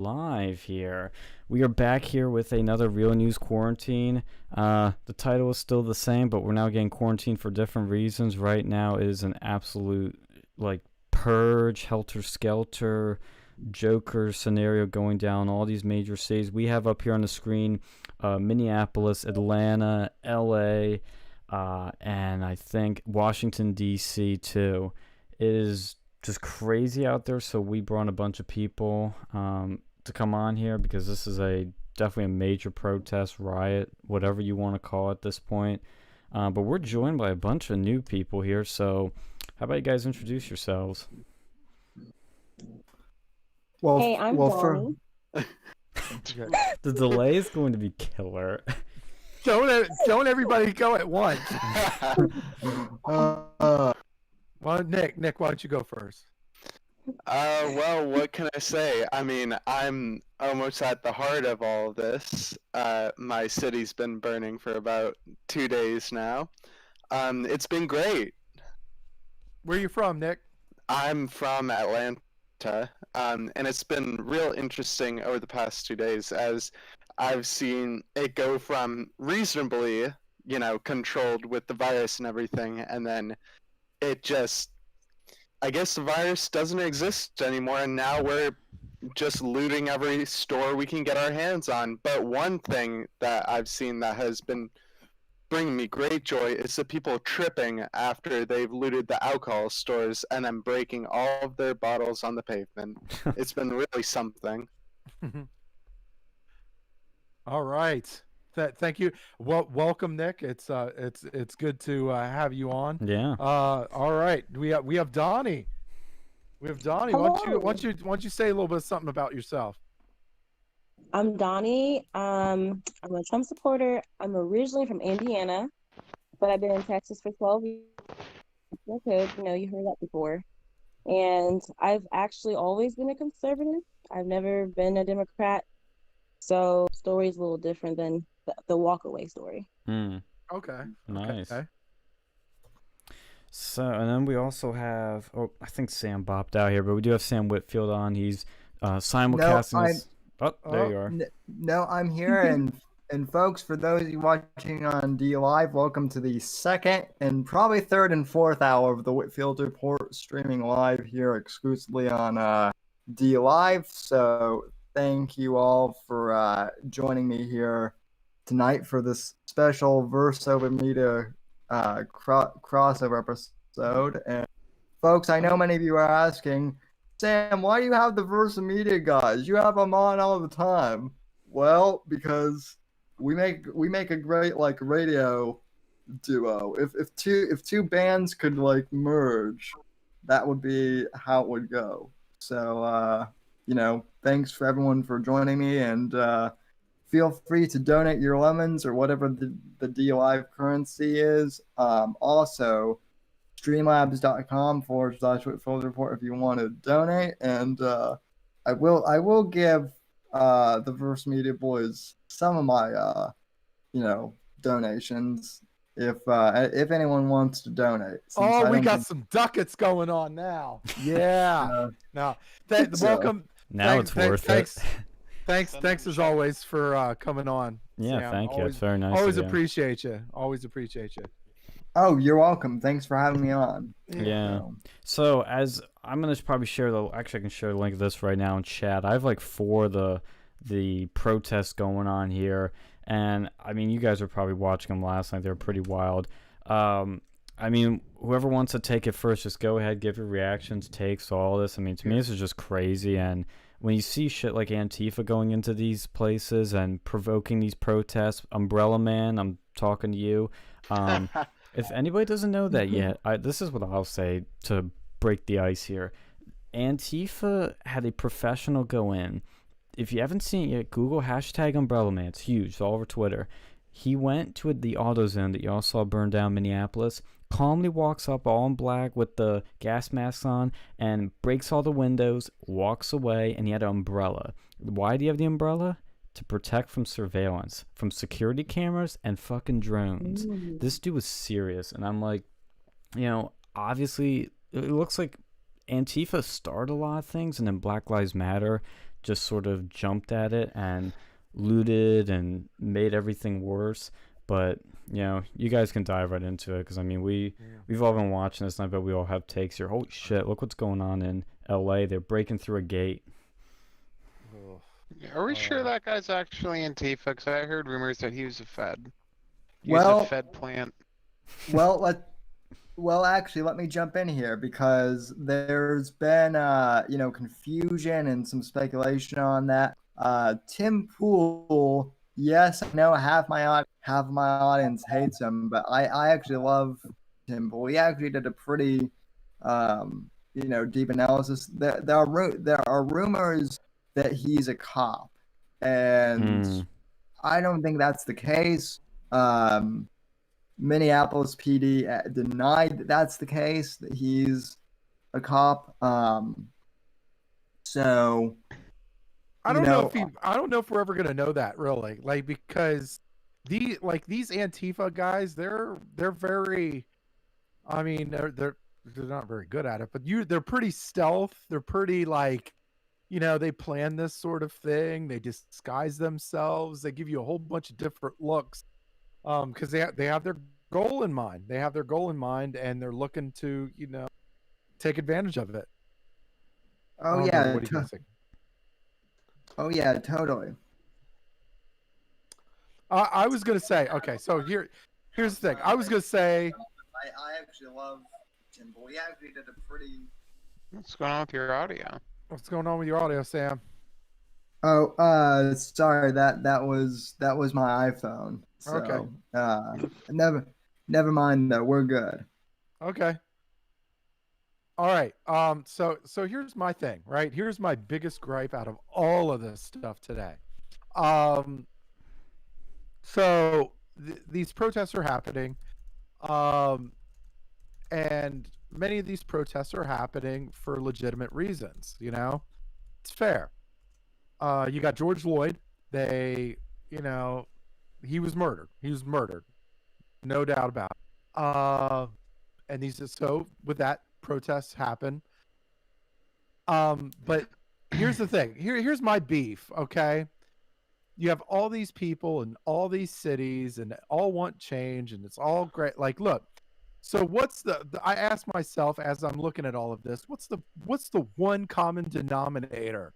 Live here. We are back here with another Real News Quarantine. The title is still the same, but we're now getting quarantined for different reasons. Right now is an absolute purge, helter-skelter, Joker scenario going down all these major cities. We have up here on the screen Minneapolis, Atlanta, LA, and I think Washington, D.C. too. It is just crazy out there, so we brought a bunch of people to come on here because this is definitely a major protest, riot, whatever you want to call it at this point. But we're joined by a bunch of new people here, so how about you guys introduce yourselves? Well, Hey, I'm Donnie. The delay is going to be killer. Don't everybody go at once. Well, Nick, why don't you go first? Well, what can I say? I mean, I'm almost at the heart of all of this. My city's been burning for about 2 days now. It's been great. Where are you from, Nick? I'm from Atlanta, and it's been real interesting over the past 2 days as I've seen it go from reasonably, controlled with the virus and everything, and then it just, I guess the virus doesn't exist anymore, and now we're just looting every store we can get our hands on. But one thing that I've seen that has been bringing me great joy is the people tripping after they've looted the alcohol stores and then breaking all of their bottles on the pavement. It's been really something. All right. Thank you. Well, welcome, Nick. It's good to have you on. Yeah. All right. We have Donnie. We have Donnie. Why don't you say a little bit of something about yourself? I'm Donnie. I'm a Trump supporter. I'm originally from Indiana, but I've been in Texas for 12 years. You heard that before. And I've actually always been a conservative. I've never been a Democrat. So the story is a little different than the walkaway story. Okay. Nice. Okay. So, and then we also have, I think Sam bopped out here, but we do have Sam Whitfield on. He's simulcasting. There you are. No, I'm here, and folks, for those of you watching on D Live, welcome to the second and probably third and fourth hour of the Whitfield Report, streaming live here exclusively on D Live. So thank you all for joining me here tonight for this special Verse Over Media crossover episode. And folks, I know many of you are asking, Sam, why do you have the Verse Media guys? You have them on all the time. Well, because we make a great radio duo. If two bands could merge, that would be how it would go. So thanks for everyone for joining me, and feel free to donate your lemons or whatever the D Live currency is. Also, streamlabs.com/Whitfield Report if you want to donate, and I will give the Verse Media boys some of my donations if anyone wants to donate. We got some ducats going on now. Yeah. Welcome. Now it's worth it. Thanks as always for coming on. Yeah, Sam. thank you. It's very nice. Always appreciate you. Always appreciate you. Oh, you're welcome. Thanks for having me on. Yeah. So as I'm gonna probably share I can share the link of this right now in chat. I have 4 of the protests going on here, and I mean, you guys are probably watching them last night. They're pretty wild. I mean, whoever wants to take it first, just go ahead, give your reactions, takes, all this. I mean, to me, this is just crazy. And when you see shit like Antifa going into these places and provoking these protests, Umbrella Man, I'm talking to you. If anybody doesn't know that yet, this is what I'll say to break the ice here. Antifa had a professional go in. If you haven't seen it yet, Google #UmbrellaMan. It's huge. It's all over Twitter. He went to the AutoZone that y'all saw burn down Minneapolis, calmly walks up all in black with the gas masks on, and breaks all the windows, walks away, and he had an umbrella. Why do you have the umbrella? To protect from surveillance, from security cameras and fucking drones. This dude was serious, and I'm like, obviously, it looks like Antifa started a lot of things, and then Black Lives Matter just sort of jumped at it and looted and made everything worse. But you guys can dive right into it, because I mean we've all been watching this, and I bet we all have takes here. Holy shit! Look what's going on in L.A. They're breaking through a gate. Are we sure that guy's actually Antifa? Because I heard rumors that he was a Fed. He Well- was a Fed plant. Well, actually, let me jump in here, because there's been, confusion and some speculation on that. Tim Pool, yes, I know half my audience hates him, but I actually love Tim Pool. He actually did a pretty, deep analysis. There are rumors that he's a cop, and I don't think that's the case. Minneapolis PD denied that that's the case, that he's a cop. So I don't know if we're ever gonna know that, really, like, because these Antifa guys, they're very, I mean, they're not very good at it, but they're pretty stealth. They're pretty, like, they plan this sort of thing. They disguise themselves. They give you a whole bunch of different looks, because they have their goal in mind. They have their goal in mind, and they're looking to take advantage of it. Oh yeah, what do you think? oh yeah, totally. I was gonna say, okay, so here's the thing. I was gonna say, I actually love Tim Pool. He actually did a pretty. What's going on with your audio? what's going on with your audio, Sam? Oh, sorry, that was my iPhone. So, Okay. Never mind though. We're good. Okay. All right. So here's my thing, right? Here's my biggest gripe out of all of this stuff today. So these protests are happening, and many of these protests are happening for legitimate reasons. It's fair. You got George Floyd. He was murdered. He was murdered, no doubt about it. And so with that, protests happen. But here's the thing. Here's my beef. Okay, you have all these people in all these cities, and all want change, and it's all great. Like, look. So what's I ask myself as I'm looking at all of this, what's the one common denominator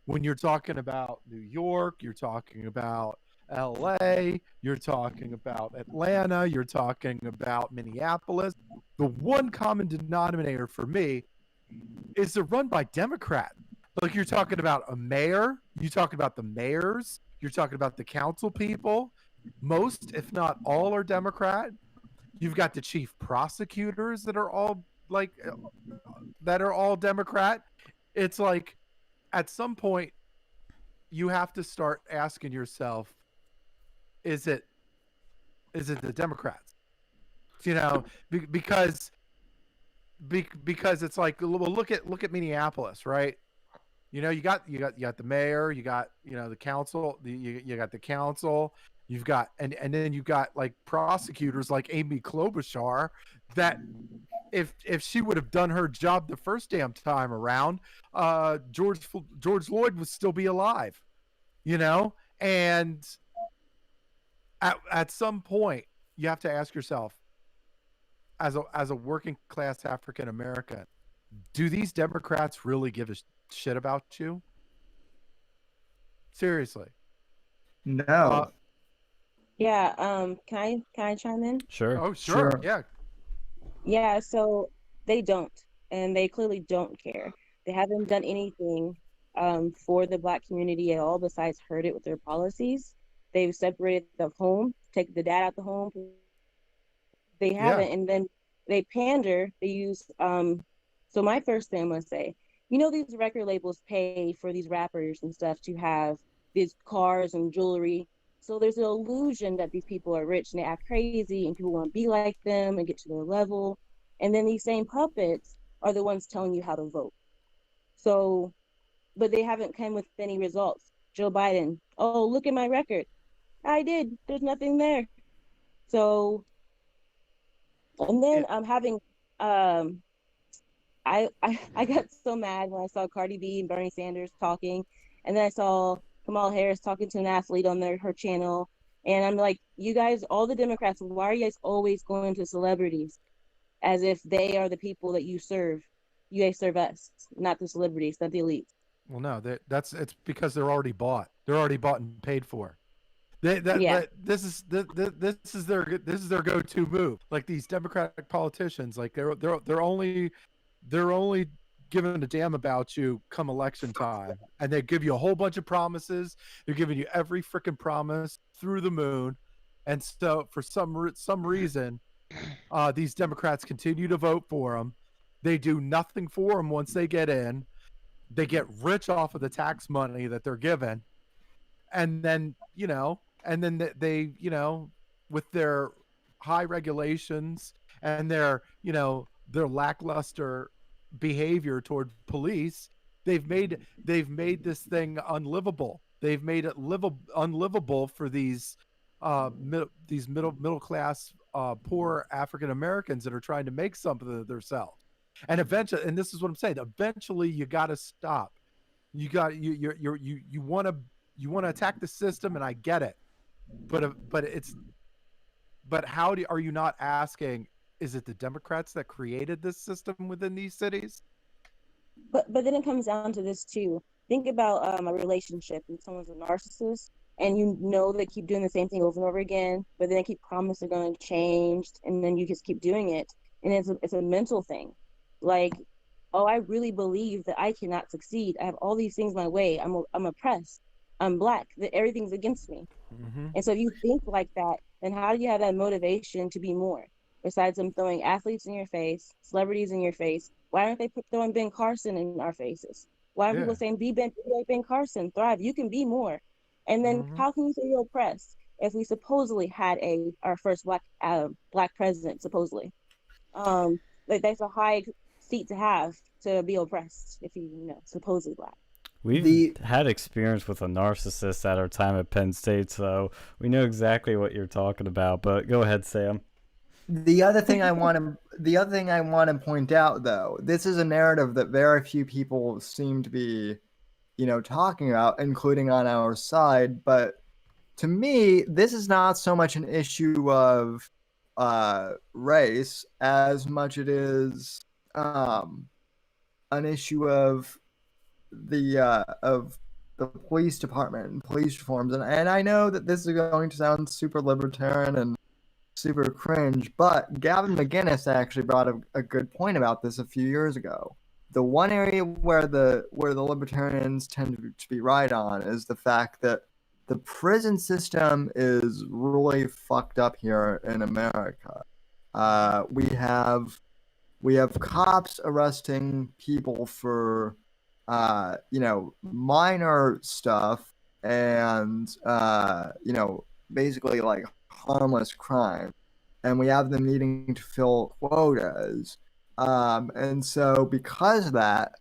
when you're talking about New York, you're talking about LA, you're talking about Atlanta, you're talking about Minneapolis? The one common denominator for me is they're run by Democrats. Like, you're talking about a mayor, you're talking about the mayors, you're talking about the council people. Most, if not all, are Democrat. You've got the chief prosecutors that are all Democrat. It's like, at some point, you have to start asking yourself, is it the Democrats? Because it's like, well, look at Minneapolis, right? You got the mayor, you got the council, you got the council. You've got and then you've got like prosecutors like Amy Klobuchar, that if she would have done her job the first damn time around, George Floyd would still be alive, And at some point, you have to ask yourself, as a working class African American, do these Democrats really give a shit about you? Seriously? No. Yeah. Can I chime in? Sure. Oh, sure. Sure. Yeah. Yeah. So they don't, and they clearly don't care. They haven't done anything for the Black community at all besides hurt it with their policies. They've separated the home, take the dad out the home. They haven't, and then they pander. They use So my first thing I'm gonna say, these record labels pay for these rappers and stuff to have these cars and jewelry. So there's an illusion that these people are rich and they act crazy and people want to be like them and get to their level. And then these same puppets are the ones telling you how to vote. So, but they haven't come with any results. Joe Biden, oh, look at my record. I did. There's nothing there. So, and then I'm having, I got so mad when I saw Cardi B and Bernie Sanders talking, And then I saw Kamala Harris talking to an athlete on her channel. And I'm like, you guys, all the Democrats, why are you guys always going to celebrities as if they are the people that you serve? You guys serve us, not the celebrities, not the elites. Well, no, it's because they're already bought. They're already bought and paid for. This is their go-to move. Like these Democratic politicians, like they're only giving a damn about you come election time, and they give you a whole bunch of promises. They're giving you every freaking promise through the moon, and so for some reason, these Democrats continue to vote for them. They do nothing for them once they get in. They get rich off of the tax money that they're given, and then they with their high regulations and their lackluster behavior toward police, they've made this thing unlivable. They've made it unlivable for these middle class poor African Americans that are trying to make something of themselves. And eventually, and this is what I'm saying, eventually you got to stop. You want to attack the system, and I get it, but are you not asking, is it the Democrats that created this system within these cities? But then it comes down to this too. Think about a relationship, and someone's a narcissist, and they keep doing the same thing over and over again, but then they keep promising they're going to change, and then you just keep doing it, and it's a mental thing. Like, oh, I really believe that I cannot succeed. I have all these things my way. I'm oppressed. I'm Black. That everything's against me. Mm-hmm. And so if you think like that, then how do you have that motivation to be more? Besides them throwing athletes in your face, celebrities in your face, why aren't they throwing Ben Carson in our faces? Why are people saying, be like Ben Carson, thrive, you can be more? And then how can you say you're oppressed if we supposedly had our first Black president, supposedly? That's a high seat to have, to be oppressed if supposedly Black. We've had experience with a narcissist at our time at Penn State, so we know exactly what you're talking about. But go ahead, Sam. The other thing I want to point out, though, this is a narrative that very few people seem to be, talking about, including on our side. But to me, this is not so much an issue of race as much it is an issue of the police department and police reforms. And I know that this is going to sound super libertarian and super cringe, but Gavin McInnes actually brought a good point about this a few years ago. The one area where the libertarians tend to be right on is the fact that the prison system is really fucked up here in America. We have cops arresting people for minor stuff and basically like harmless crime, and we have them needing to fill quotas, and so because of that,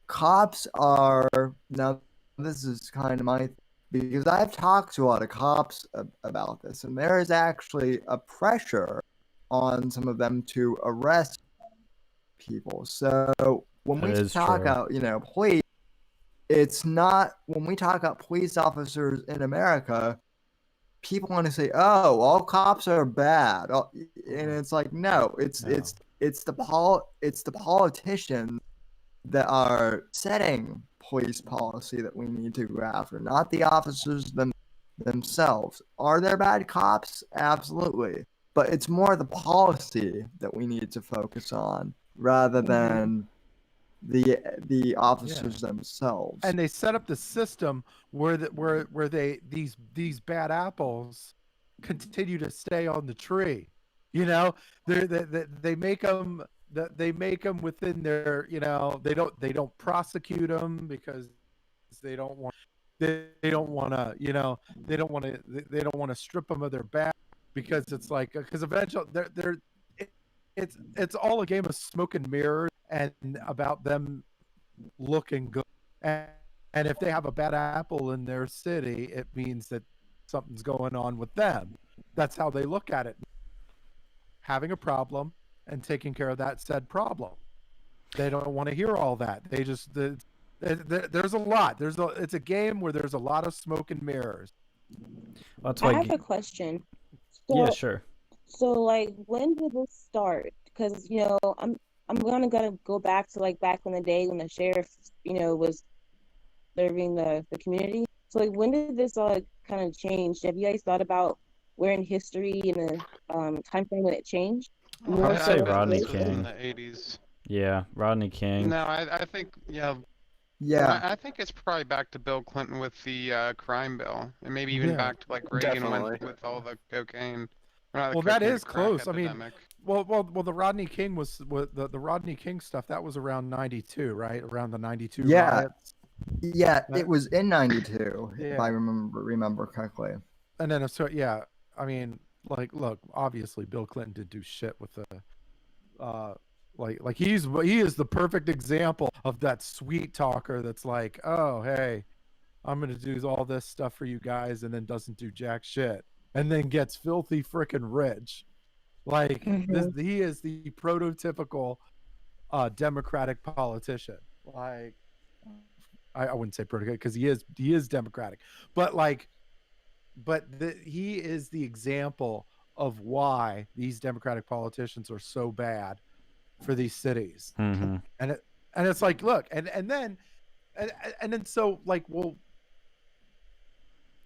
cops are now. This is kind of because I've talked to a lot of cops about this, and there is actually a pressure on some of them to arrest people. So when we talk about police, it's not, when we talk about police officers in America, people want to say, "Oh, all cops are bad," and it's like, no, it's the politicians that are setting police policy that we need to go after, not the officers themselves. Are there bad cops? Absolutely, but it's more the policy that we need to focus on rather than the officers themselves. And they set up the system where these bad apples continue to stay on the tree. They make them within their, they don't prosecute them because they don't want to strip them of their badge, because it's like, because eventually it's all a game of smoke and mirrors and about them looking good. And if they have a bad apple in their city, it means that something's going on with them. That's how they look at it. Having a problem and taking care of that said problem. They don't want to hear all that. There's a lot. It's a game where there's a lot of smoke and mirrors. That's I why. have a question. Yeah, So, sure. so like, when did this start? Because I'm gonna go back to like back in the day when the sheriff, was serving the community. So like, when did this all kind of change? Have you guys thought about where in history and the time frame when it changed? I More would Yeah, say I so bet Rodney this was in King. the 80s. Yeah, Rodney King. No, I think, yeah, Yeah, I think it's probably back to Bill Clinton with the crime bill, and maybe even Yeah. back to like Reagan Definitely. with all the cocaine. Or not the Well, that cocaine, is the crack close. I mean, epidemic. well, the Rodney King was the Rodney King stuff. That was around '92, right? Around the '92 Yeah. riots. yeah, That- it was in '92, if Yeah. I remember correctly. And then so yeah, I mean, like, look, obviously Bill Clinton did do shit with the, like he is the perfect example of that sweet talker that's like, oh hey, I'm gonna do all this stuff for you guys, and then doesn't do jack shit, and then gets filthy freaking rich. Like he is the prototypical Democratic politician. Like, I wouldn't say prototypical because he is Democratic, but like, he is the example of why these Democratic politicians are so bad for these cities. Mm-hmm. And it's like, look, and then so like, well,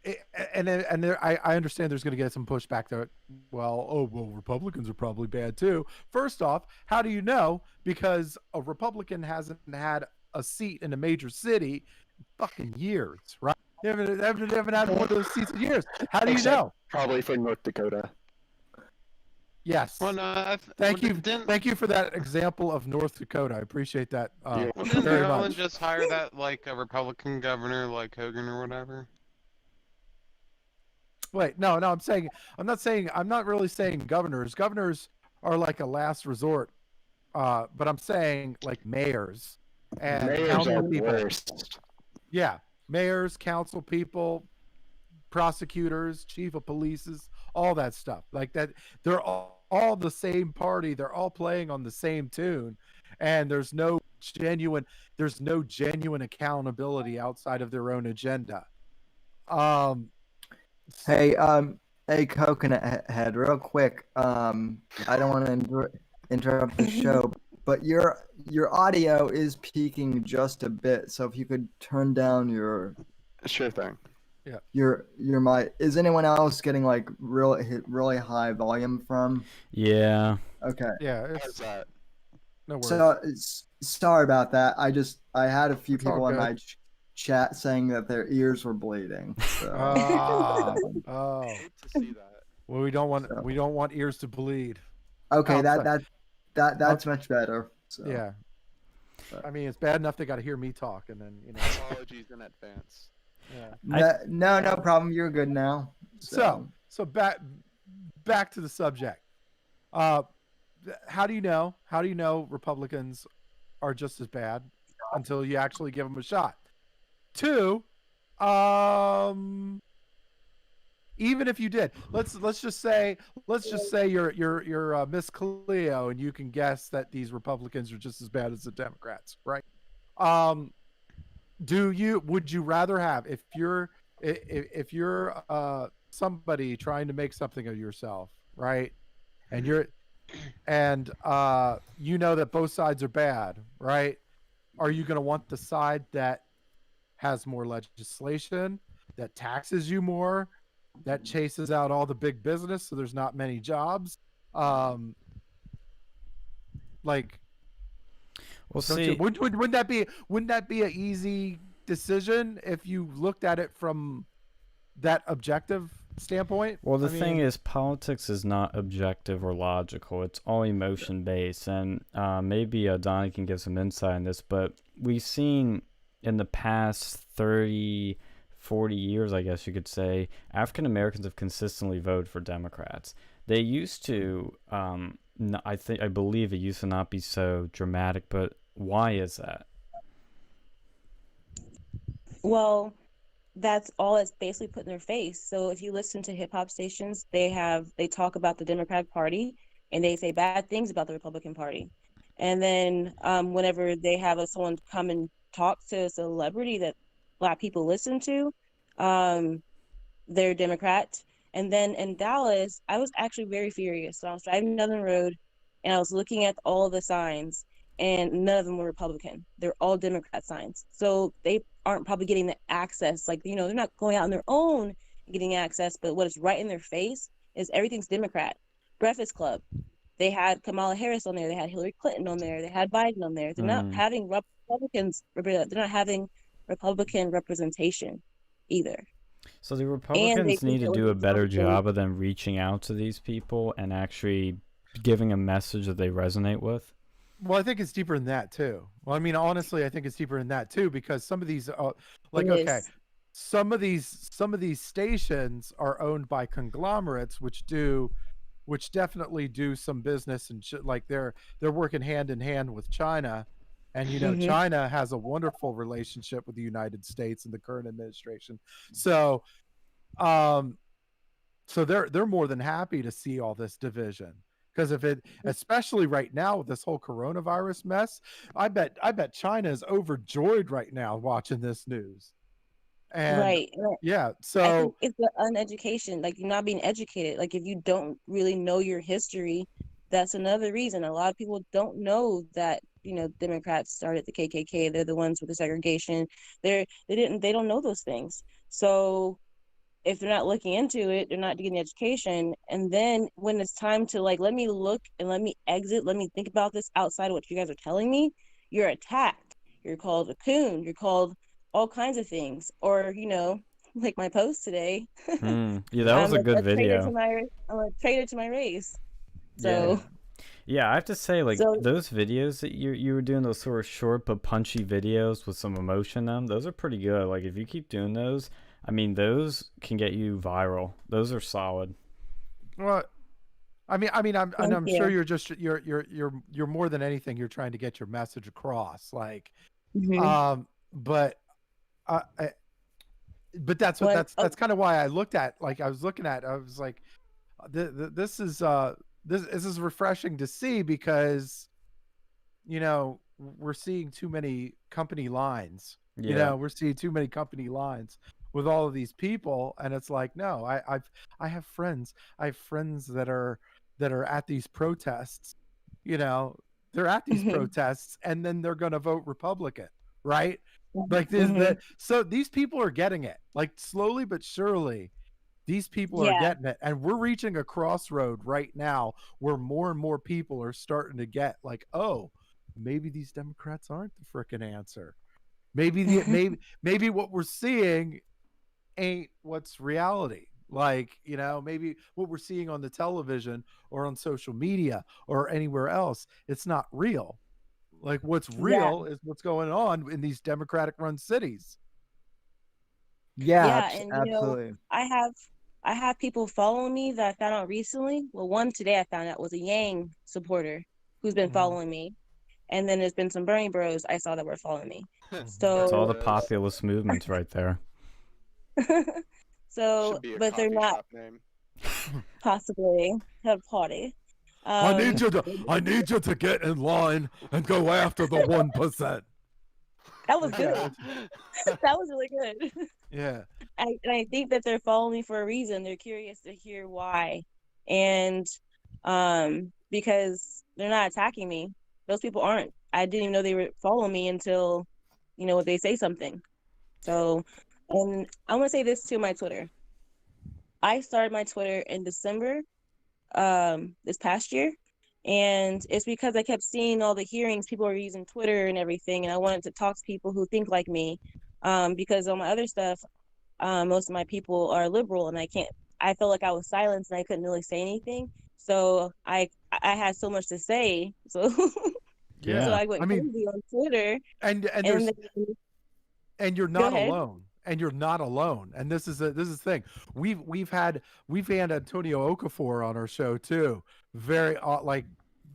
I understand there's going to get some pushback to, well, Republicans are probably bad too. First off, how do you know? Because a Republican hasn't had a seat in a major city in fucking years, right? They haven't had one of those seats in years. How do you Except know? Probably for North Dakota. Yes. Well, no, Thank you. Didn't, Thank you for that example of North Dakota. I appreciate that well, didn't very Maryland much. just hire that like a Republican governor, like Hogan or whatever? Wait, no, I'm not really saying governors. Governors are like a last resort. But I'm saying like mayors and Mayors are council the people. worst. Yeah, mayors, council people, prosecutors, chief of polices, all that stuff. Like that, they're all the same party. They're all playing on the same tune, and there's no genuine accountability outside of their own agenda. Hey, Coconut Head, real quick. I don't want to interrupt the show, but your audio is peaking just a bit. So if you could turn down your Sure thing. your mic. Is anyone else getting like really high volume from? Yeah. Okay. Yeah, How's it's that? no worries. So sorry about that. I had a few It's all people in good. my chat saying that their ears were bleeding. So. Oh. Hate to see that. Well, we don't want ears to bleed. Okay, outside. that's much better. So. Yeah. I mean, it's bad enough they got to hear me talk, and then Apologies in advance. Yeah. No problem. You're good now. So back to the subject. How do you know Republicans are just as bad until you actually give them a shot? Two, even if you did, let's just say you're Miss Cleo, and you can guess that these Republicans are just as bad as the Democrats, right? Would you rather have, if you're somebody trying to make something of yourself, right? And you know that both sides are bad, right? Are you going to want the side that has more legislation, that taxes you more, that chases out all the big business so there's not many jobs? Like, Well, don't see, you, wouldn't that be an easy decision if you looked at it from that objective standpoint? well, the thing is, politics is not objective or logical. It's all emotion based, and maybe Donnie can give some insight on this. But we've seen in the past 30, 40 years, I guess you could say, African Americans have consistently voted for Democrats. They used to, I believe it used to not be so dramatic, but why is that? Well, that's all it's basically put in their face. So if you listen to hip hop stations, they talk about the Democratic Party and they say bad things about the Republican Party. And then whenever they have someone come and talk to a celebrity that Black people listen to, they're Democrat. And then in Dallas, I was actually very furious. So I was driving down the road and I was looking at all the signs, and none of them were Republican. They're all Democrat signs. So they aren't probably getting the access. Like, they're not going out on their own and getting access, but what is right in their face is everything's Democrat. Breakfast Club, they had Kamala Harris on there. They had Hillary Clinton on there. They had Biden on there. They're not having Republicans. They're not having Republican representation either. So the And they Republicans need think to that with do a better Republicans, job of them reaching out to these people and actually giving a message that they resonate with. Well, I think it's deeper than that too. Well, I mean, honestly, I think it's deeper than that too, because some of these, like, it okay, is. some of these stations are owned by conglomerates, which definitely do some business and like they're working hand in hand with China, and Mhm. China has a wonderful relationship with the United States and the current administration. So, so they're more than happy to see all this division. Because if it, especially right now with this whole coronavirus mess, I bet China is overjoyed right now watching this news. And Right. yeah, I so think it's the uneducation, like you're not being educated. Like if you don't really know your history, that's another reason. A lot of people don't know that, Democrats started the KKK. They're the ones with the segregation. They don't know those things. So if they're not looking into it, they're not getting the education. And then when it's time to like, let me look and let me exit, let me think about this outside of what you guys are telling me, you're attacked. You're called a coon. You're called all kinds of things. Or, like my post today, Yeah, that was a good traitor to video. I'm a traitor to my race. yeah. So Yeah, I have to say, like, so those videos that you were doing, those sort of short but punchy videos with some emotion in them, those are pretty good. Like, if you keep doing those, I mean, those can get you viral. Those are solid. Well, I'm thank I'm sure you. you're more than anything, you're trying to get your message across. Like, Mhm. but I but that's what When that's kind of why I looked at, like, I was looking at, I was like, this is this is refreshing to see, because we're seeing too many company lines. Yeah. We're seeing too many company lines with all of these people, and it's like, no, I have friends. I have friends that are at these protests. They're at these Mhm. protests, and then they're going to vote Republican, right? Like this, Mhm. so these people are getting it, like, slowly but surely. These people are Yeah. getting it, and we're reaching a crossroad right now where more and more people are starting to get like, oh, maybe these Democrats aren't the frickin' answer. Maybe what we're seeing ain't what's reality. Like, maybe what we're seeing on the television or on social media or anywhere else, it's not real. Like, what's Yeah. real is what's going on in these Democratic run cities. Yeah, Yeah, and absolutely. I have people following me that I found out recently. Well, one today I found out was a Yang supporter who's been Mhm. following me. And then there's been some Bernie Bros I saw that were following me. That's all So the populist movements right there. so Should be a but they're coffee not shop name. possibly have party. I need Um you to get in line and go after the 1%. that was Like, yeah, good. That was really good. yeah. I think that they're following me for a reason. They're curious to hear why. And because they're not attacking me. Those people aren't. I didn't even know they were following me until, they say something. So, and I want to say this to my Twitter. I started my Twitter in December, this past year. And it's because I kept seeing all the hearings, people are using Twitter and everything, and I wanted to talk to people who think like me. Because on my other stuff, most of my people are liberal, and I felt like I was silenced and I couldn't really say anything. So I had so much to say. So so Yeah. Yeah. I I went mean, crazy on Twitter, and and there's then and you're go not ahead. alone. And you're not alone. And this is the thing. We've had Antonio Okafor on our show too. Very like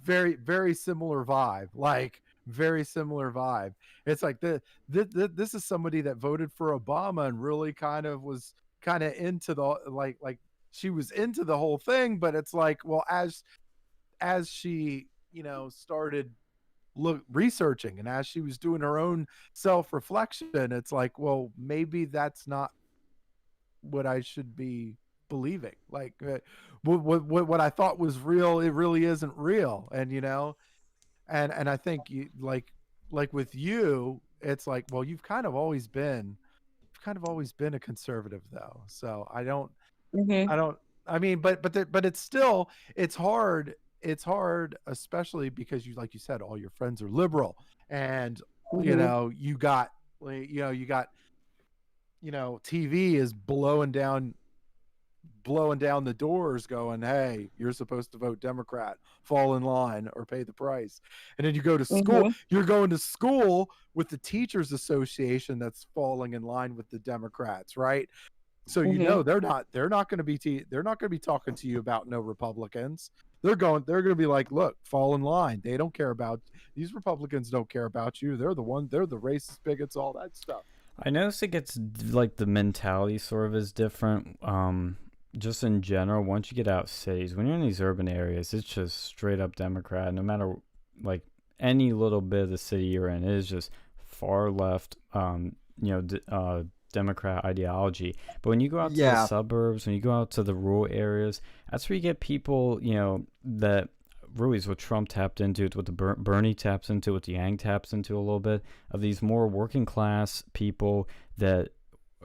very similar vibe. Like, very similar vibe. It's like this is somebody that voted for Obama and really kind of was kind of into the, like she was into the whole thing, but it's like, well, as she started researching, and as she was doing her own self-reflection, it's like, well, maybe that's not what I should be believing. Like, what I thought was real, it really isn't real. And and I think like with you, it's like, well, you've kind of always been a conservative, though. So Hmm. I don't. I mean, but it's still, it's hard. It's hard, especially because you, like you said, all your friends are liberal, and Hmm. you got, you got, TV is blowing down the doors, going, hey, you're supposed to vote Democrat, fall in line or pay the price. And then you go to school, Hmm. you're going to school with the teachers association that's falling in line with the Democrats, right? So Hmm. they're not going to be talking to you about no Republicans. They're going to be like, look, fall in line. They don't care about, these Republicans don't care about you. They're the racist bigots, all that stuff. I notice it gets like the mentality sort of is different. Just in general, once you get out cities, when you're in these urban areas, it's just straight up Democrat. No matter like any little bit of the city you're in, it is just far left. Democrat ideology. But when you go out to the Yeah. suburbs, when you go out to the rural areas, that's where you get people, that really is what Trump tapped into, it's what the Bernie taps into, what the Yang taps into a little bit, of these more working class people that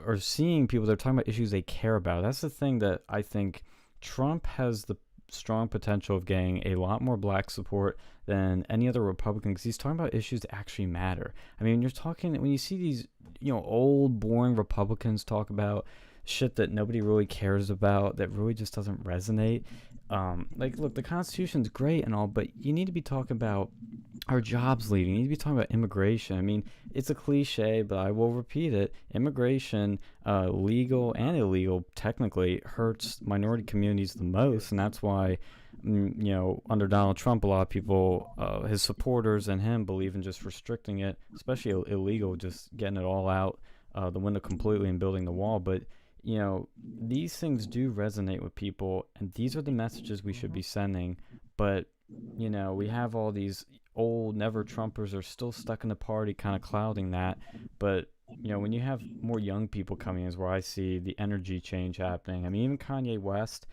are seeing people that are talking about issues they care about. That's the thing that I think Trump has the strong potential of getting a lot more black support than any other Republican, because he's talking about issues that actually matter. I mean, when you see these, old, boring Republicans talk about shit that nobody really cares about, that really just doesn't resonate. Like, look, the Constitution's great and all, but you need to be talking about our jobs leaving. You need to be talking about immigration. I mean, it's a cliche, but I will repeat it. Immigration, legal and illegal, technically hurts minority communities the most, and that's why, under Donald Trump, a lot of people, his supporters and him, believe in just restricting it, especially illegal, just getting it all out the window completely and building the wall. But these things do resonate with people, and these are the messages we should be sending. But we have all these old never Trumpers are still stuck in the party, kind of clouding that. But when you have more young people coming, is where I see the energy change happening. I mean, even Kanye West,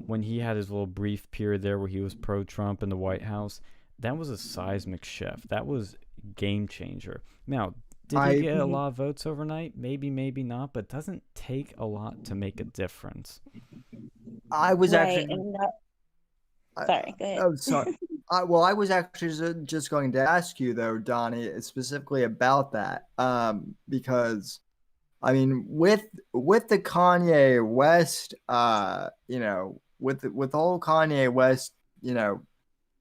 when he had his little brief period there where he was pro-Trump in the White House, that was a seismic shift. That was game changer. Now, did he get a Mhm. lot of votes overnight? Maybe, maybe not, but it doesn't take a lot to make a difference. I was Right, actually. and that, I, sorry, go ahead. oh, sorry. I was actually just going to ask you though, Donnie, specifically about that, because I mean, with the Kanye West, with the whole Kanye West,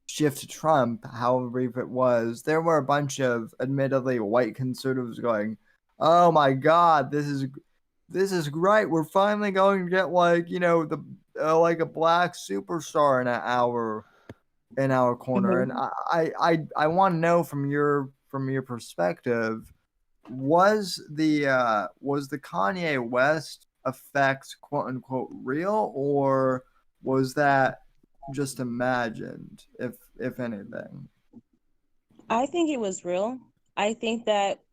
shift to Trump, however brief it was, there were a bunch of admittedly white conservatives going, "Oh my God, this is great. We're finally going to get the like a black superstar in our corner." And Mhm. I want to know from your perspective, was the Kanye West effect, quote unquote, real, or was that just imagined, if anything? I think it was real. I think that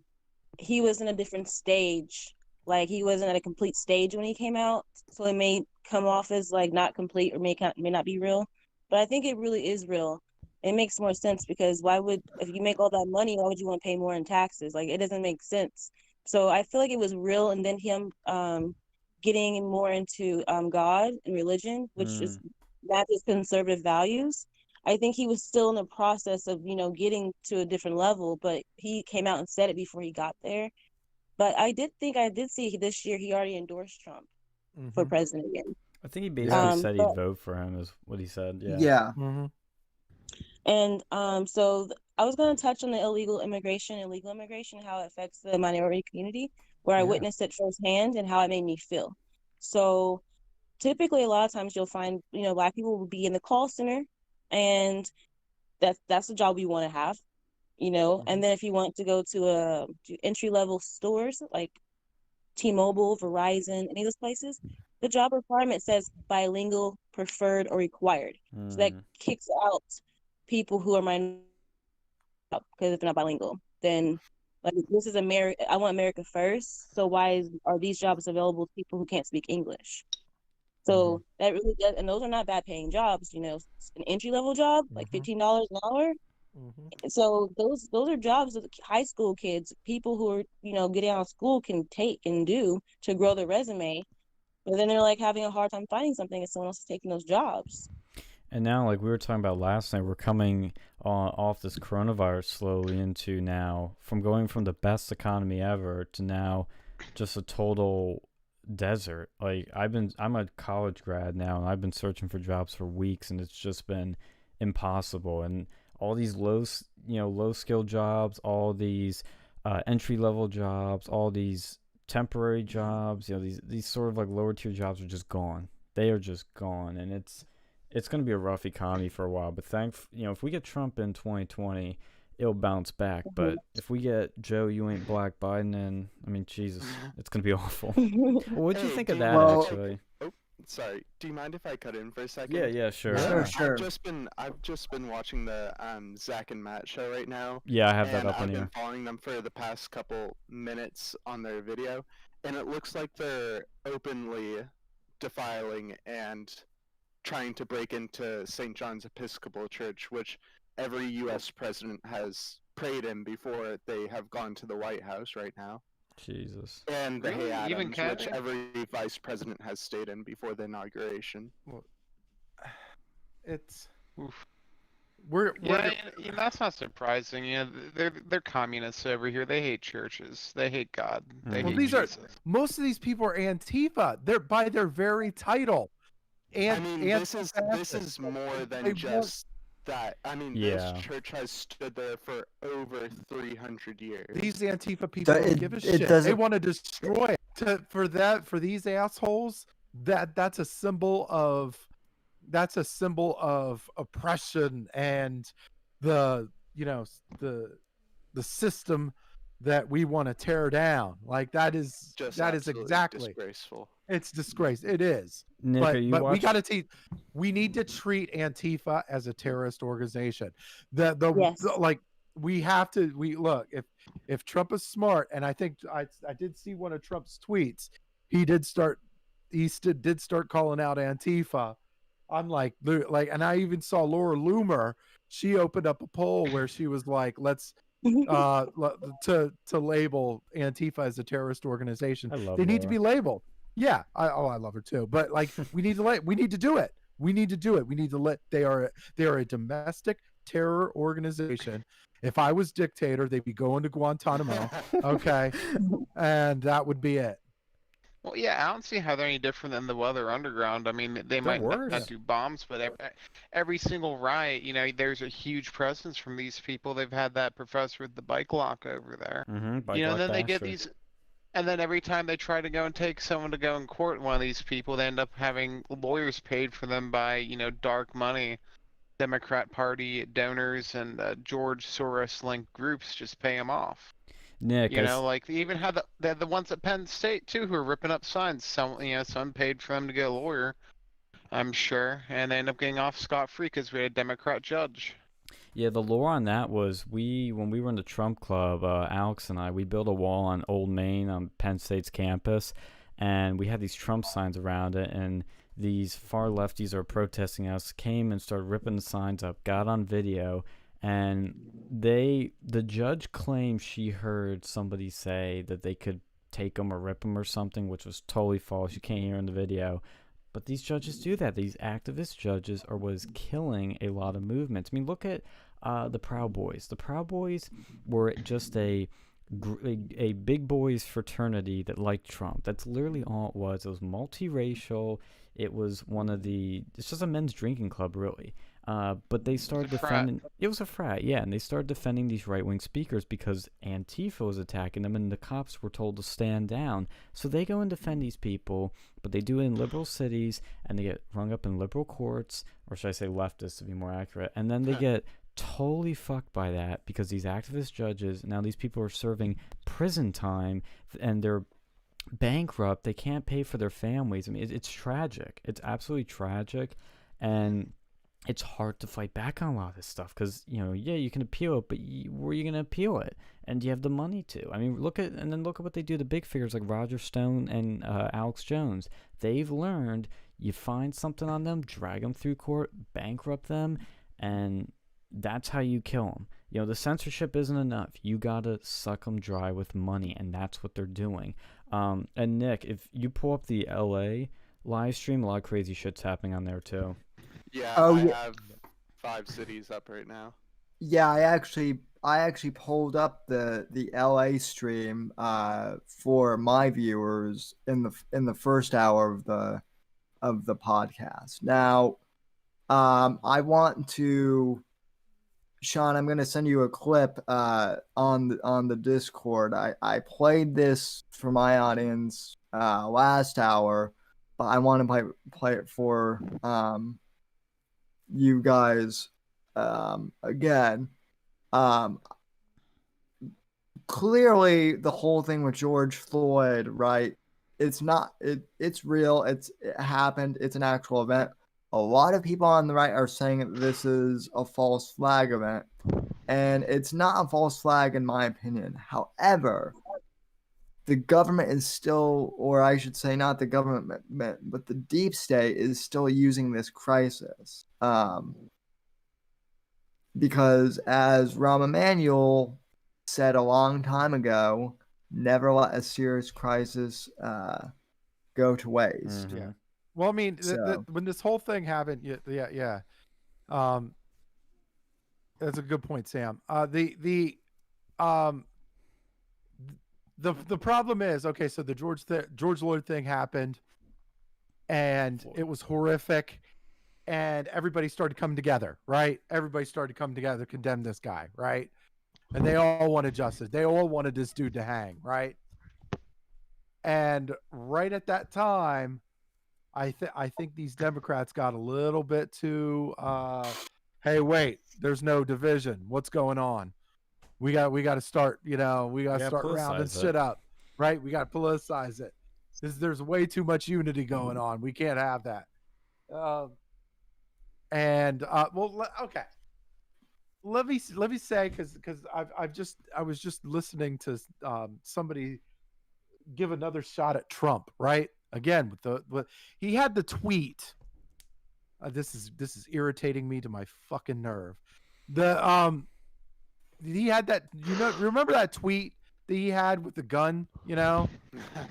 he was in a different stage. Like he wasn't at a complete stage when he came out, so it may come off as like not complete or may not be real. But I think it really is real. It makes more sense because why would if you make all that money, why would you want to pay more in taxes? Like it doesn't make sense. So I feel like it was real, and then him getting more into God and religion, which is Mm. matches conservative values. I think he was still in the process of, getting to a different level, but he came out and said it before he got there. But I did see this year he already endorsed Trump for Mm-hmm. president again. I think he Yeah. basically said he'd But vote for him, is what he said. Yeah. Yeah. Mm-hmm. and so I was going to touch on the illegal immigration and legal immigration, how it affects the minority community, where I Yeah. witnessed it firsthand and how it made me feel. So typically, a lot of times you'll find, Black people will be in the call center, and that's the job we want to have. Mm-hmm. And then if you want to go to entry level stores like T-Mobile, Verizon, any of those places, the job requirement says bilingual, preferred, or required. So that Mm. kicks out people who are minorities because if they're not bilingual, then like this is America. I want America first. So are these jobs available to people who can't speak English? So that really does, and those are not bad paying jobs. An entry level job like $15 an hour. So those are jobs that high school kids, people who are getting out of school can take and do to grow their resume. But then they're like having a hard time finding something if someone else is taking those jobs. And now, like we were talking about last night, we're coming off this coronavirus slowly into now from going from the best economy ever to now just a total desert. Like I'm a college grad now, and I've been searching for jobs for weeks, and it's just been impossible. And all these low skill jobs, all these entry level jobs, all these temporary jobs, these sort of like lower tier jobs are just gone. They are just gone, and it's going to be a rough economy for a while. But if we get Trump in 2020, it'll bounce back. But if we get Joe, you ain't black Biden, and I mean, Jesus, it's going to be awful. What do you think of that, actually? Oh, sorry. Do you mind if I cut in for a second? Yeah, sure. Sure. I've just been watching the Zach and Matt show right now. Yeah, I have that up on I've here. been following them for the past couple minutes on their video, and it looks like they're openly defiling and trying to break into St. John's Episcopal Church, which every U.S. president has prayed in before they have gone to the White House right now. Jesus. And the Really? Hey Even Adams, which Canada? every vice president has stayed in before the inauguration. It's Oof. we're that's not surprising. They're communists over here. They hate churches. They hate God. They hate Jesus. Most of these people are Antifa. They're by their very title. And I mean, this is more than just that. I mean, this church has stood there for over 300 years. These Antifa people don't give a shit. They want to destroy it. For these assholes, that's a symbol of oppression and the system that we want to tear down. Like that is exactly disgraceful. It's disgrace. It is. Nick, but we got to teach. We need to treat Antifa as a terrorist organization. We have to. We look if Trump is smart, and I think I did see one of Trump's tweets. He did start calling out Antifa. I'm like, and I even saw Laura Loomer. She opened up a poll where she was like, let's to label Antifa as a terrorist organization. They need to be labeled. Yeah, I love her too. But like, we need to do it. We need to let. They are a domestic terror organization. If I was dictator, they'd be going to Guantanamo. Okay, and that would be it. Well, yeah, I don't see how they're any different than the other underground. I mean, they might not do bombs, but every single riot, there's a huge presence from these people. They've had that professor with the bike lock over there. And then they get these, and then every time they try to go and take someone to go in court, one of these people, they end up having lawyers paid for them by, dark money, Democrat Party donors and George Soros-linked groups just pay them off. Nick, like they even had the ones at Penn State too, who are ripping up signs. Some paid for them to get a lawyer, I'm sure, and they end up getting off scot-free because we had a Democrat judge. Yeah, the lore on that was when we were in the Trump Club, Alex and I, we built a wall on Old Main on Penn State's campus, and we had these Trump signs around it, and these far lefties are protesting us, came and started ripping the signs up, got on video. And the judge claimed she heard somebody say that they could take them or rip them or something, which was totally false. You can't hear in the video. But these judges do that. These activist judges was killing a lot of movements. I mean, look at the Proud Boys. The Proud Boys were just a big boys fraternity that liked Trump. That's literally all it was. It was multiracial. It was it's just a men's drinking club, really. But they started defending. It was a frat, yeah, and they started defending these right-wing speakers because Antifa was attacking them, and the cops were told to stand down. So they go and defend these people, but they do it in liberal cities, and they get rung up in liberal courts, or should I say leftists to be more accurate, and then they get totally fucked by that because these activist judges, now these people are serving prison time, and they're bankrupt. They can't pay for their families. I mean, it's tragic. It's absolutely tragic, and it's hard to fight back on a lot of this stuff because, you know, yeah, you can appeal it, but where are you going to appeal it? And do you have the money to? I mean, look at what they do to big figures like Roger Stone and Alex Jones. They've learned you find something on them, drag them through court, bankrupt them, and that's how you kill them. You know, the censorship isn't enough. You got to suck them dry with money, and that's what they're doing. And Nick, if you pull up the LA live stream, a lot of crazy shit's happening on there too. Yeah, Oh, I yeah. have 5 cities up right now. Yeah, I actually pulled up the LA stream for my viewers in the first hour of the podcast. Now, I want to, Sean, I'm gonna send you a clip on the Discord. I played this for my audience last hour, but I want to play it for you guys again. Clearly the whole thing with George Floyd, right? It's real. It happened. It's an actual event. A lot of people on the right are saying that this is a false flag event, and it's not a false flag in my opinion. However, the government is still, or I should say not the government, but the deep state is still using this crisis. Because as Rahm Emanuel said a long time ago, never let a serious crisis go to waste. Mhm. Yeah. Well, I mean, So- when this whole thing happened, yeah. That's a good point, Sam. The problem is, okay, so the George Floyd thing happened, and it was horrific, and everybody started coming together, right? Everybody started coming together to condemn this guy, right? And they all wanted justice. They all wanted this dude to hang, right? And right at that time, I think these Democrats got a little bit too hey, wait, there's no division. What's going on? We got to start, we got to start rounding shit up, right? We got to politicize it. There's way too much unity going on. We can't have that. Okay. Let me say, because I was just listening to somebody give another shot at Trump, right? Again, with he had the tweet. This is irritating me to my fucking nerve. He had that, remember that tweet that he had with the gun,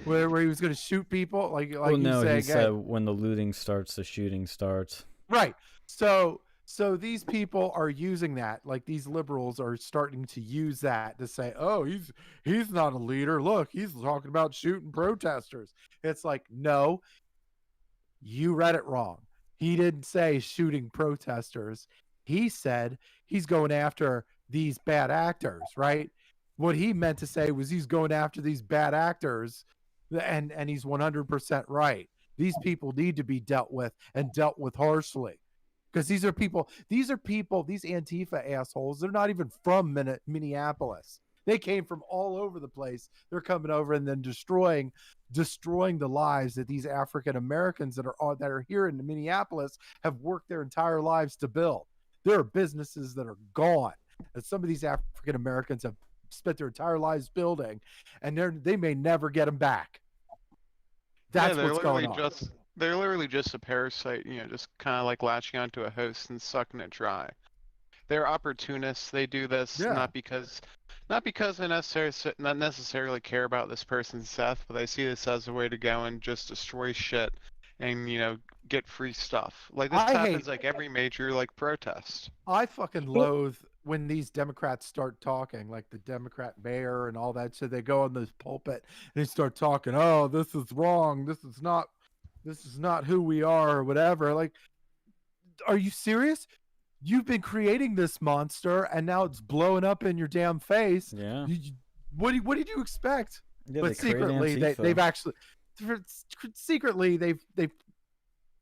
where he was going to shoot people, like Well, no, saying, he said when the looting starts, the shooting starts. right. So these people are using that, like these liberals are starting to use that to say, oh, he's not a leader. Look, he's talking about shooting protesters. It's like, no, you read it wrong. He didn't say shooting protesters. He said he's going after these bad actors, right? What he meant to say was he's going after these bad actors, and he's 100% right. These people need to be dealt with, and dealt with harshly. Because these Antifa assholes, they're not even from Minneapolis. They came from all over the place. They're coming over and then destroying the lives that these African Americans that are here in Minneapolis have worked their entire lives to build. There are businesses that are gone, and some of these African Americans have spent their entire lives building, and they may never get them back. That's what's going on. They're literally just a parasite, just kind of like latching onto a host and sucking it dry. They're opportunists. They do this not because they not necessarily care about this person's death, but they see this as a way to go and just destroy shit and get free stuff. Like this happens like every major protest. I fucking loathe when these Democrats start talking, like the Democrat mayor and all that shit. They go on this pulpit and they start talking, oh, this is wrong. This is not who we are, or whatever. Like, are you serious? You've been creating this monster, and now it's blowing up in your damn face. Yeah. What did you expect? Yeah, But secretly,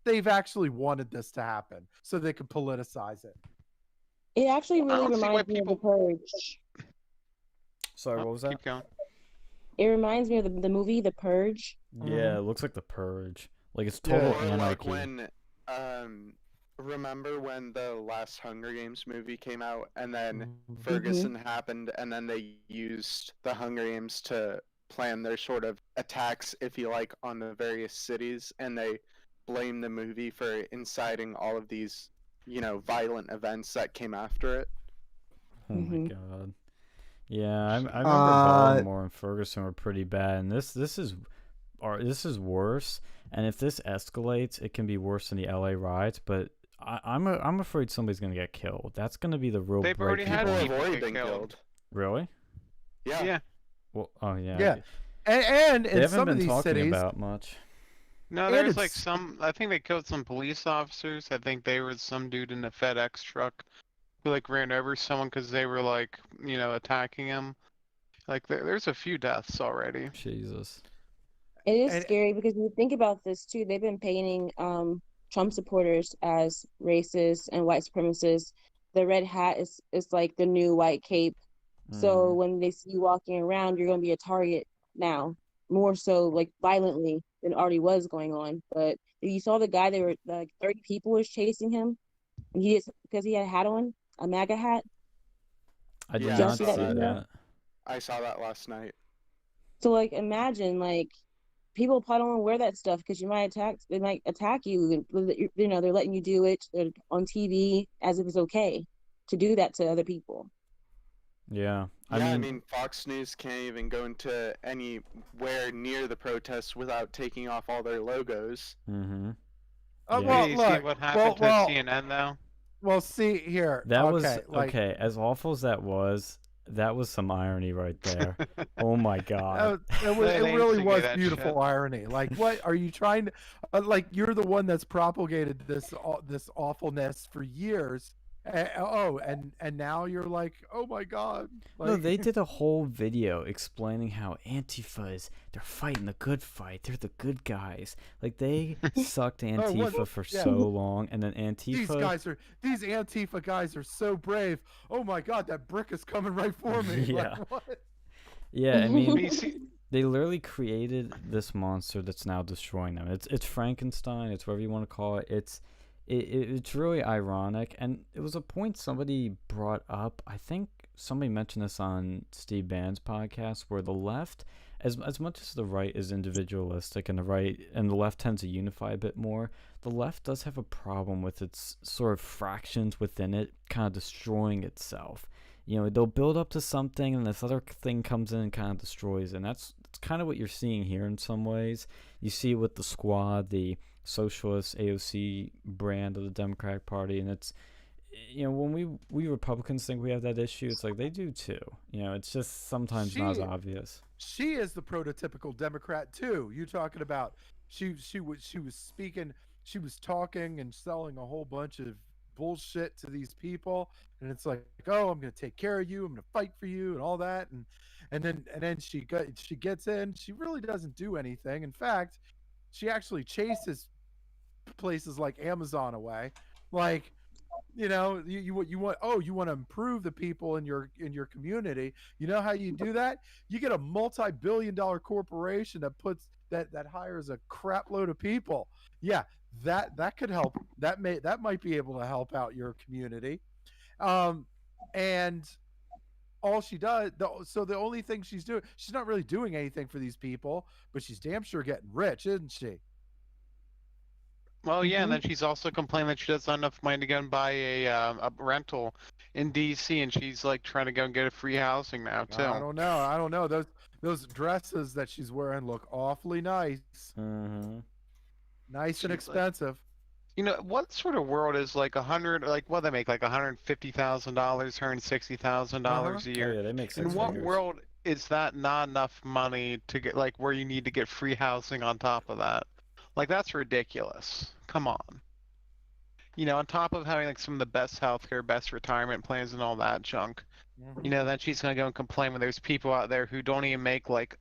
they've actually wanted this to happen so they could politicize it. It actually really don't see why reminds me of The Purge. Sorry, what was that? Keep going. It reminds me of the movie The Purge. Yeah, it looks like The Purge. Like it's total Yeah. anarchy. Like when remember when the last Hunger Games movie came out, and then Mhm. Ferguson happened, and then they used the Hunger Games to plan their sort of attacks, if you like, on the various cities, and they blame the movie for inciting all of these, violent events that came after it. Oh my Mhm. god. Yeah, I remember Uh, Baltimore and Ferguson were pretty bad, and this is worse. And if this escalates, it can be worse than the LA riots. But I'm afraid somebody's gonna get killed. That's gonna be the real They've already breaking had People point. have people already get been killed. killed. Really? Yeah. Yeah. Well, oh yeah. Yeah. And They in haven't some been of these talking cities, about much. No, and there's like it's some. I think they killed some police officers. I think they were some dude in a FedEx truck who like ran over someone because they were like, attacking him. Like there's a few deaths already. Jesus. It is and scary because when you think about this too, they've been painting Trump supporters as racist and white supremacists. The red hat is like the new white cape. So Mhm. when they see you walking around, you're gonna be a target now, more so like violently than already was going on. But you saw the guy, they were like 30 people was chasing him, and he is because he had a hat on, a MAGA hat. I did Yeah, Did y'all I not see saw that see that. video? that. I saw that last night. So like imagine like people probably don't want to wear that stuff because they might attack you. They're letting you do it on TV as if it's okay to do that to other people. Yeah. Yeah, I mean, mean, Fox News can't even go into anywhere near the protests without taking off all their logos. mhm. uh, Yeah. well, Did you see look, what well, happened to well, CNN though? well. See here. That was Okay, like okay. As awful as that was some irony right there. Oh my god. it was. They It really instigate was that beautiful shit. irony. Like, what are you trying to? Like, you're the one that's propagated this awfulness for years. And now you're like, oh my god. No, Like, they did a whole video explaining how Antifa they're fighting the good fight. They're the good guys. Like they sucked Antifa for yeah. so long, and then these Antifa. Antifa guys are so brave. Oh my god, that brick is coming right for me. Yeah. Like, what? Yeah, I But mean, you see, they literally created this monster that's now destroying them. It's Frankenstein. It's whatever you want to call it. It's really ironic, and it was a point somebody brought up. I think somebody mentioned this on Steve Bannon's podcast, where the left, as much as the right is individualistic and the left tends to unify a bit more, the left does have a problem with its sort of fractions within it kind of destroying itself. They'll build up to something, and this other thing comes in and kind of destroys it. And that's kind of what you're seeing here in some ways. You see it with the Squad, the socialist AOC brand of the Democratic Party, and it's when we Republicans think we have that issue, it's like they do too. It's just sometimes not as obvious. She is the prototypical Democrat too. You talking about she was speaking, she was talking and selling a whole bunch of bullshit to these people, and it's like, oh, I'm gonna take care of you, I'm gonna fight for you, and all that, and then she gets in, she really doesn't do anything. In fact, she actually chases places like Amazon away. Like, you want you want to improve the people in your community. You know how you do that? You get a multi-billion-dollar corporation that hires a crap load of people. Yeah, that could help. That might be able to help out your community. And all she does, so the only thing she's doing, she's not really doing anything for these people, but she's damn sure getting rich, isn't she? well, yeah, and then she's also complaining that she doesn't have enough money to go and buy a rental in DC, and she's like trying to go and get a free housing now too. I don't know. Those dresses that she's wearing look awfully nice. Mm-hmm. Nice and She's like- expensive. What sort of world is like what they make like $150,000, $160,000 a year? Oh yeah, they make In six what figures. world is that not enough money to get like where you need to get free housing on top of that? Like that's ridiculous. Come on. On top of having like some of the best healthcare, best retirement plans and all that junk, then she's gonna go and complain when there's people out there who don't even make like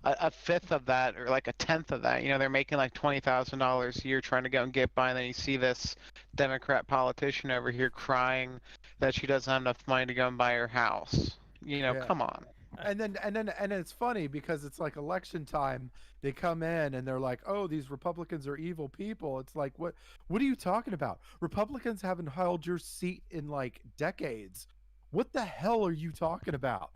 a fifth of that or like a tenth of that. They're making like $20,000 a year trying to go and get by, and then you see this Democrat politician over here crying that she doesn't have enough money to go and buy her house. Yeah. Come on. and then it's funny because it's like election time. They come in and they're like, "Oh, these Republicans are evil people." It's like, what are you talking about? Republicans haven't held your seat in like decades. What the hell are you talking about?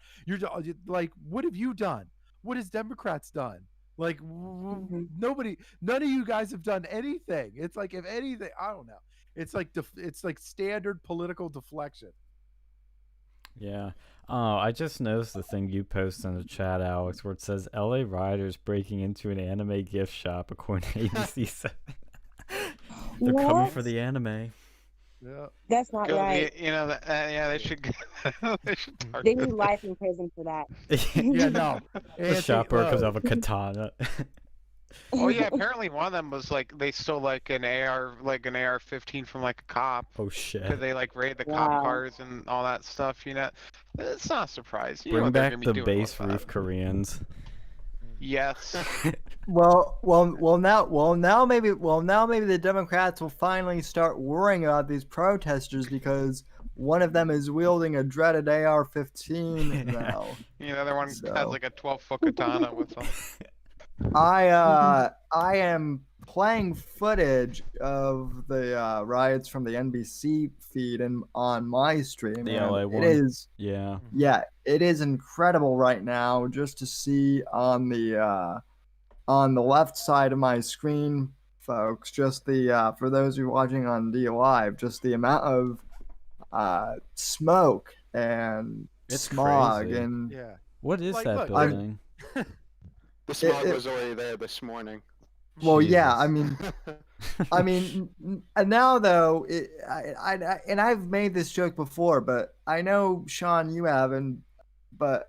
Like, what have you done? What has Democrats done? Like, nobody, none of you guys have done anything. It's like, if anything, I don't know. It's like it's like standard political deflection. Yeah. Oh, I just noticed the thing you posted in the chat, Alex, where it says LA rioters breaking into an anime gift shop, according to ABC7. They're coming for the anime. Yeah. That's not right. You know, yeah, they should. They should They target. need life in prison for that. Yeah, no. The shopper comes out of a katana. Oh yeah, apparently one of them was like they stole like an AR-15 from like a cop. Oh shit. Because they like raid the Wow. cop cars and all that stuff, you know. It's not a surprise. You know Bring what they're back gonna be the doing base with roof that. Koreans. Yes. Well, now maybe the Democrats will finally start worrying about these protesters because one of them is wielding a dreaded AR-15 now. You know, the other one So- has like a 12-foot katana with them. I am playing footage of the riots from the NBC feed and on my stream. The and LA one? It is, Yeah. yeah, it is incredible right now just to see on the left side of my screen, folks. Just the for those who are watching on D Live, just the amount of smoke and It's smog crazy. and Yeah. What is Like, that look, building? The smog it- was already there this morning. well, yeah, Jesus. I mean, and now though, and I've made this joke before, but I know Sean, you haven't. But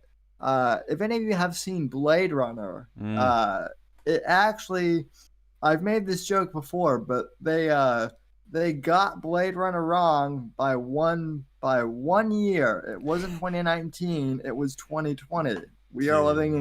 if any of you have seen Blade Runner, it actually, I've made this joke before, but they got Blade Runner wrong by one year. It wasn't 2019; it was 2020. We are living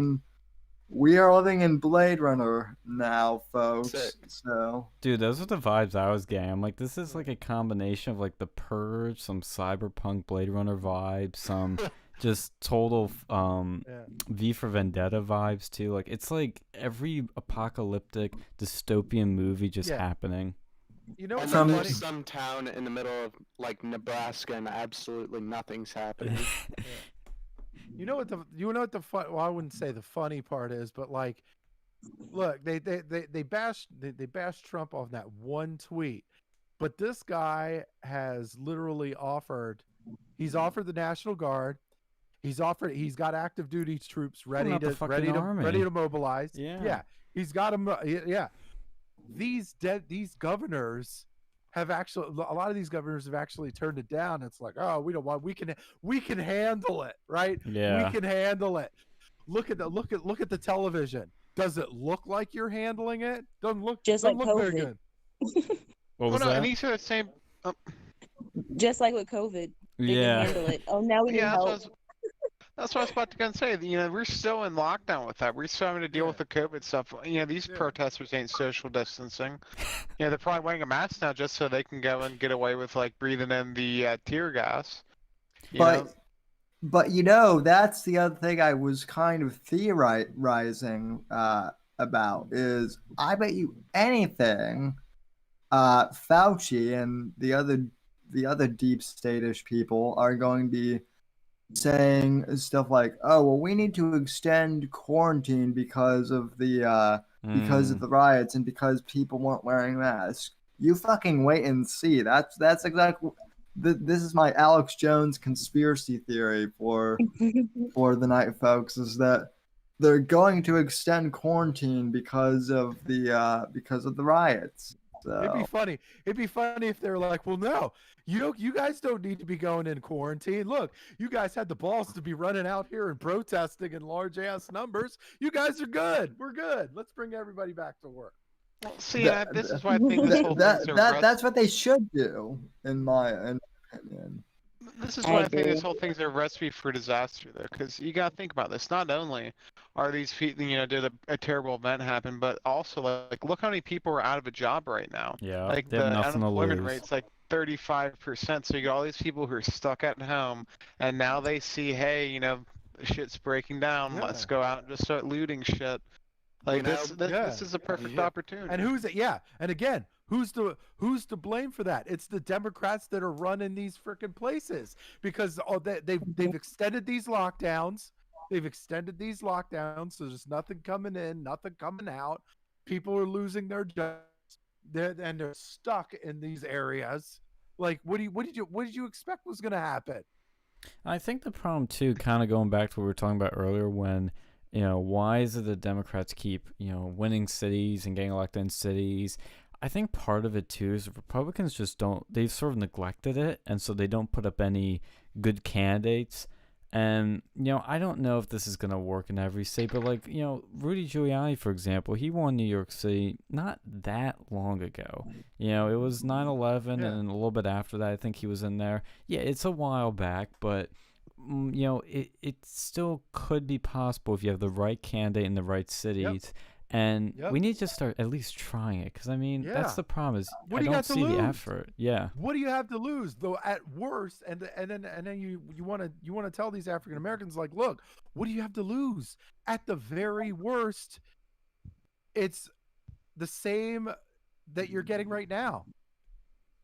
in Blade Runner now, folks. Sick. So Dude, those are the vibes I was getting. I'm like, this is like a combination of like The Purge, some cyberpunk Blade Runner vibes, some just total Yeah. V for Vendetta vibes too. Like it's like every apocalyptic dystopian movie just Yeah. happening. You know And what's then Some- funny? there's some town in the middle of like Nebraska and absolutely nothing's happening. You know what the fun? Well, I wouldn't say the funny part is, but like, look, they bashed Trump on that one tweet, but this guy has literally offered. He's offered the National Guard. He's got active duty troops ready not the to fucking army. ready to mobilize. Yeah. He's got them. Yeah, these governors have actually, a lot of these governors have actually turned it down. It's like, oh, we don't want, we can handle it, right? Yeah. We can handle it. Look at the television. Does it look like you're handling it? Doesn't look Just doesn't like look very COVID. good. What was Well, no, that? and these are the same. Just like with COVID, they Yeah. can handle it. Oh, now we need Yeah, help. that's what I was about to say. You know, we're still in lockdown with that. We're still having to deal Yeah. with the COVID stuff. You know, these Yeah. protesters ain't social distancing. You know, they're probably wearing a mask now just so they can go and get away with like breathing in the tear gas. You know? But you know, that's the other thing I was kind of theorizing about is I bet you anything, Fauci and the other deep state-ish people are going to be saying stuff like, "Oh, well, we need to extend quarantine because of the riots and because people weren't wearing masks." You fucking wait and see. That's exactly. This is my Alex Jones conspiracy theory for the night, folks. Is that they're going to extend quarantine because of the riots. So. It'd be funny. It'd be funny if they're like, well, no, you guys don't need to be going in quarantine. Look, you guys had the balls to be running out here and protesting in large ass numbers. You guys are good. We're good. Let's bring everybody back to work. Well, see, this is why I think this whole thing's a That's what they should do, in my opinion. This is I why I think agree. this whole thing's a recipe for disaster, though, because you gotta think about this. Not only are these people, you know, did a terrible event happen, but also like look how many people are out of a job right now. Yeah. Like They the have nothing to unemployment lose. rate's like 35%. So you got all these people who are stuck at home, and now they see, hey, you know, shit's breaking down. Yeah. Let's go out and just start looting shit. Like You know, this is a perfect yeah. opportunity. And who's it? Yeah. And again, who's to blame for that? It's the Democrats that are running these freaking places because they've extended these lockdowns. They've extended these lockdowns, so there's nothing coming in, nothing coming out. People are losing their jobs. They're stuck in these areas. Like, what did you expect was going to happen? I think the problem too, kind of going back to what we were talking about earlier, when why is it the Democrats keep winning cities and getting elected in cities? I think part of it too is the Republicans just don't. They've sort of neglected it, and so they don't put up any good candidates. And I don't know if this is gonna work in every state, but like Rudy Giuliani, for example, he won New York City not that long ago. It was 9/11, Yeah. and a little bit after that, I think he was in there. Yeah, it's a while back, but it still could be possible if you have the right candidate in the right cities. And Yep. we need to start at least trying it, because I mean that's Yeah. the problem is What I do you don't got to see the lose? effort. Yeah. What do you have to lose though at worst? And then you want to tell these African Americans, like, look, what do you have to lose? At the very worst, it's the same that you're getting right now.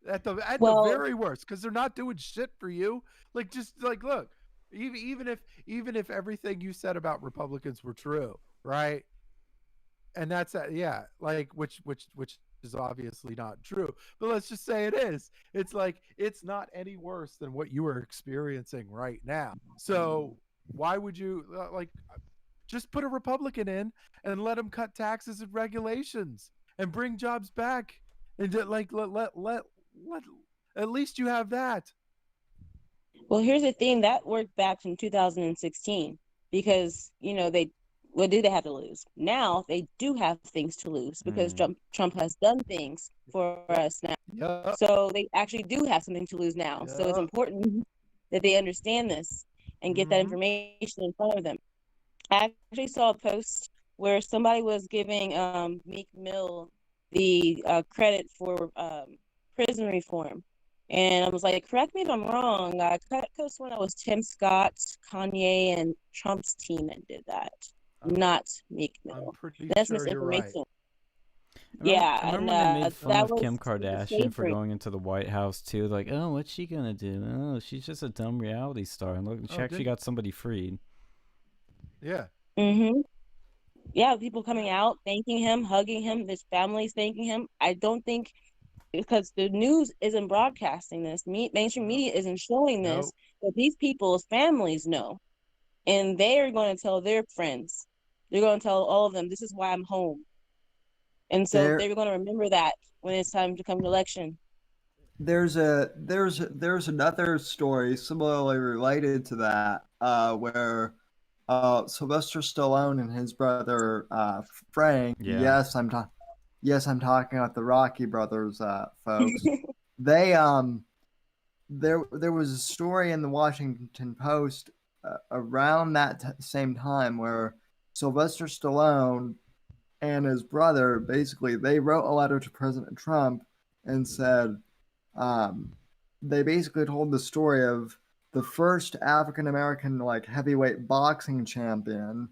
At the Well- very worst, because they're not doing shit for you. Like, just like, look, even if everything you said about Republicans were true, right? And that's yeah, like which is obviously not true, but let's just say it is. It's like it's not any worse than what you are experiencing right now. So why would you like just put a Republican in and let them cut taxes and regulations and bring jobs back and like let at least you have that. Well, here's the thing that worked back from 2016 because what do they have to lose? Now they do have things to lose because Trump has done things for us now. Yeah. So they actually do have something to lose now. So it's Yeah. important that they understand this and get that information in front of them. I actually saw a post where somebody was giving Meek Mill the credit for prison reform. And I was like, correct me if I'm wrong. I could have sworn that was Tim Scott, Kanye, and Trump's team that did that, not Meek I'm Mill. pretty That's sure you're right. misinformation. I And remember when they made fun that of was Kim Kardashian for slavery. going into the White House too. Like, oh, what's she gonna do? Oh, she's just a dumb reality star. And look, she actually got somebody freed. Yeah. Yeah, people coming out, thanking him, hugging him, his family's thanking him. I don't think because the news isn't broadcasting this, mainstream media isn't showing this, but these people's families know, and they are going to tell their friends. They're going to tell all of them, this is why I'm home. And so they're going to remember that when it's time to come to election. There's another story similarly related to that, where Sylvester Stallone and his brother Frank. Yeah. Yes, I'm talking about the Rocky brothers, folks. They there was a story in the Washington Post around that same time where Sylvester Stallone and his brother basically they wrote a letter to President Trump and said they basically told the story of the first African American like heavyweight boxing champion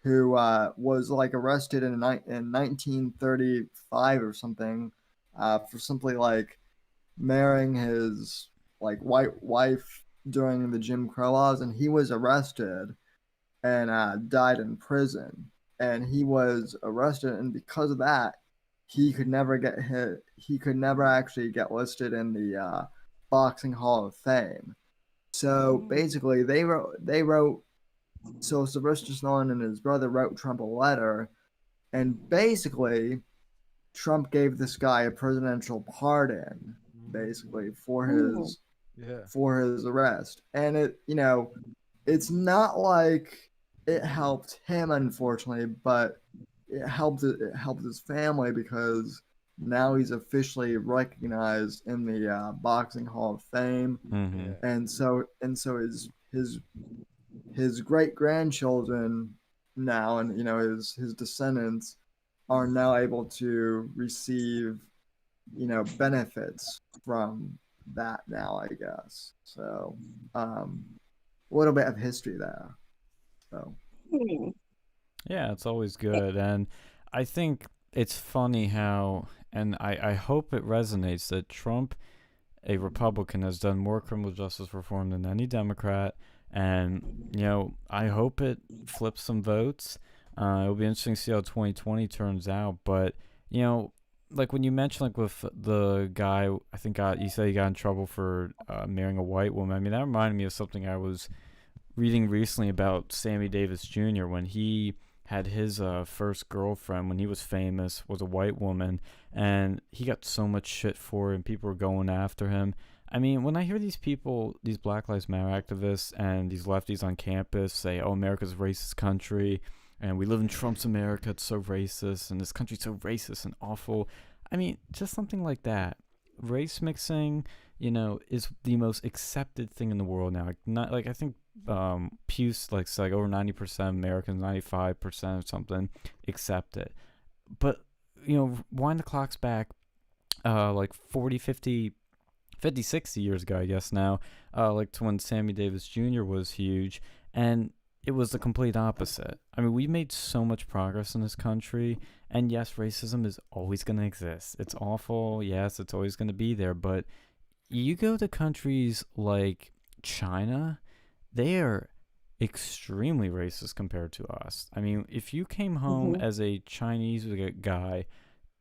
who was like arrested in 1935 or something for simply like marrying his like white wife during the Jim Crow laws, and he was arrested and died in prison. And he was arrested, and because of that, he could never get hit. He could never actually get listed in the Boxing Hall of Fame. So basically, they wrote. So Sylvester Stallone and his brother wrote Trump a letter, and basically, Trump gave this guy a presidential pardon, basically for his arrest. And it's not like it helped him, unfortunately, but it helped his family because now he's officially recognized in the Boxing Hall of Fame, and so his great grandchildren now, and his descendants are now able to receive benefits from that now, I guess. So a little bit of history there. So Hmm. Yeah, it's always good. And I think it's funny how, and I hope it resonates that Trump, a Republican, has done more criminal justice reform than any Democrat. And, I hope it flips some votes. It'll be interesting to see how 2020 turns out. But, like when you mentioned, like with the guy, I think you said he got in trouble for marrying a white woman. I mean, that reminded me of something I was reading recently about Sammy Davis Jr. when he had his first girlfriend when he was famous was a white woman, and he got so much shit for it, and people were going after him. I mean, when I hear these people, these Black Lives Matter activists and these lefties on campus say, "Oh, America's a racist country, and we live in Trump's America, it's so racist, and this country's so racist and awful." I mean, just something like that. Race mixing, is the most accepted thing in the world now. I think Pew like over 90% of Americans, 95% or something, accept it. But wind the clocks back like 40, 50, 60 years ago, I guess now, like to when Sammy Davis Jr. was huge, and it was the complete opposite. I mean, we made so much progress in this country, and yes, racism is always going to exist. It's awful. Yes, it's always going to be there, but you go to countries like China, they are extremely racist compared to us. I mean, if you came home as a Chinese guy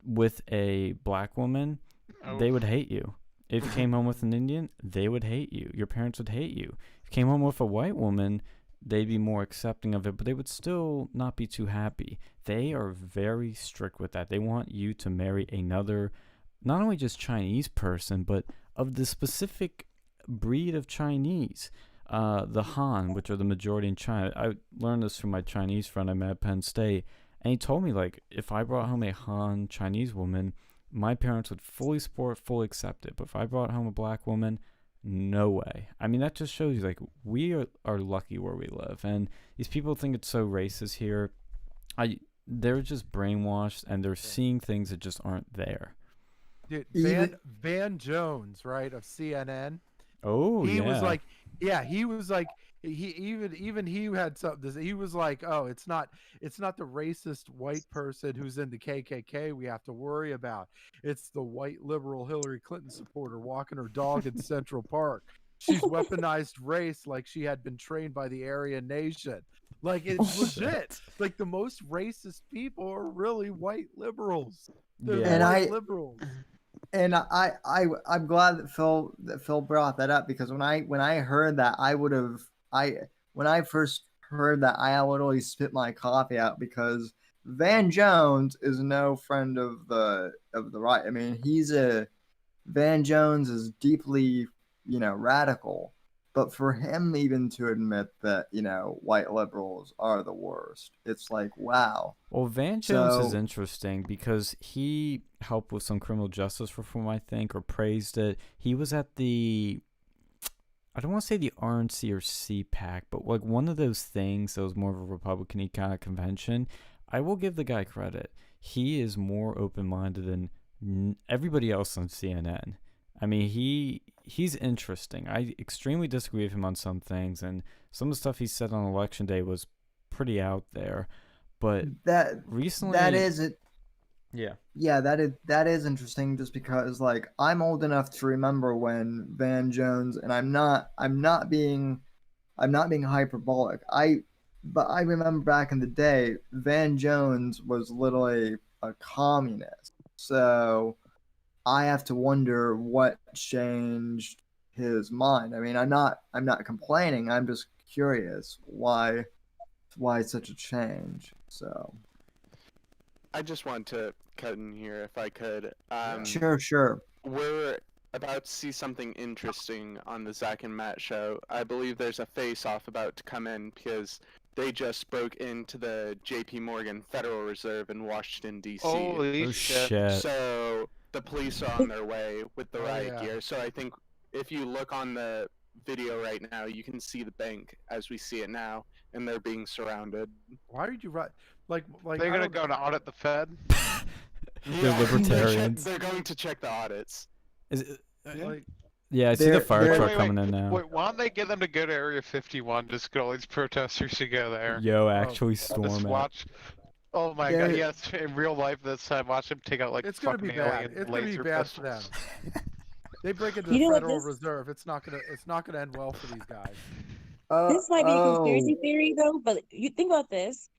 with a black woman, they would hate you. If you came home with an Indian, they would hate you. Your parents would hate you. If you came home with a white woman, they'd be more accepting of it, but they would still not be too happy. They are very strict with that. They want you to marry another, not only just Chinese person, but of the specific breed of Chinese. The Han, which are the majority in China. I learned this from my Chinese friend I met at Penn State, and he told me, like, if I brought home a Han Chinese woman, my parents would fully support, fully accept it. But if I brought home a black woman, no way. I mean, that just shows you, like, we are lucky where we live. And these people think it's so racist here. They're just brainwashed, and they're seeing things that just aren't there. Dude, Van Jones, right, of CNN. Oh, he yeah. was like, yeah, he was like, he had something. He was like, oh, it's not the racist white person who's in the KKK we have to worry about. It's the white liberal Hillary Clinton supporter walking her dog in Central Park. She's weaponized race like she had been trained by the Aryan Nation. Like, it's legit. Like, the most racist people are really white liberals. They're white liberals. And I'm glad that Phil brought that up, because when I heard that, when I first heard that, I literally spit my coffee out, because Van Jones is no friend of the right. I mean, Van Jones is deeply, radical, but for him even to admit that, white liberals are the worst, it's like, wow. Well, Van Jones is interesting because he helped with some criminal justice reform, I think, or praised it. He was at I don't want to say the RNC or CPAC, but like one of those things that was more of a Republican-y kind of convention. I will give the guy credit. He is more open-minded than everybody else on CNN. I mean, he's interesting. I extremely disagree with him on some things, and some of the stuff he said on Election Day was pretty out there. But recently, that is it. Yeah. Yeah, that is interesting, just because, like, I'm old enough to remember when Van Jones, and I'm not being hyperbolic. But I remember back in the day, Van Jones was literally a communist. So I have to wonder what changed his mind. I mean, I'm not complaining. I'm just curious why such a change. So I just want to cut in here if I could. Sure. We're about to see something interesting on the Zach and Matt show. I believe there's a face-off about to come in because they just broke into the J.P. Morgan Federal Reserve in Washington, D.C. Holy shit. So the police are on their way with the riot gear. So I think if you look on the video right now, you can see the bank as we see it now, and they're being surrounded. Why did you write like they're gonna go to audit the Fed? They're libertarians. They're going to check the audits. Is it, like Yeah, I see the fire they're- truck Wait, coming in now. Wait, why don't they get them to go to Area 51? Just get all these protesters to go there. Yo, actually Just storm it. watch. Oh my They're- god, yes, in real life this time, watch them take out like It's gonna fucking be bad. alien It's gonna be laser bad for pistols. them. They break into You the know what Federal this- Reserve. It's not gonna end well for these guys. This might be a conspiracy oh, theory though, but you think about this.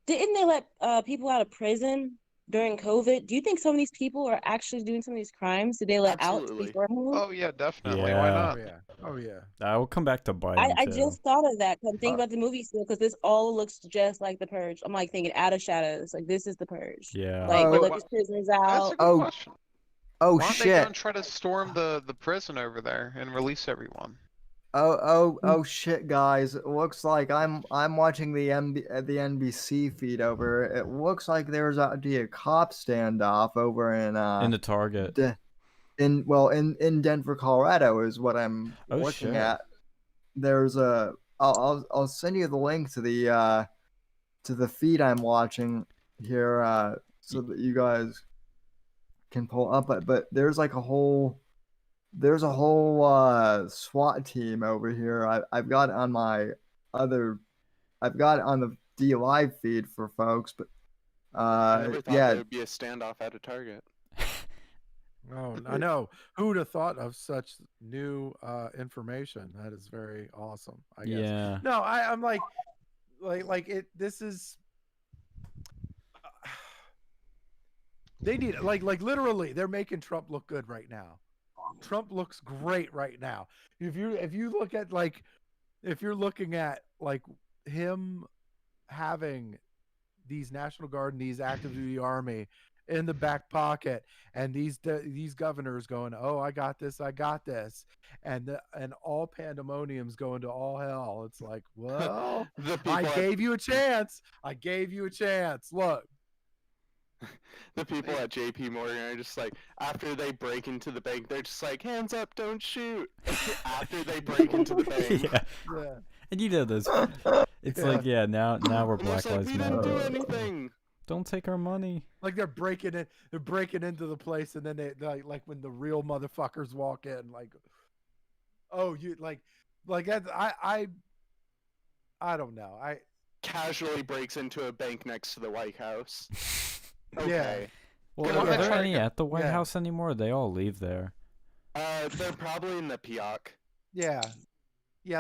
Didn't they let people out of prison during COVID? Do you think some of these people are actually doing some of these crimes? Did they let Absolutely. out beforehand? Oh yeah, definitely. Why Yeah. Oh not? yeah. Oh yeah. I will come back to bite him I too. just thought of that. 'Cause I'm thinking Uh, about the movie still because this all looks just like The Purge. I'm like thinking Out of Shadows. Like this is The Purge. Yeah. Like Oh, they wait, let what- these prisoners That's out. a good Oh, question. oh Why don't they go and shit. try to storm the prison over there and release everyone? Oh shit, guys! It looks like I'm watching the NBC feed over. It looks like there's actually a cop standoff over in In the Target. in Denver, Colorado is what I'm Oh, looking shit. at. There's a I'll send you the link to the feed I'm watching here so that you guys can pull up. But there's like a whole SWAT team over here. I've got it on my I've got it on the D Live feed for folks, but I never thought yeah, there would be a standoff at a Target. Oh, I know. Who would have thought of such new information? That is very awesome. I guess. Yeah. No, I'm like it. This is. They need like literally. They're making Trump look good right now. Trump looks great right now. If you look at like, if you're looking at like him having these National Guard and these active duty army in the back pocket, and these governors going, "Oh, I got this, and all pandemonium's going to all hell." It's like, well, The people I at- gave you a chance. Look, The people at JP Morgan are just like, after they break into the bank, they're just like, hands up, don't shoot. After they break into the bank. Yeah. yeah. And you know this. It's like, yeah, now we're And it's Black like, Lives we didn't do Matter. anything. Don't take our money. Like they're breaking into the place, and then they like when the real motherfuckers walk in, like, oh, you like that. I don't know. Casually breaks into a bank next to the White House. Okay. Well, Why are don't they there try to any go- at the White Yeah. House anymore? They all leave there. They're probably in the Pioch. yeah,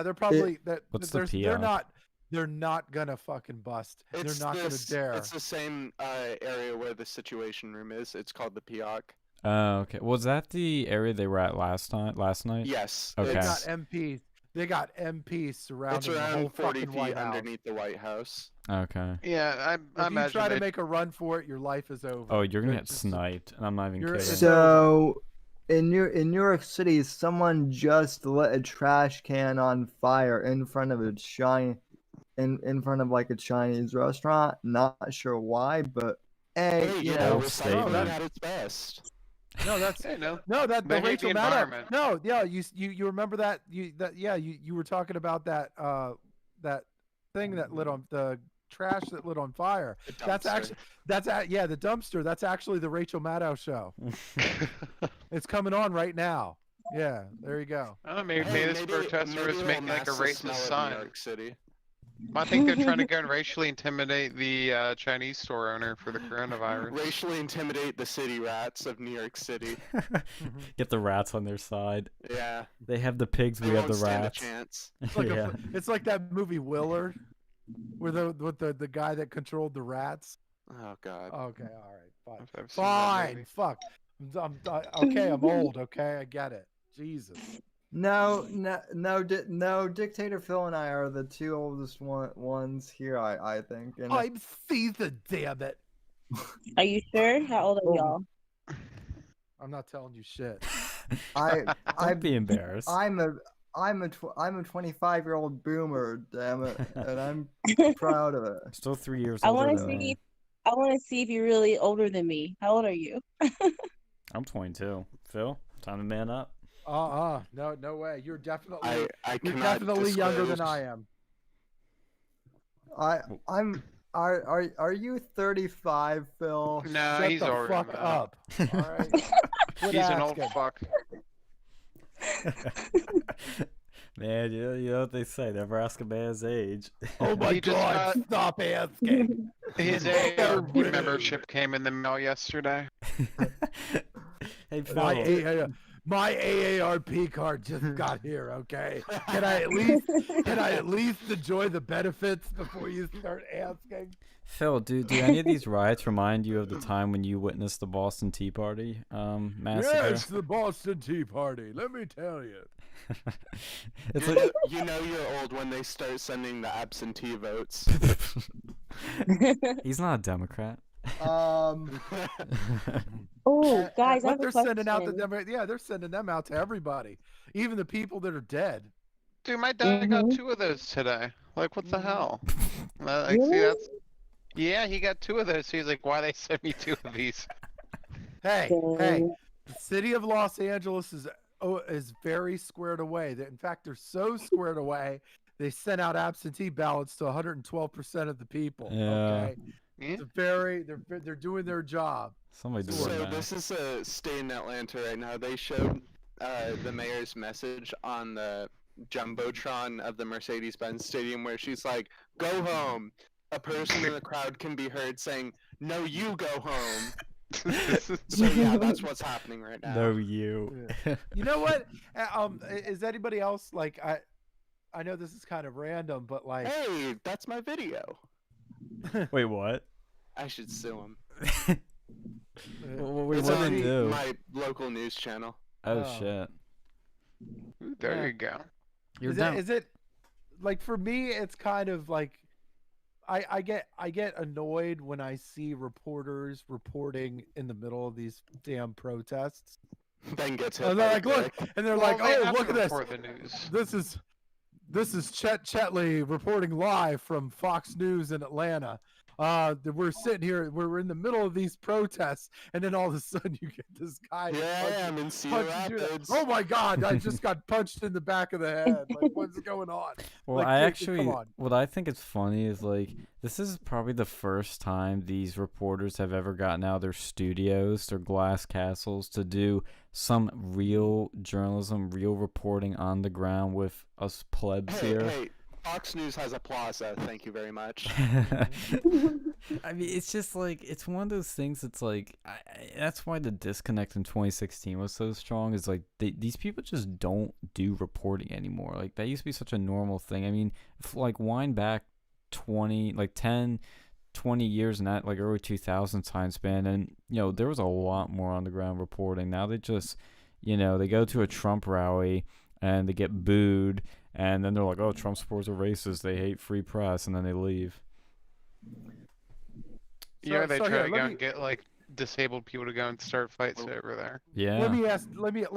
they're probably that. What's the They're PIAC? They're not gonna fucking bust. They're not gonna dare. It's the same area where the Situation Room is. It's called the Pioch. Oh, okay. Was that the area they were at last night? Yes. Okay. They got It's, MPs. They got MPs it's surrounding the whole around 40 fucking feet White House. underneath the White House. Okay. Yeah, I If you imagine try to they- make a run for it, your life is over. Oh, you're gonna It's get just- sniped, and I'm not even You're- kidding. it's- So in New York City, someone just lit a trash can on fire in front of in front of like a Chinese restaurant. Not sure why, but Hey, you you know, know, Bold statement. recycling at its best. No, that's Hey, no. no, that the They hate Rachel the Maddow. environment. No, yeah, you remember that you were talking about that that thing that lit on the trash that lit on fire. The That's dumpster. actually the dumpster. That's actually the Rachel Maddow show. It's coming on right now. Yeah, there you go. Oh, maybe Hey, this protester maybe is it'll making like a mask the smell racist of sign. New York City. I think they're trying to go and racially intimidate the Chinese store owner for the coronavirus. Racially intimidate the city rats of New York City. Get the rats on their side. Yeah. They have the pigs. They We have won't the stand rats. a chance. It's like Yeah. it's like that movie Willard, where the guy that controlled the rats. Oh God. Okay, all right, fine. If I've seen that Fine, movie. fuck. Okay, I'm old. Okay, I get it. Jesus. no, Dictator Phil and I are the two oldest ones here. I think. And I'm Caesar, damn it. Are you sure? How old are y'all? I'm not telling you shit. Don't be embarrassed. I'm a 25-year-old boomer, damn it, and I'm proud of it. Still 3 years I older want to than me. see. I want to see if you're really older than me. How old are you? I'm 22. Phil, time to man up. No way. You're definitely I you're cannot definitely younger than disclose. I am. I'm. Are you 35, Phil? No, Shut he's the older fuck than that. up. All right. Quit He's an old asking. fuck. Man, you know what they say, never ask a man's age. Oh my He just God! got- Stop asking. His So AARP rude. membership came in the mail yesterday. Hey, My Phil. my AARP card just got here. Okay, can I at least enjoy the benefits before you start asking? Phil, do any of these riots remind you of the time when you witnessed the Boston Tea Party massacre? Yes, the Boston Tea Party. Let me tell you. It's You like know, you know you're old when they start sending the absentee votes. he's not a Democrat. Um, Oh, guys, I What have a they're question. sending out to them? Yeah, they're sending them out to everybody, even the people that are dead. Dude, my dad got Mhm. 2 of those today. Like, what the hell? Like, Really? see, that's... Yeah, he got 2 of those. So he's like, why they sent me 2 of these? Hey, Dang. the city of Los Angeles is very squared away. In fact, they're so squared away they sent out absentee ballots to 112% of the people. Yeah. Okay, Yeah? it's they're doing their job. Somebody do So it, So man. this is a stay in Atlanta right now. They showed the mayor's message on the jumbotron of the Mercedes-Benz Stadium, where she's like, "Go home." A person in the crowd can be heard saying, "No, you go home." So yeah, that's what's happening right now. No, you. You know what? Is anybody else like I know this is kind of random, but like Hey, that's my video. Wait, what? I should sue him. Wait, It's what did on they do? my local news channel. Oh, Oh. shit. There Yeah. you go. You're is down. it like for me it's kind of like I get annoyed when I see reporters reporting in the middle of these damn protests. Then gets hit And by they're a like, look, brick. and they're Well, like, they oh, have look to at this. report the news. This is Chet Chetley reporting live from Fox News in Atlanta. We're sitting here, we're in the middle of these protests, and then all of a sudden you get this guy. Here I am in Cedar punches you in the- Rapids. Oh my God! I just got punched in the back of the head. Like, what's going on? Well, Like, I come actually, on. what I think is funny is like, this is probably the first time these reporters have ever gotten out of their studios, their glass castles, to do some real journalism, real reporting on the ground with us plebs here. Hey, Fox News has a plaza. Thank you very much. I mean, it's just like, it's one of those things that's like, that's why the disconnect in 2016 was so strong, is like, these people just don't do reporting anymore. Like, that used to be such a normal thing. I mean, like, wind back 10, 20 years in that, like, early 2000 time span, and, you know, there was a lot more on the ground reporting. Now they just, you know, they go to a Trump rally, and they get booed, and then they're like, oh, Trump supporters are racist, they hate free press, and then they leave. Yeah, they so try here, to let go me- and get like disabled people to go and start fights over there. Yeah. Let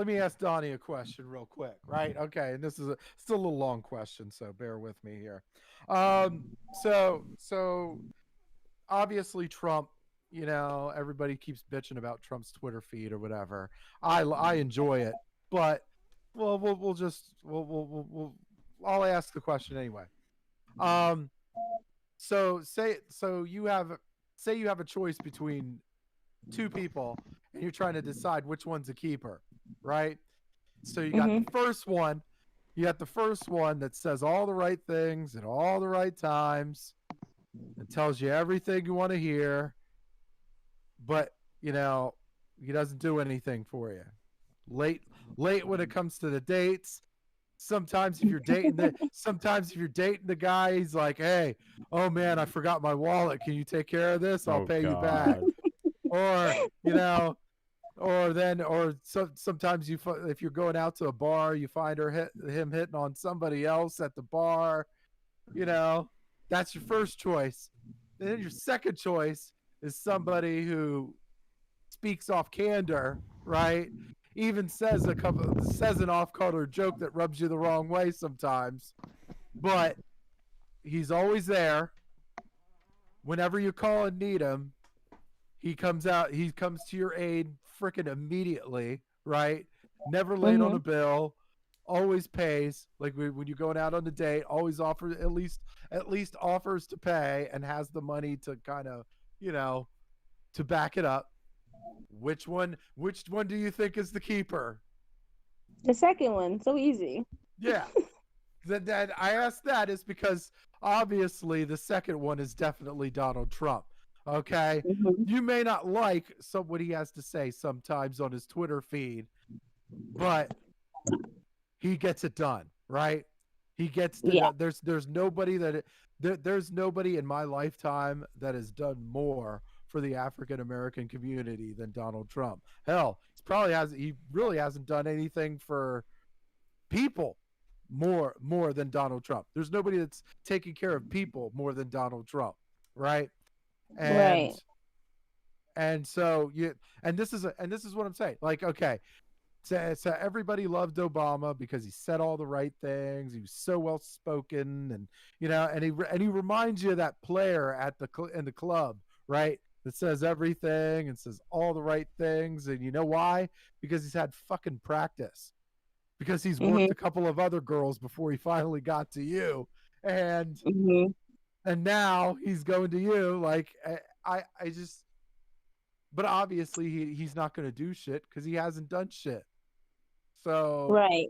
me ask Donnie a question real quick, right? Okay, and this is still a little long question, so bear with me here. So obviously Trump, you know, everybody keeps bitching about Trump's Twitter feed or whatever. I enjoy it, but we'll I'll ask the question anyway. So say you have a choice between two people and you're trying to decide which one's a keeper, right? So you got the first one, that says all the right things at all the right times and tells you everything you want to hear, but you know, he doesn't do anything for you. Late when it comes to the dates. Sometimes if you're dating the guy, he's like, hey, oh man, I forgot my wallet. Can you take care of this? I'll pay you back. Or, you know, sometimes if you're going out to a bar, you find him hitting on somebody else at the bar. You know, that's your first choice. And then your second choice is somebody who speaks off candor, right? Even says an off-color joke that rubs you the wrong way sometimes, but he's always there. Whenever you call and need him, he comes to your aid freaking immediately, right? Never late on a bill, always pays. Like when you're going out on a date, always offers at least offers to pay and has the money to kind of, you know, to back it up. Which one do you think is the keeper? The second one, so easy. Yeah. That I asked that is because obviously the second one is definitely Donald Trump. Okay, Mm-hmm. you may not like what he has to say sometimes on his Twitter feed, but he gets it done, right? He gets to Yeah. there's nobody there's nobody in my lifetime that has done more for the African American community than Donald Trump. Hell, he really hasn't done anything for people more than Donald Trump. There's nobody that's taking care of people more than Donald Trump, right? Right. And so this is what I'm saying. Like, okay, so everybody loved Obama because he said all the right things. He was so well spoken, and and he reminds you of that player in the club, right? That says everything and says all the right things, and you know why? Because he's had fucking practice. Because he's worked Mm-hmm. a couple of other girls before he finally got to you, and Mm-hmm. now he's going to you. Like, I just, but obviously he's not going to do shit because he hasn't done shit. So, Right.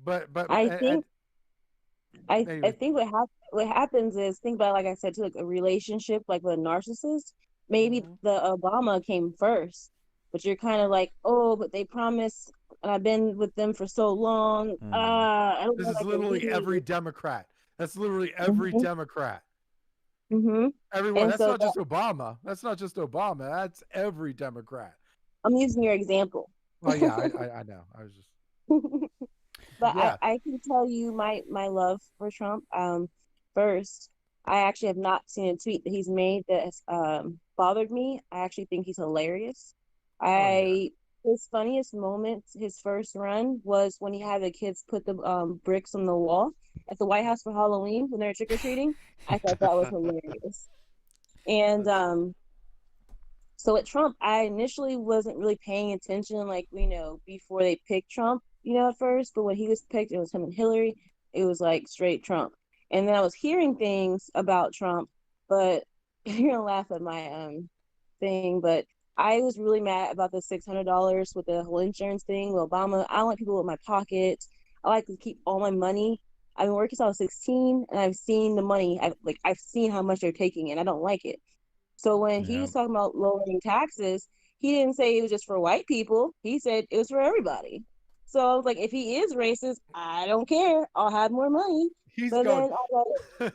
but I and think I anyway. think what happens is, think about, like I said, to like a relationship like with a narcissist. Maybe Mhm. the Obama came first, but you're kind of like, oh, but they promised, and I've been with them for so long. Mm. I don't This know if is I can literally every leave. Democrat. That's literally every Hmm. Democrat. Hmm. Everyone. And That's so not just Obama. That's not just Obama. That's every Democrat. I'm using your example. Well, yeah, I know. I was just But yeah. I can tell you my love for Trump. First, I actually have not seen a tweet that he's made that has bothered me. I actually think he's hilarious. Oh yeah. I His funniest moment, his first run, was when he had the kids put the bricks on the wall at the White House for Halloween when they were trick or treating. I thought that was hilarious. And That's so at Trump, I initially wasn't really paying attention, like, before they picked Trump, at first. But when he was picked, it was him and Hillary. It was like straight Trump. And then I was hearing things about Trump, but you're gonna laugh at my thing. But I was really mad about the $600 with the whole insurance thing with Obama. I don't like people with my pocket. I like to keep all my money. I've been working since I was 16, and I've seen the money. I've seen how much they're taking, and I don't like it. So when he Yeah. was talking about lowering taxes, he didn't say it was just for white people. He said it was for everybody. So I was like, if he is racist, I don't care. I'll have more money. he's But going. then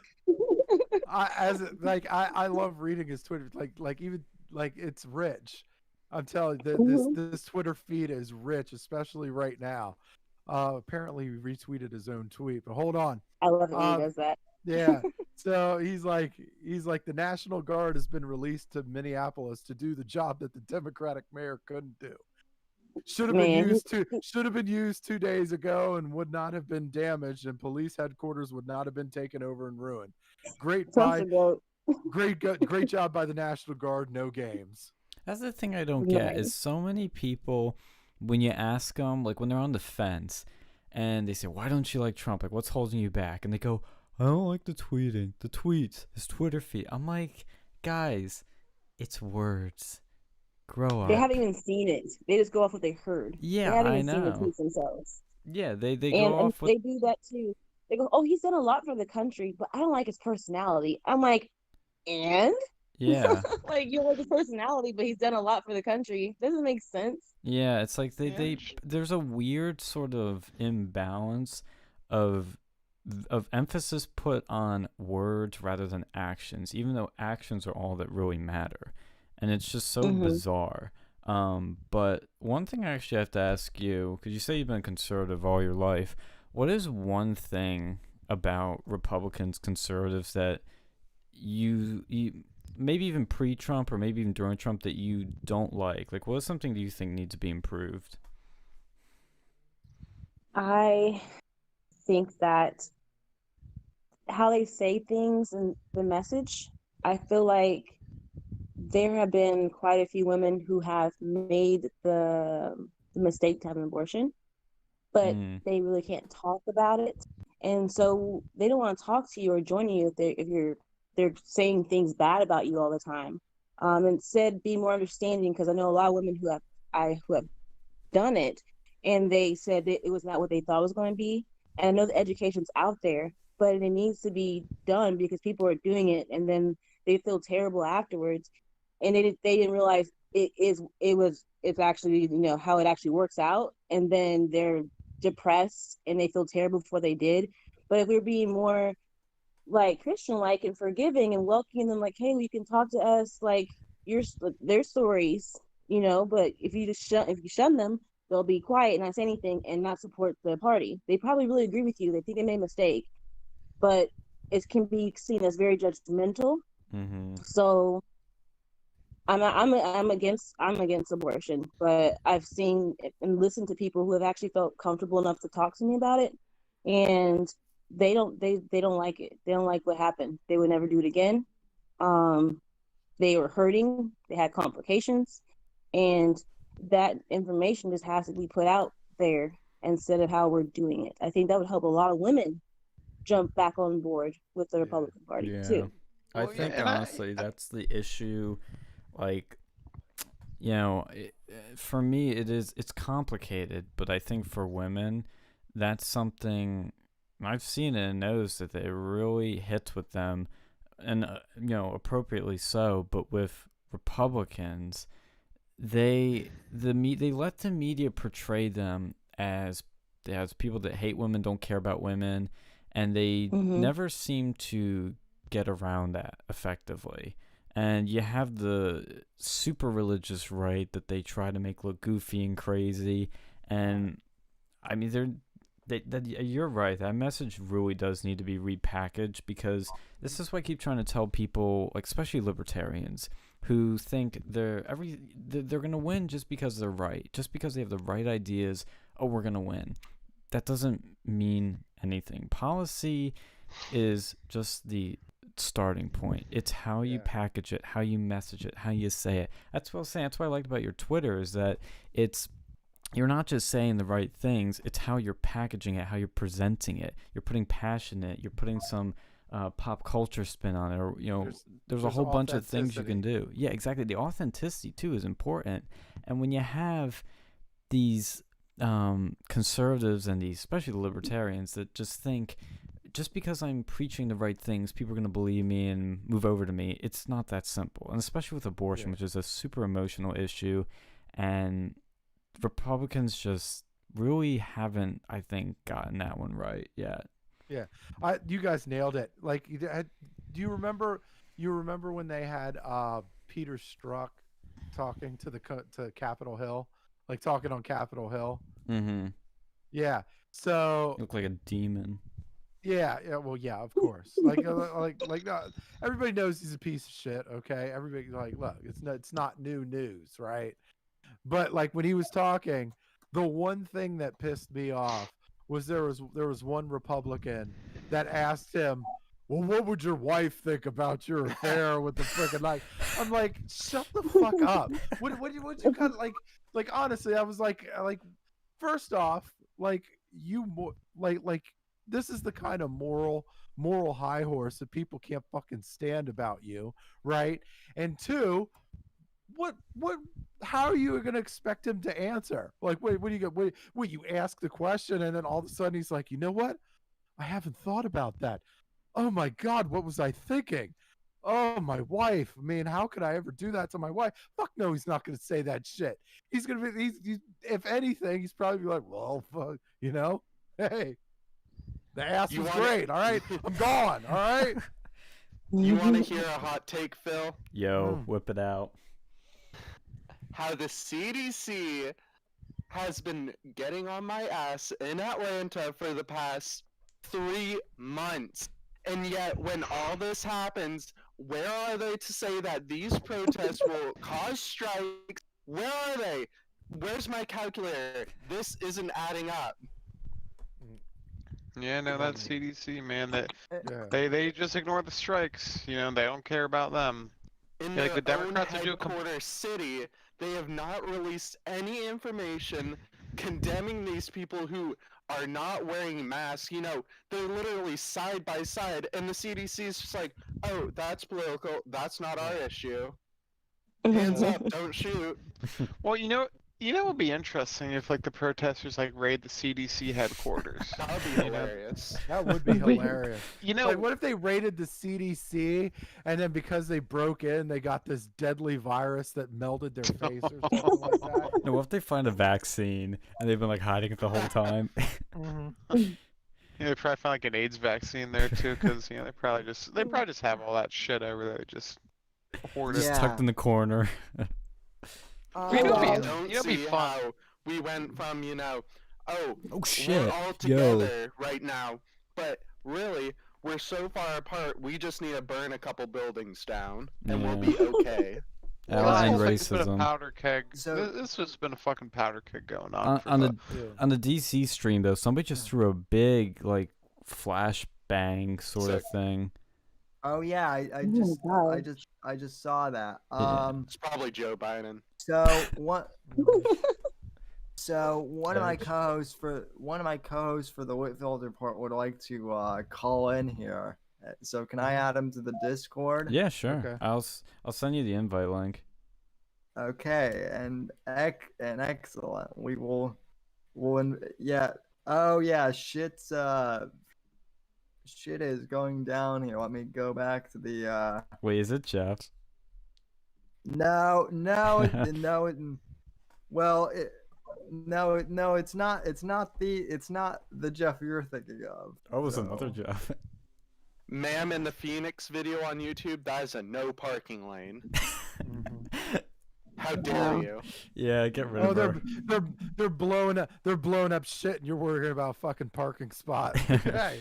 I was I love reading his Twitter. Like even like it's rich. I'm telling you, like, this Twitter feed is rich, especially right now. Apparently he retweeted his own tweet, but hold on. I love it when he Uh, does that. yeah. So he's like the National Guard has been released to Minneapolis to do the job that the Democratic mayor couldn't do. Man, Should have been used 2 days ago and would not have been damaged, and police headquarters would not have been taken over and ruined. Great Trump's a by goat. great job by the National Guard. No games. That's the thing I don't get Right. is so many people, when you ask them, like when they're on the fence, and they say, "Why don't you like Trump? Like, what's holding you back?" And they go, "I don't like the tweets, his Twitter feed." I'm like, guys, it's words. Grow They up. haven't even seen it. They just go off what they heard. They Yeah, haven't I even seen the know. tweets themselves. Yeah, they And go and off with. they do that too. They go, "Oh, he's done a lot for the country, but I don't like his personality." I'm like, and Yeah. like, you don't like his personality, but he's done a lot for the country. Doesn't make sense. Yeah, it's like Yeah, there's a weird sort of imbalance of emphasis put on words rather than actions, even though actions are all that really matter. And it's just so Hmm. bizarre. But one thing I actually have to ask you, because you say you've been conservative all your life, what is one thing about Republicans, conservatives that you maybe even pre-Trump or maybe even during Trump that you don't like? Like, what is something that you think needs to be improved? I think that how they say things and the message, I feel like there have been quite a few women who have made the mistake to have an abortion, but Mm. they really can't talk about it. And so they don't want to talk to you or join you if they're saying things bad about you all the time. Instead, be more understanding, because I know a lot of women who have done it, and they said that it was not what they thought it was going to be. And I know the education's out there, but it needs to be done because people are doing it and then they feel terrible afterwards, and they didn't realize it's actually, you know, how it actually works out, and then they're depressed and they feel terrible before they did. But if we're being more like Christian like and forgiving and welcoming them, like, hey, you can talk to us, like your their stories, you know. But if you shun them, they'll be quiet and not say anything and not support the party. They probably really agree with you. They think they made a mistake, but it can be seen as very judgmental. Mm-hmm. So I'm against abortion, but I've seen and listened to people who have actually felt comfortable enough to talk to me about it, and they don't like it. They don't like what happened. They would never do it again. They were hurting. They had complications, and that information just has to be put out there instead of how we're doing it. I think that would help a lot of women jump back on board with the Republican Party too. I Well, yeah, think and honestly that's the issue. Like, you know, for me it's complicated, but I think for women that's something I've seen it and noticed that it really hits with them, and you know, appropriately so. But with Republicans, they let the media portray them as people that hate women, don't care about women, and they never seem to get around that effectively. And you have the super religious right that they try to make look goofy and crazy. And I mean, you're right. That message really does need to be repackaged, because this is what I keep trying to tell people, like especially libertarians, who think they're going to win just because they're right, just because they have the right ideas. Oh, we're going to win. That doesn't mean anything. Policy is just the starting point. It's how you package it, how you message it, how you say it. That's what I was saying. That's what I liked about your Twitter, is that you're not just saying the right things, it's how you're packaging it, how you're presenting it. You're putting passion in it, you're putting some pop culture spin on it, or you know, there's a whole bunch of things you can do. Yeah, exactly. The authenticity too is important. And when you have these conservatives and these, especially the libertarians, that just think just because I'm preaching the right things, people are going to believe me and move over to me. It's not that simple. And especially with abortion, which is a super emotional issue. And Republicans just really haven't, I think, gotten that one right yet. Yeah. You guys nailed it. Like, do you remember when they had Peter Strzok talking to Capitol Hill? Like talking on Capitol Hill? Mm-hmm. Yeah. So You look like a demon. Yeah, well, yeah, of course. Like, everybody knows he's a piece of shit. Okay, everybody look, it's not new news, right? But like when he was talking, the one thing that pissed me off was there was one Republican that asked him, "Well, what would your wife think about your affair with the freaking like?" I'm like, shut the fuck up. What you kind of like? Honestly, I was like, first off, like this is the kind of moral high horse that people can't fucking stand about you, right? And two, how are you going to expect him to answer? Like, what do you go? What you ask the question, and then all of a sudden he's like, you know what? I haven't thought about that. Oh my God, what was I thinking? Oh, my wife. I mean, how could I ever do that to my wife? Fuck no, he's not going to say that shit. He's going to be, he's if anything, he's probably like, well, fuck, you know, hey. The ass was great. All right, I'm gone. All right. You want to hear a hot take, Phil? Yo, whip it out. How the CDC has been getting on my ass in Atlanta for the past 3 months. And yet, when all this happens, where are they to say that these protests will cause strikes? Where are they? Where's my calculator? This isn't adding up. Yeah, no, that CDC, man, they just ignore the strikes. You know, they don't care about them. In like the their own Democrats do headquarters city, they have not released any information condemning these people who are not wearing masks. You know, they're literally side by side, and the CDC is just like, oh, that's political. That's not our issue. Hands up, don't shoot. Well, you know, You know, it would be interesting if like the protesters like raid the CDC headquarters. That would be You know? hilarious. That would be hilarious. You know, Like, what if they raided the CDC and then because they broke in, they got this deadly virus that melted their face or something like that? No, what if they find a vaccine and they've been like hiding it the whole time? they probably find like an AIDS vaccine there too, because they probably just have all that shit over there, just hoarded. Just tucked in the corner. You know, I it'd don't be see fun. how we went from, Oh we're shit! all Yo, together right now, but really, we're so far apart, we just need to burn a couple buildings down, and we'll be okay. allying Well, it's been a racism. powder keg. So- This has been a fucking powder keg going on. On the DC stream though, somebody just threw a big like flash bang sort of Sick. thing. Oh yeah, I God. just saw that. Yeah. It's probably Joe Biden. So what? So one of my co-hosts for the Whitfield report would like to call in here. So can I add him to the Discord? Yeah, sure. Okay. I'll send you the invite link. Okay, and excellent. Yeah. Oh yeah, shit is going down here. Let me go back to the Wait, is it Jeff? No, it's not the Jeff you're thinking of. Oh, it was so. another Jeff. Ma'am, in the Phoenix video on YouTube, that is a no parking lane. How dare you? Yeah, get rid Oh, of her. they're blowing up shit, and you're worrying about fucking parking spot. Hey,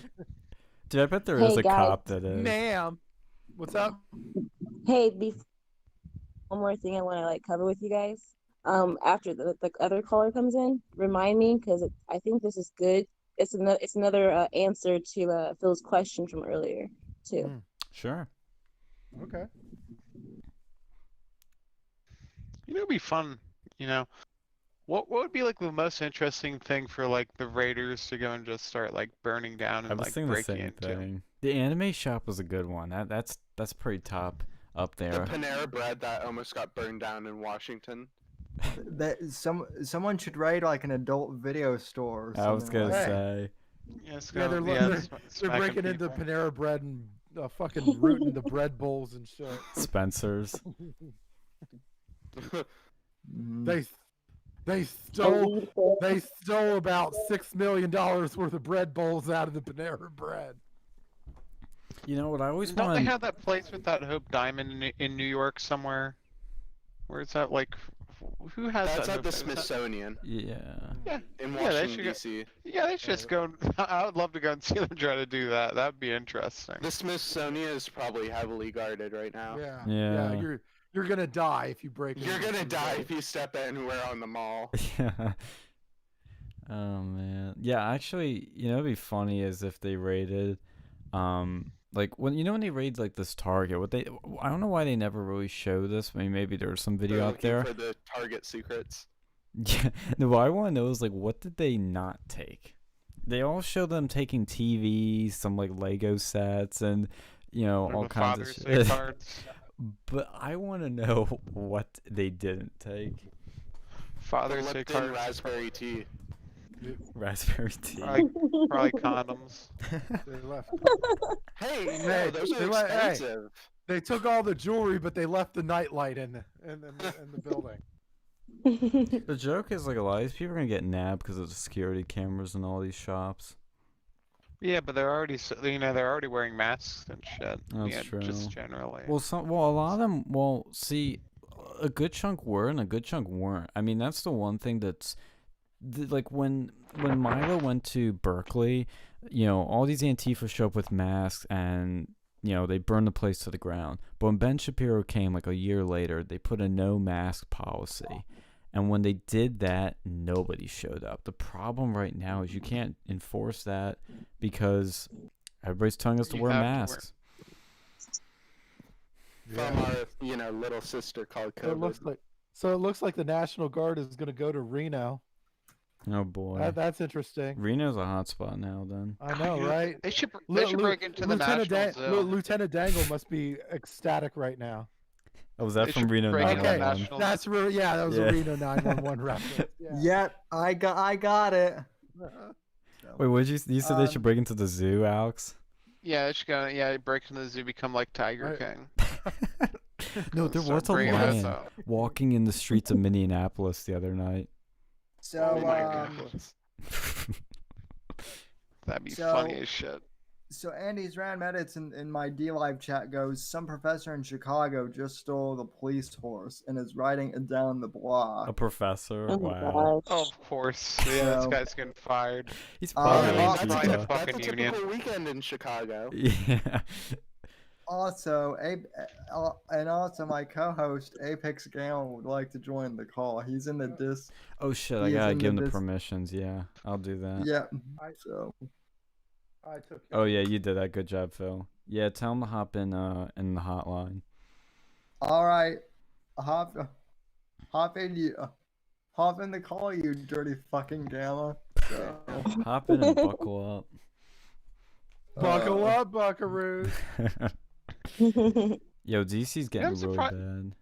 Dude, I bet there Hey, is a guys. cop that is. ma'am, what's up? Hey, one more thing I want to like cover with you guys. After the other caller comes in, remind me because I think this is good. It's another answer to Phil's question from earlier too. Sure. Okay. It'd be fun. What would be like the most interesting thing for like the raiders to go and just start like burning down I and was like thinking the breaking same into? thing. The anime shop was a good one. That's pretty top up The there. Panera Bread that almost got burned down in Washington. That someone should write like an adult video store. Or I was something gonna like Hey. say. Yeah, they're smacking breaking into people. Panera Bread and fucking rooting the bread bowls and shit. Spencer's. Mhm. They stole about $6 million worth of bread bowls out of the Panera Bread. You know what I always Don't they want? have that place with that Hope Diamond in New York somewhere? Where is that like? Who has That's that? at the Hope- is that- Smithsonian Yeah. Yeah, in Yeah, they Washington, should go- D.C. yeah, they should just go. I would love to go and see them try to do that. That'd be interesting. The Smithsonian is probably heavily guarded right now. Yeah. Yeah. You're gonna die if you break. You're into gonna some die bread. if you step anywhere on the mall. Yeah. Oh man. Yeah, actually, it'd be funny as if they raided, like when they raid like this Target. I don't know why they never really show this. Maybe there's some video They're out looking there. for the Target secrets. Yeah. No, what I want to know is like, what did they not take? They all show them taking TVs, some like Lego sets, and Or all the kinds of Father's Day shit. cards. But I want to know what they didn't take. The Father's Day Lipton cards. raspberry tea. Raspberry tea. Probably condoms. They left. Hey, no, Hey, those they are let- hey. expensive. They took all the jewelry, but they left the nightlight in the building. The joke is like a lot of these people are gonna get nabbed because of the security cameras in all these shops. Yeah, but they're already they're already wearing masks and shit. That's yeah, true. Just generally. Well, a lot of them. Well, see, a good chunk were and a good chunk weren't. I mean, that's the one thing that's like when Milo went to Berkeley, all these Antifa show up with masks and they burned the place to the ground. But when Ben Shapiro came like a year later, they put a no mask policy. And when they did that, nobody showed up. The problem right now is you can't enforce that because everybody's telling us to You wear have to wear- masks. From our, little sister called So it COVID. looks like the National Guard is going to go to Reno. Oh boy, That's interesting. Reno's a hot spot now. Then I know, right? They should Lu- break into the Lieutenant National Zoo. Lieutenant Dangle must be ecstatic right now. Oh, was that They from should Reno break it Okay, on 911? national. that's real. Yeah, that was Yeah. a Reno 911 reference. Yeah. Yep, I got it. Wait, what did you said they should Um, break into the zoo, Alex? Yeah, they should go. Yeah, break into the zoo, become like Tiger Right. King. No, there Start was a bringing us lion up. walking in the streets of Minneapolis the other night. So Oh my um, That'd be So- funny as shit. so Andy's Rand Medits in my D Live chat goes, some professor in Chicago just stole the police horse and is riding it down the block. A professor? Oh my Wow. Oh, gosh. of course. Yeah, this So- guy's getting fired. He's Uh, probably yeah, an that's probably Antifa. a fucking That's a union. typical weekend in Chicago. Yeah. Also, and also my co-host Apex Gale would like to join the call. He's in the dis. Oh shit, I He is gotta in give him the the dis- permissions. Yeah, I'll do that. Yeah. I- So I took. Oh yeah, you did that. Good job, Phil. Yeah, tell him to hop in the hotline. all right, hop in the call, you dirty fucking Gala. So, Hop in and buckle Buckle uh, up, buckaroos. up. Yo, DC's getting I'm really surpri- bad.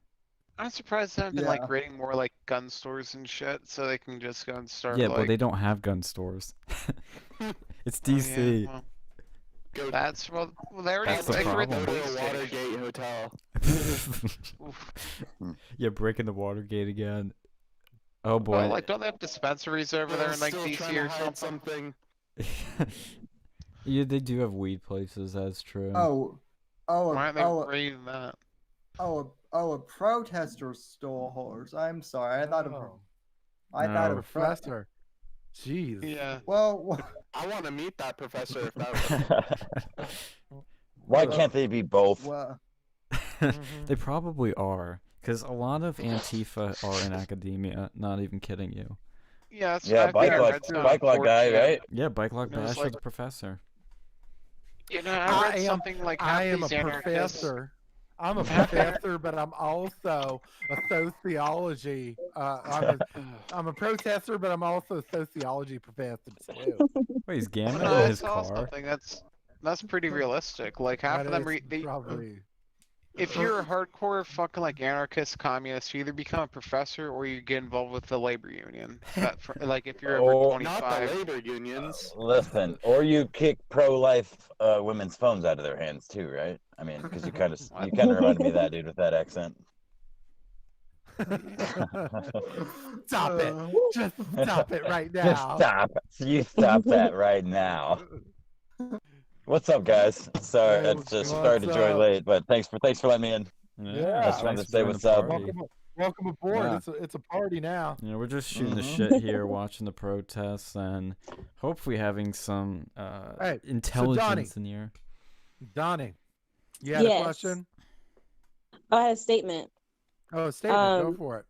I'm surprised they haven't been Yeah. like raiding more like gun stores and shit, so they can just go and start Yeah, like. but they don't have gun stores. It's Oh, yeah, DC. well, Go, that's well, they already That's the they raided problem. the go to police a station. Watergate hotel. Oof. Yeah, breaking the Watergate again. Oh boy. Well, like, don't they have dispensaries over there They're in like still trying DC to or hide something? Yeah, they do have weed places. That's true. oh, Why aren't they oh, raiding that? a protester stole a horse. I'm sorry. I thought Oh, I thought No. a professor. Jeez. Yeah. Well, I want to meet that professor if that was. Why can't they be both? well, They probably are, because a lot of Antifa are in academia. Not even kidding you. Yeah, that's Yeah, I think I read something bike lock guy, 4chan. right? Yeah, Bike Lock It was Bash like- is a professor. You know, I read I am- something like half I am a these anarchists. professor. I'm a professor, but I'm also a sociology. I'm a protester, but I'm also a sociology professor too. Wait, he's gamming No, in I his saw car? something that's pretty realistic. Like half That of them, is they, probably. if you're a hardcore fucking like anarchist communist, you either become a professor or you get involved with the labor union. Like if you're over Oh, Not the 25. labor unions. Listen, or you kick pro-life women's phones out of their hands too, right? I mean, because you kind of reminded me of that dude with that accent. Stop it! Just stop it right Just now. stop. You stop that right now. What's up, guys? Sorry, Hey, I just what's started to join up? late, but thanks for letting me in. Yeah, Just wanted thanks to for say joining what's the up. party. Welcome aboard. Yeah. It's a party now. You know, we're just shooting the Mhm. shit here, watching the protests, and hopefully having some Hey, intelligence in here. Donnie, you had a Yes. question? I had a statement. Oh, a statement. Go Um, for it.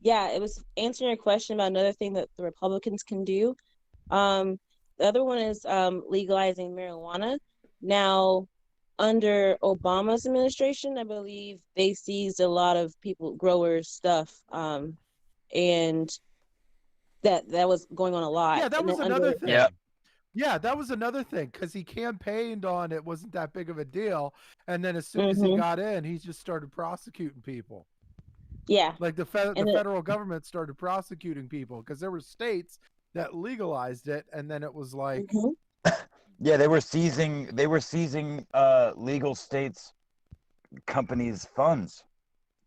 Yeah, it was answering a question about another thing that the Republicans can do. The other one is legalizing marijuana. Now, under Obama's administration, I believe they seized a lot of growers' stuff, and that was going on a lot. Yeah, that And was then another under, thing. Yeah. Yeah, that was another thing because he campaigned on it wasn't that big of a deal, and then as soon as he Mhm. got in, he just started prosecuting people. yeah, Like the And it- federal government started prosecuting people because there were states that legalized it, and then it was like, mhm, Yeah, they were seizing legal states companies' funds,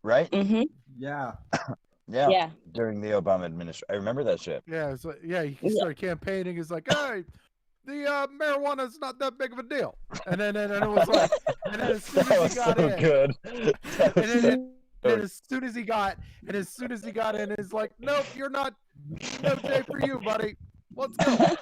right? mhm, yeah. Yeah. yeah, During the Obama administration. I remember that shit. yeah, it's like, yeah, he Yeah. started campaigning. He's like, hey, the marijuana's not that big of a deal, and then it was like, and then as soon That as was he so got in, good. That and was then, so and as soon as he got in, it's like, nope, you're not, no day for you, buddy. Let's go.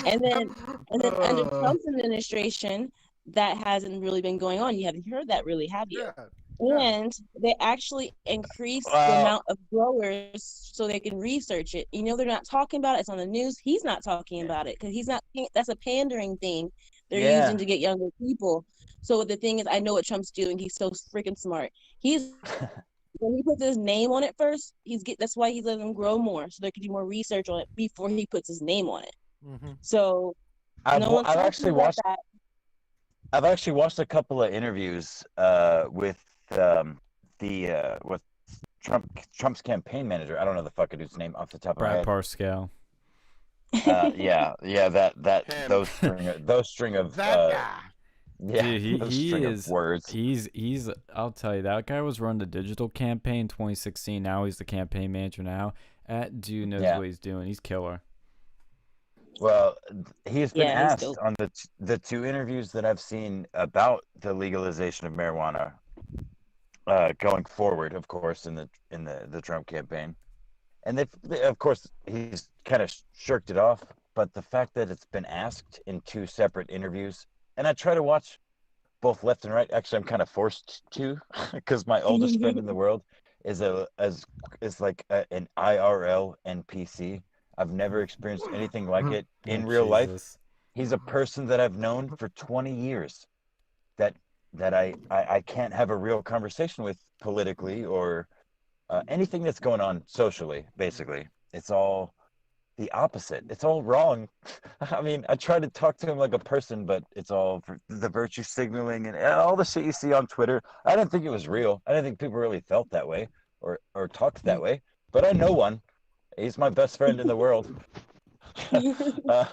and then under Uh, Trump's administration, that hasn't really been going on. You haven't heard that really, have you? Yeah. Yeah. And they actually increased the Wow. amount of growers so they can research it. You know, they're not talking about it. It's on the news. He's not talking about it because he's not. That's a pandering thing they're Yeah. using to get younger people. So the thing is, I know what Trump's doing. He's so freaking smart. He's when he puts his name on it first, that's why he's letting them grow more so there could do more research on it before he puts his name on it. Mhm. So I've, no one's I've talking actually about watched that. I've actually watched a couple of interviews with what Trump's campaign manager. I don't know the fucking dude's name off the top of my Brad head. Parscale. Yeah, that Him. those string of That guy. yeah, Dude, those he string is. of words. He's. I'll tell you, that guy was running the digital campaign in 2016. Now he's the campaign manager now. That dude knows Yeah. what he's doing. He's killer. Well, he's been Yeah, he's asked dope. on the two interviews that I've seen about the legalization of marijuana, going forward, of course, in the Trump campaign, and of course he's kind of shirked it off. But the fact that it's been asked in two separate interviews, and I try to watch both left and right. Actually, I'm kind of forced to, because my oldest friend in the world is like an IRL NPC. I've never experienced anything like it in Oh, real life. Jesus. He's a person that I've known for 20 years that I can't have a real conversation with politically or anything that's going on socially. Basically, it's all the opposite. It's all wrong. I mean, I try to talk to him like a person, but it's all the virtue signaling and all the shit you see on Twitter. I didn't think it was real. I didn't think people really felt that way or talked that way, but I know one. He's my best friend in the world. I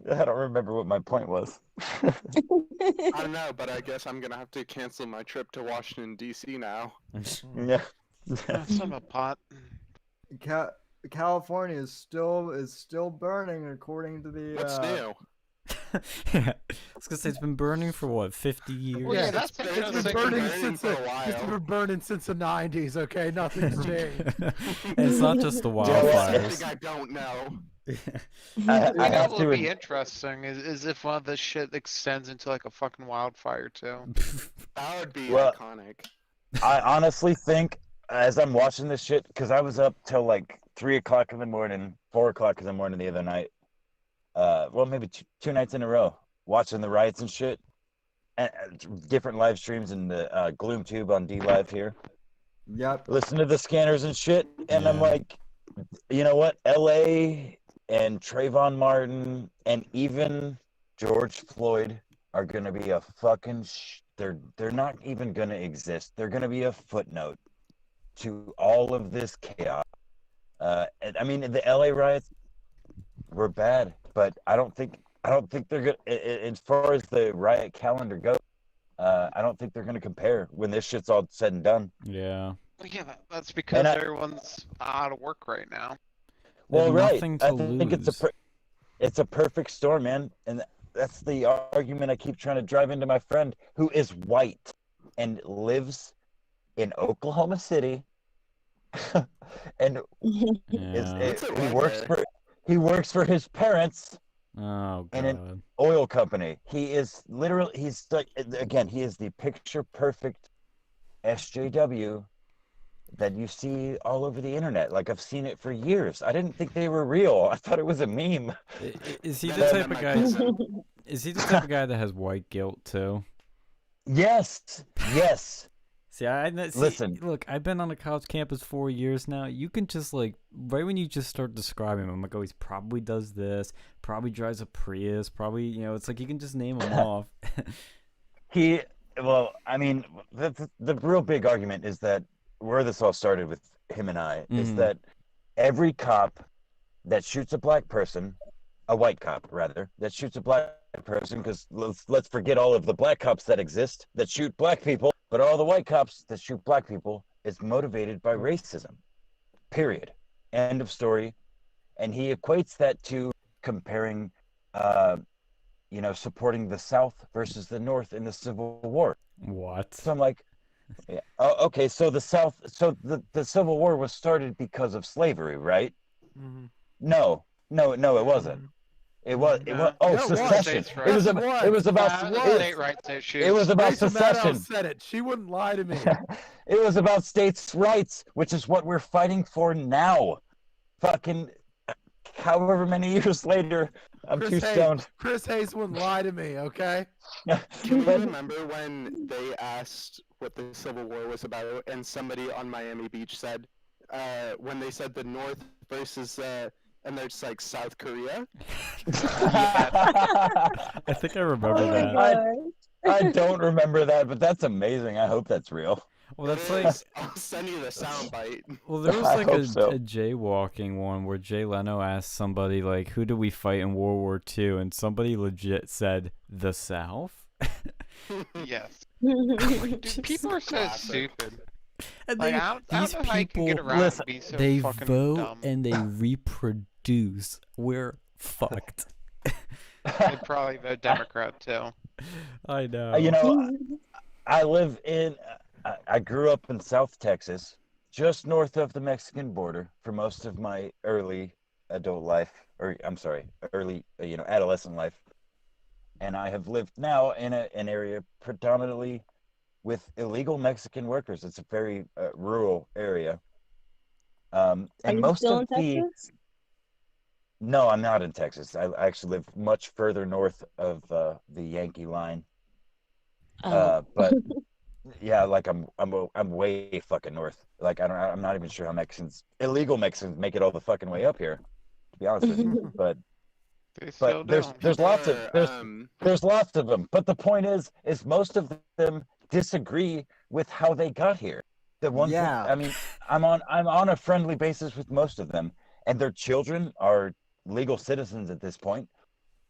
don't remember what my point was. I don't know, but I guess I'm gonna have to cancel my trip to Washington D.C. now. Yeah. Some a pot. California is still burning according to the. What's new? Yeah. I was gonna say it's been burning for what, 50 years? Well, yeah, that's It's because been they can burning burn since for a the, while. it's been burning since the 90s. Okay, nothing's changed. And it's not just the Something wildfires. I don't know. I You know have what to. would be interesting is if one of this shit extends into like a fucking wildfire too. That would be Well- iconic. I honestly think, as I'm watching this shit, because I was up till like 3 o'clock in the morning, 4 o'clock in the morning the other night. Well, maybe two nights in a row, watching the riots and shit, and different live streams in the Gloom Tube on D Live here. Yep. Listen to the scanners and shit, and I'm Yeah. like, you know what? LA and Trayvon Martin and even George Floyd are gonna be a fucking. They're not even gonna exist. They're gonna be a footnote to all of this chaos. I mean, the LA riots were bad, but I don't think they're gonna. As far as the riot calendar goes, I don't think they're gonna compare when this shit's all said and done. Yeah. Well, yeah, that's because everyone's out of work right now. Well, There's right. nothing to I think lose. it's a perfect storm, man, and that's the argument I keep trying to drive into my friend who is white and lives in Oklahoma City, and Yeah. he works for his parents Oh and god. an oil company. He is he's like, again, he is the picture perfect SJW that you see all over the internet. Like, I've seen it for years. I didn't think they were real. I thought it was a meme. Is he the Better type than of my guy? cousin. Is he the type of guy that has white guilt too? Yes. See, see, Listen. Look, I've been on a college campus 4 years now. You can just like right when you just start describing him, I'm like, oh, he probably does this, probably drives a Prius, probably it's like you can just name him off. Well, I mean, the real big argument is that where this all started with him and I is Mhm. that every cop that shoots a black person, a white cop rather, that shoots a black person, because let's forget all of the black cops that exist that shoot black people, but all the white cops that shoot black people is motivated by racism. Period. End of story. And he equates that to comparing, supporting the South versus the North in the Civil War. What? So I'm like, yeah. Oh, okay. So the Civil War was started because of slavery, right? Mhm. No, it wasn't. It was. Yeah, it was. Secession. States' It was. rights. It was about. State rights issues. It was about Rachel Maddow secession. said it. She wouldn't lie to me. It was about states' rights, which is what we're fighting for now. Fucking, however many years later, I'm too stoned. Chris Hayes wouldn't lie to me. Okay. Can you remember when they asked what the Civil War was about, and somebody on Miami Beach said, when they said the North versus, and there's like South Korea? I think I remember Oh my that. gosh. I don't remember that, but that's amazing. I hope that's real. Well, that's It like is. I'll send you the soundbite. well, there was I like hope a so. jaywalking one where Jay Leno asked somebody like, "Who do we fight in World War II?" and somebody legit said the South. Yes. Dude, Dude, people are so Classic. stupid. And Like, they, I these don't know how you can get people, around listen, and be so they fucking vote dumb. and they reproduce. We're fucked. They'd probably vote Democrat too. I know. You know, I live in. I grew up in South Texas, just north of the Mexican border, for most of my early adult life, or I'm sorry, early adolescent life, and I have lived now in an area predominantly with illegal Mexican workers. It's a very rural area, Are and you most still of in the. Texas? No, I'm not in Texas. I actually live much further north of the Yankee line. Oh. But yeah, like I'm way fucking north. Like I'm not even sure how illegal Mexicans make it all the fucking way up here, to be honest with you. They still But do. there's lots of Are, there's lots of them. But the point is most of them disagree with how they got here. The one thing, Yeah. I mean, I'm on a friendly basis with most of them, and their children are legal citizens at this point,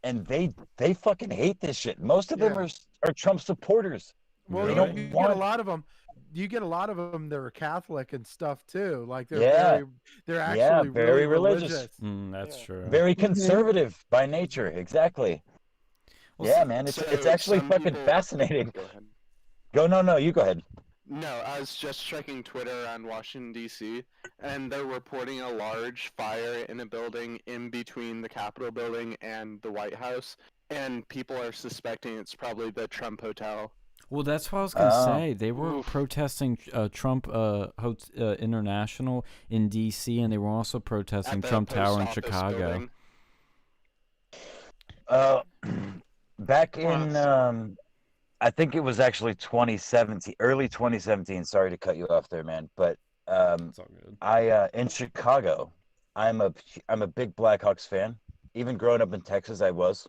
and they fucking hate this shit. Most of them Yeah. are Trump supporters. Well, They you, don't you get a want. lot of them. You get a lot of them that are Catholic and stuff too. Like they're Yeah. they're actually Yeah, really very religious. That's Yeah. true. Very Mhm. conservative by nature. Exactly. Well, Yeah, so- man, it's so actually some fucking people- fascinating. Go ahead. No, you go ahead. No, I was just checking Twitter on Washington, D.C., and they're reporting a large fire in a building in between the Capitol building and the White House, and people are suspecting it's probably the Trump Hotel. Well, that's what I was gonna Oh. say. They were Oof. protesting Trump International in D.C. and they were also protesting At the Trump post Tower in office Chicago. building. Back Honest. in I think it was actually 2017, early 2017. Sorry to cut you off there, man, but It's all good. I in Chicago, I'm a big Blackhawks fan. Even growing up in Texas, I was.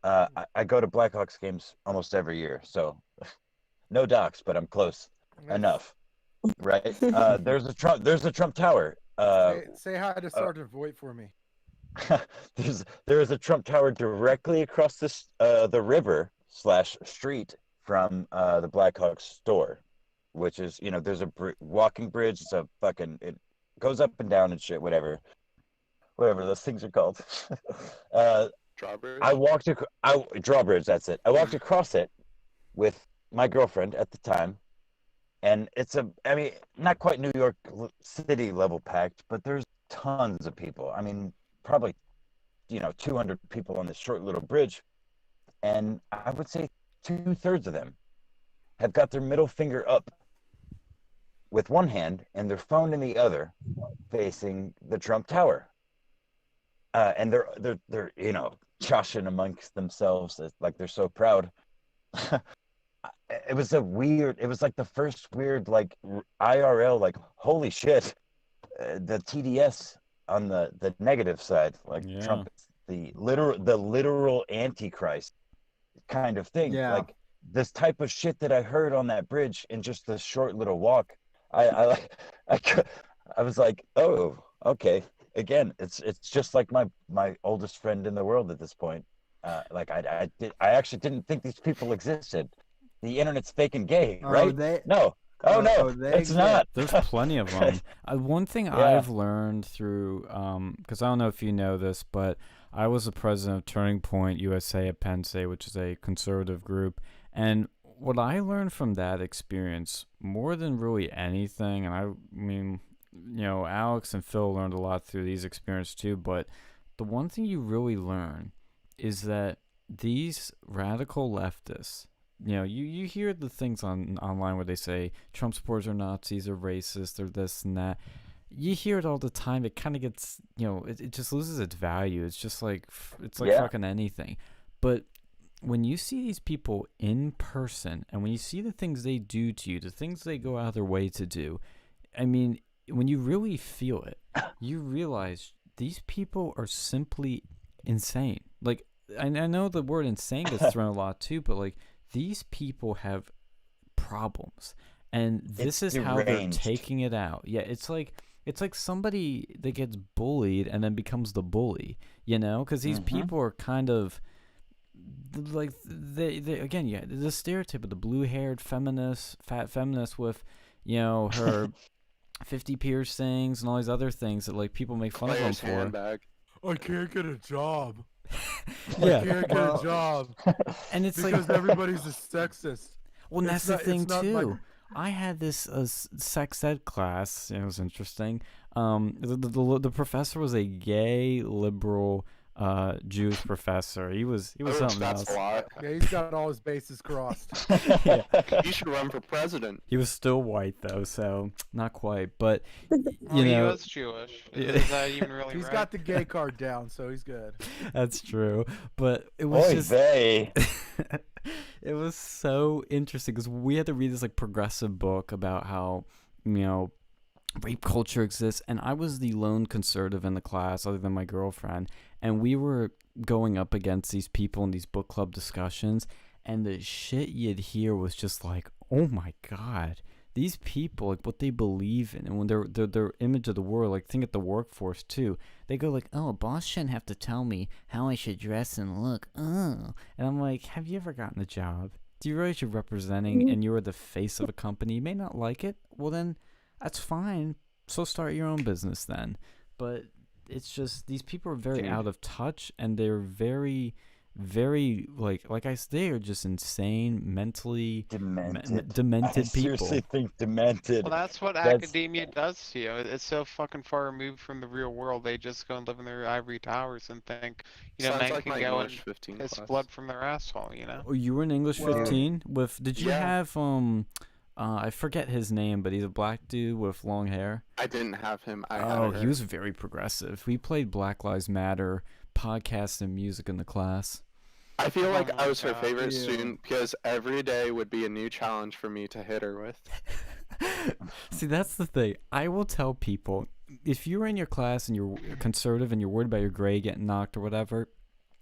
I go to Blackhawks games almost every year, so no docs, but I'm close enough, right? There's a Trump Tower. Say hi to Sergeant Voight for me. there is a Trump Tower directly across the river / street from the Blackhawks store, which is there's a walking bridge. It's a fucking it goes up and down and shit, whatever those things are called. Drawbridge? Drawbridge, that's it. I walked across it with my girlfriend at the time, and it's I mean, not quite New York City level packed, but there's tons of people. I mean, probably 200 people on this short little bridge, and I would say 2/3 of them have got their middle finger up with one hand and their phone in the other, facing the Trump Tower. And they're joshing amongst themselves like they're so proud. It was like the first weird like IRL like holy shit, the TDS on the negative side, like Yeah. Trump is the literal antichrist kind of thing. Yeah. Like this type of shit that I heard on that bridge in just this short little walk. I was like, oh, okay. Again, it's just like my oldest friend in the world at this point. Like I actually didn't think these people existed. The internet's fake and gay, right? No. Oh no, it's not. There's plenty of them. One thing Yeah. I've learned through, because I don't know if you know this, but I was the president of Turning Point USA at Penn State, which is a conservative group. And what I learned from that experience, more than really anything, and I mean, Alex and Phil learned a lot through these experiences too, but the one thing you really learn is that these radical leftists, you hear the things online where they say Trump supporters are Nazis or racist or this and that. You hear it all the time. It kind of gets, it just loses its value. It's just like, Yeah. fucking anything. But when you see these people in person and when you see the things they do to you, the things they go out of their way to do, I mean, when you really feel it, you realize these people are simply insane. Like, I know the word insane gets thrown a lot too, but like, these people have problems, and this It's is how they're deranged. taking it out. Yeah, it's like somebody that gets bullied and then becomes the bully, because these people are kind of like they again, yeah, the stereotype of the blue-haired feminist, fat feminist with, her 50 piercings and all these other things that like people make fun of them Player's for. handbag. I can't get a job. Yeah. I can't get a job And it's because like, everybody's a sexist. well, and that's It's the thing not too. like- I had this sex ed class. It was interesting. The professor was a gay liberal Jewish professor. He was something That's else. a lot. Yeah, he's got all his bases crossed. Yeah. You should run for president. He was still white though, so not quite. But Well, he was Jewish. Yeah. Is that even really He's right? got the gay card down, so he's good. that's true. But it was Oy just vey. it was so interesting because we had to read this like progressive book about how rape culture exists, and I was the lone conservative in the class other than my girlfriend, and we were going up against these people in these book club discussions, and the shit you'd hear was just like, oh my god, these people, like what they believe in, and when their image of the world, like think at the workforce too, they go like, oh, a boss shouldn't have to tell me how I should dress and look. And I'm like, have you ever gotten a job? Do you realize you're representing and you're the face of a company? You may not like it. Well, then that's fine. So start your own business then. But it's just these people are very out of touch, and they're very, very like I said, they are just insane, mentally demented I people. seriously think demented. Well, that's what academia does to you. It's so fucking far removed from the real world. They just go and live in their ivory towers and think, Sounds men like can my go English and 15 piss class. blood from their asshole, Oh, you were in English Well- 15 with? Did you Yeah. have I forget his name, but he's a black dude with long hair. I didn't have him. I had Oh, her. he was very progressive. We played Black Lives Matter podcasts and music in the class. I feel Oh like my I was her God. favorite Ew. student because every day would be a new challenge for me to hit her with. See, that's the thing. I will tell people, if you're in your class and you're conservative and you're worried about your grade getting knocked or whatever,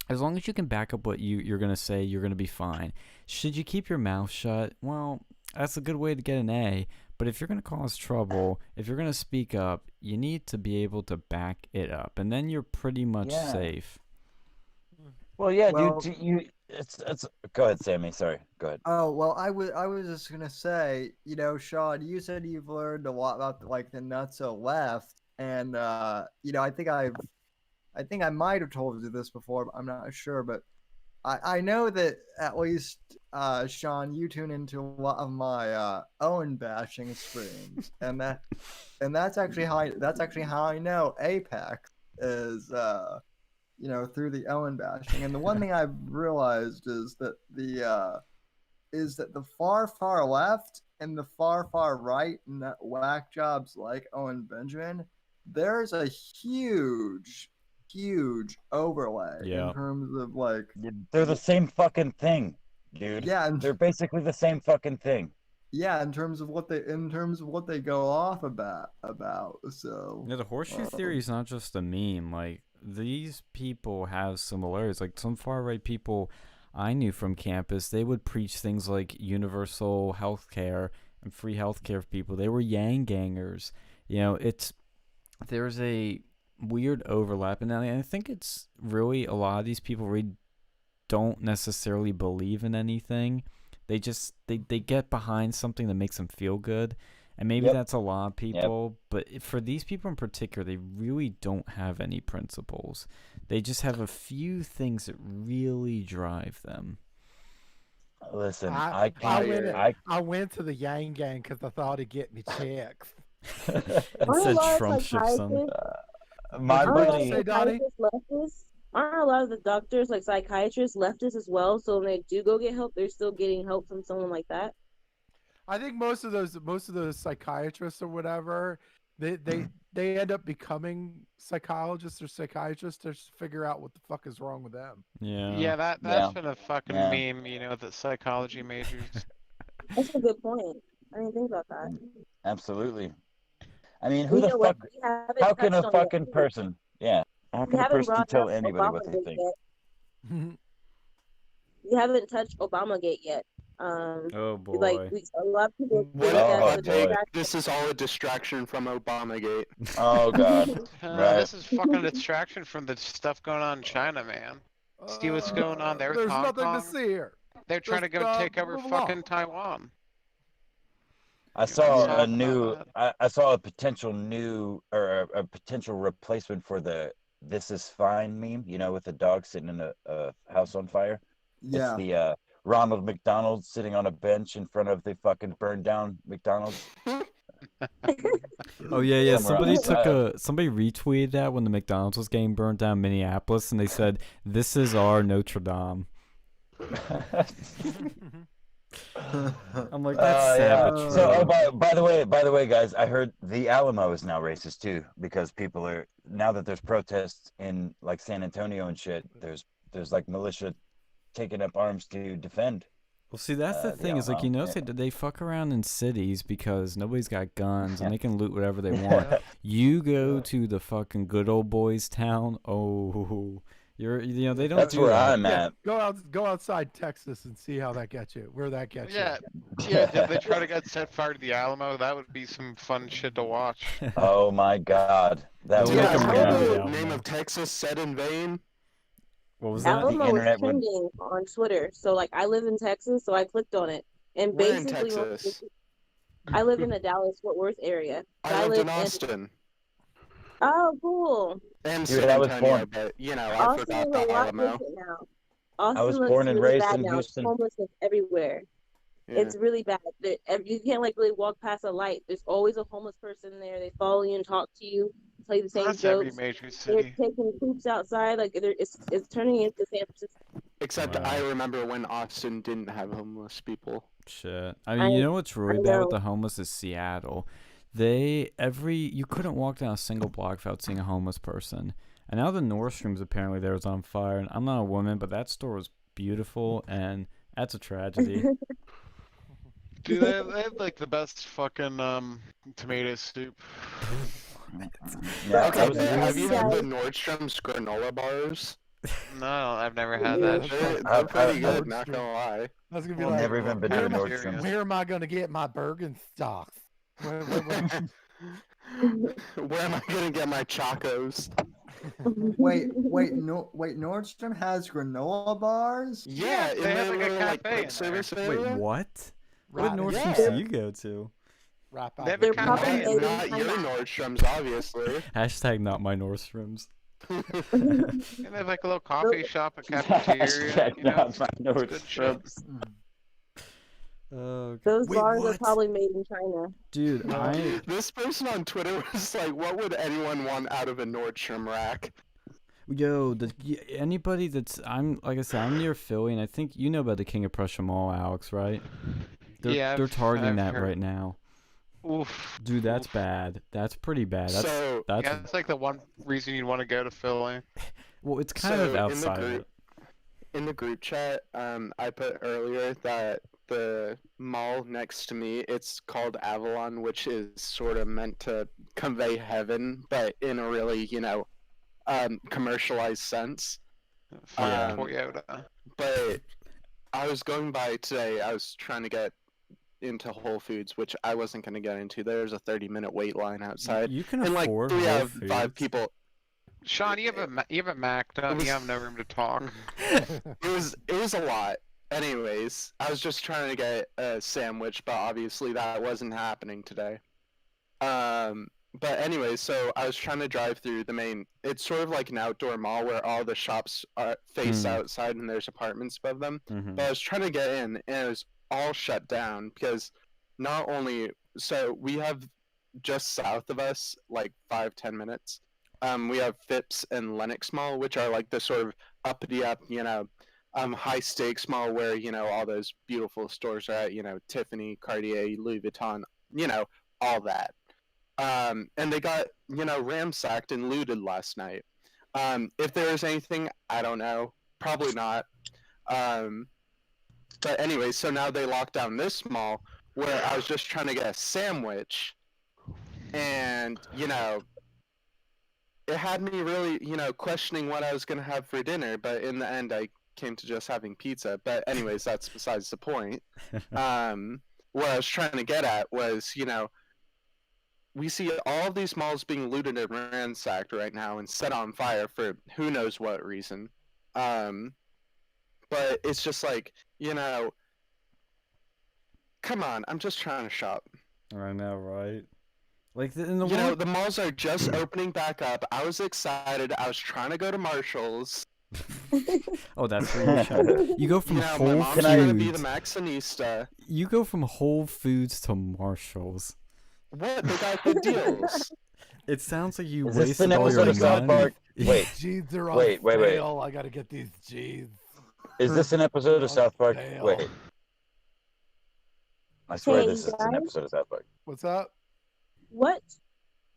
as long as you can back up what you're going to say, you're going to be fine. Should you keep your mouth shut? Well, that's a good way to get an A. But if you're going to cause trouble, if you're going to speak up, you need to be able to back it up. And then you're pretty much Yeah. safe. Well, yeah, Well- dude. It's. Go ahead, Sammy. Sorry. Go ahead. Oh well, I was just gonna say, Sean, you said you've learned a lot about like the nutso left, and I think I might have told you this before, but I'm not sure. But I know that at least Sean, you tune into a lot of my Owen bashing streams, and that's actually how I know Apex is through the Owen bashing. And the one thing I've realized is that the far left and the far right and that whack jobs like Owen Benjamin, there's a huge overlay Yeah. in terms of like They're the same fucking thing, dude. yeah, They're basically the same fucking thing. yeah, in terms of what they go off about. So Yeah, the horseshoe theory is not just a meme. Like, these people have similarities. Like, some far-right people I knew from campus, they would preach things like universal health care and free health care for people. They were yang gangers. There's a weird overlap. And I think it's really, a lot of these people really don't necessarily believe in anything. They just, they get behind something that makes them feel good. And maybe Yep. that's a lot of people, but for these people in particular, they really don't have any principles. They just have a few things that really drive them. Listen, I can't. went I went to the Yang Gang because I thought it'd get me chicks. It Aren't a said lot of Trump shift some. psychiatrists- My Aren't aren't a lot buddy- of Say, Donnie? psychiatrists leftists? Aren't a lot of the doctors like psychiatrists leftists as well? So when they do go get help, they're still getting help from someone like that. I think most of those psychiatrists or whatever, they end up becoming psychologists or psychiatrists to figure out what the fuck is wrong with them. Yeah. Yeah, that's Yeah. been a fucking Yeah. meme, that psychology majors. That's a good point. I didn't think about that. Absolutely. I mean, who You the know what? fuck? We haven't How can a touched on it fucking yet. person? Yeah. How We can a haven't person brought tell up anybody what they Obamagate think? yet. We haven't touched Obamagate yet. Oh Like boy. a lot of people What think if that's Oh, a I think boy. distraction. this is all a distraction from Obamagate? Oh God. Right. This is fucking a distraction from the stuff going on in China, man. See what's going on there with There's Hong nothing Kong? to see here. They're trying to Just go take over move along. fucking Taiwan. I You saw wanna a talk about new. that? I saw a potential new or a potential replacement for the "This is fine" meme. You know, with the dog sitting in a house on fire. It's Yeah. the Ronald McDonald sitting on a bench in front of the fucking burned down McDonald's. Oh yeah. Somewhere Somebody retweeted that when the McDonald's was getting burned down in Minneapolis, and they said, "This is our Notre Dame." I'm like, that's sad yeah. but So, true. by the way, guys, I heard the Alamo is now racist too because people are now that there's protests in like San Antonio and shit. There's like militia taking up arms to defend. Well, see, that's the the thing is like, you Alamo. notice that they fuck around in cities because nobody's got guns and Yeah. they can loot whatever they want. You go to the fucking good old boys town. Oh, they don't That's do where that. I'm at. Go outside Texas and see how that gets you. Where that gets Yeah, you. yeah. If they try to get set fire to the Alamo, that would be some fun shit to watch. Oh my God, that They'll would make be 'em Yeah, run out of crazy. the The Alamo. name of Texas said in vain. What was that? The Alamo was internet would. trending on Twitter. So like I live in Texas, so I clicked on it. And We're in basically Texas. I live in the Dallas Fort Worth area. I lived live in Austin Oh, cool. and Dude, San I was Antonio, born. but I Austin forgot is the a lot Alamo. different now. I was Austin looks born and really raised bad in now. Houston. Homelessness everywhere. Yeah. It's really bad. You can't like really walk past a light. There's always a homeless person there. They follow you and talk to you, tell you the same That's every jokes. major They're city. taking poops outside. Like it's turning into San Francisco. Except Wow. I remember when Austin didn't have homeless people. Shit. I mean, you know what's really bad with know. the homeless is Seattle. You couldn't walk down a single block without seeing a homeless person. And now the Nordstrom's apparently there was on fire. And I'm not a woman, but that store was beautiful, and that's a tragedy. Dude, they have like the best fucking tomato soup. Yeah, Okay, I was but have you Yeah. had the Nordstrom's granola bars? No, I've never had that Yeah. shit. They're pretty I- good, not gonna lie. That's gonna be Well, like, never even been to a Nordstrom's. where am I gonna get my Birkenstocks? Where- Where am I gonna get my Chacos? Wait, Nordstrom has granola bars? Yeah, in they have their like a little cafe in quick there. service Wait, area. what? What Right, Nordstrom's yeah. do you go to? Wrap They out have the a They're probably cafe. made in Not your China. Nordstrom's, obviously. Hashtag not my Nordstrom's. And they have like a little coffee shop, a cafeteria. Hashtag not my it's good shit. Nordstrom's. Oh, Those wait, bars are what? probably made in China. Dude, This person on Twitter was like, "What would anyone want out of a Nordstrom rack?" anybody like I said, I'm near Philly, and I think you know about the King of Prussia Mall, Alex, right? Yeah, They're targeting I've that heard. right now. Oof. Dude, that's Oof. bad. That's pretty bad. That's So, that's Yeah, that's like the one reason you'd want to go to Philly. well, it's kind So, of in the outside of group- it. In the group chat, I put earlier that the mall next to me, it's called Avalon, which is sort of meant to convey heaven, but in a really, commercialized sense. Fucking Um, Toyota. But I was going by today, I was trying to get into Whole Foods, which I wasn't going to get into. There's a 30-minute wait line outside. You can And like afford 3 Whole out of 5 Foods. people. Sean, you have a Mac, don't you? You have no room to talk. It was a lot. Anyways, I was just trying to get a sandwich, but obviously that wasn't happening today. But anyways, so I was trying to drive through the main. It's sort of like an outdoor mall where all the shops are face outside and there's apartments above them. Mhm. But I was trying to get in, and it was all shut down because not only we have just south of us, like 5-10 minutes. We have Phipps and Lenox Mall, which are like the sort of uppity up, high stakes mall where all those beautiful stores are at, Tiffany, Cartier, Louis Vuitton, all that. And they got ransacked and looted last night. If there was anything, I don't know, probably not. But anyway, so now they locked down this mall where I was just trying to get a sandwich, and it had me really, questioning what I was gonna have for dinner. But in the end, I came to just having pizza. But anyways, that's besides the point. What I was trying to get at was, we see all of these malls being looted and ransacked right now and set on fire for who knows what reason. But it's just like, come on, I'm just trying to shop. I know, right? Like in the the malls are just opening back up. I was excited. I was trying to go to Marshall's. Oh, that's where you shop. You go from my Whole mom's trying to be Foods. the Maxinista. You go from Whole Foods to Marshall's. What? They got good deals. It sounds like you Is this wasted an all your episode of South money. Park? Wait, Jeans are on wait. sale. I gotta get these jeans. Is this an episode of South Park? Sale. Wait. I swear Hey, this is an guys. episode of South Park. What's up? What?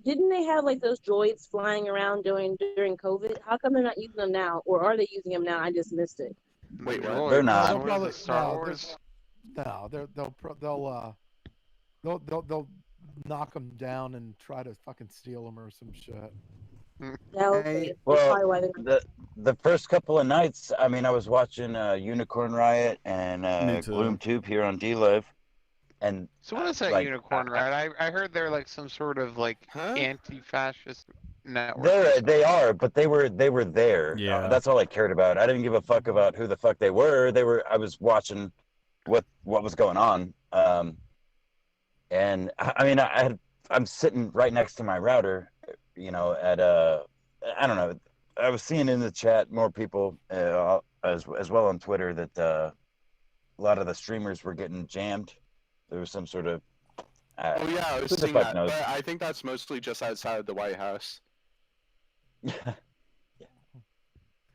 Didn't they have like those droids flying around during COVID? How come they're not using them now, or are they using them now? I just missed it. Wait, what? Droids, They're not. what is They'll this, Star no, Wars? No, they'll knock them down and try to fucking steal them or some shit. That Hey, that's well, probably why they're The first couple of nights, I mean, I was watching Unicorn Riot and Me too. Gloom Tube here on D-Live, and So what is that like, unicorn, right? I heard they're like some sort of like Huh? anti-fascist network. they are, but they were there. Yeah. That's all I cared about. I didn't give a fuck about who the fuck they were. I was watching what was going on. And I mean, I'm sitting right next to my router, at I don't know. I was seeing in the chat more people as well on Twitter that a lot of the streamers were getting jammed. There was some sort of Oh yeah, I was who the seeing fuck that, knows? but I think that's mostly just outside of the White House. Yeah.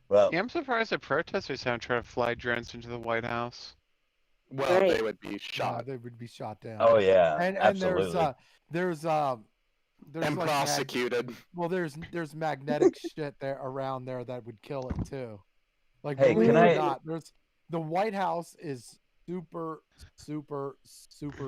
Well, Yeah, I'm surprised the protesters haven't tried to fly drones into the White House. Well, Right. they would be shot They would be shot down. oh yeah, and absolutely. there's and like prosecuted. there's magnetic shit there around there that would kill it too. Like Hey, believe can it I- or not, the White House is super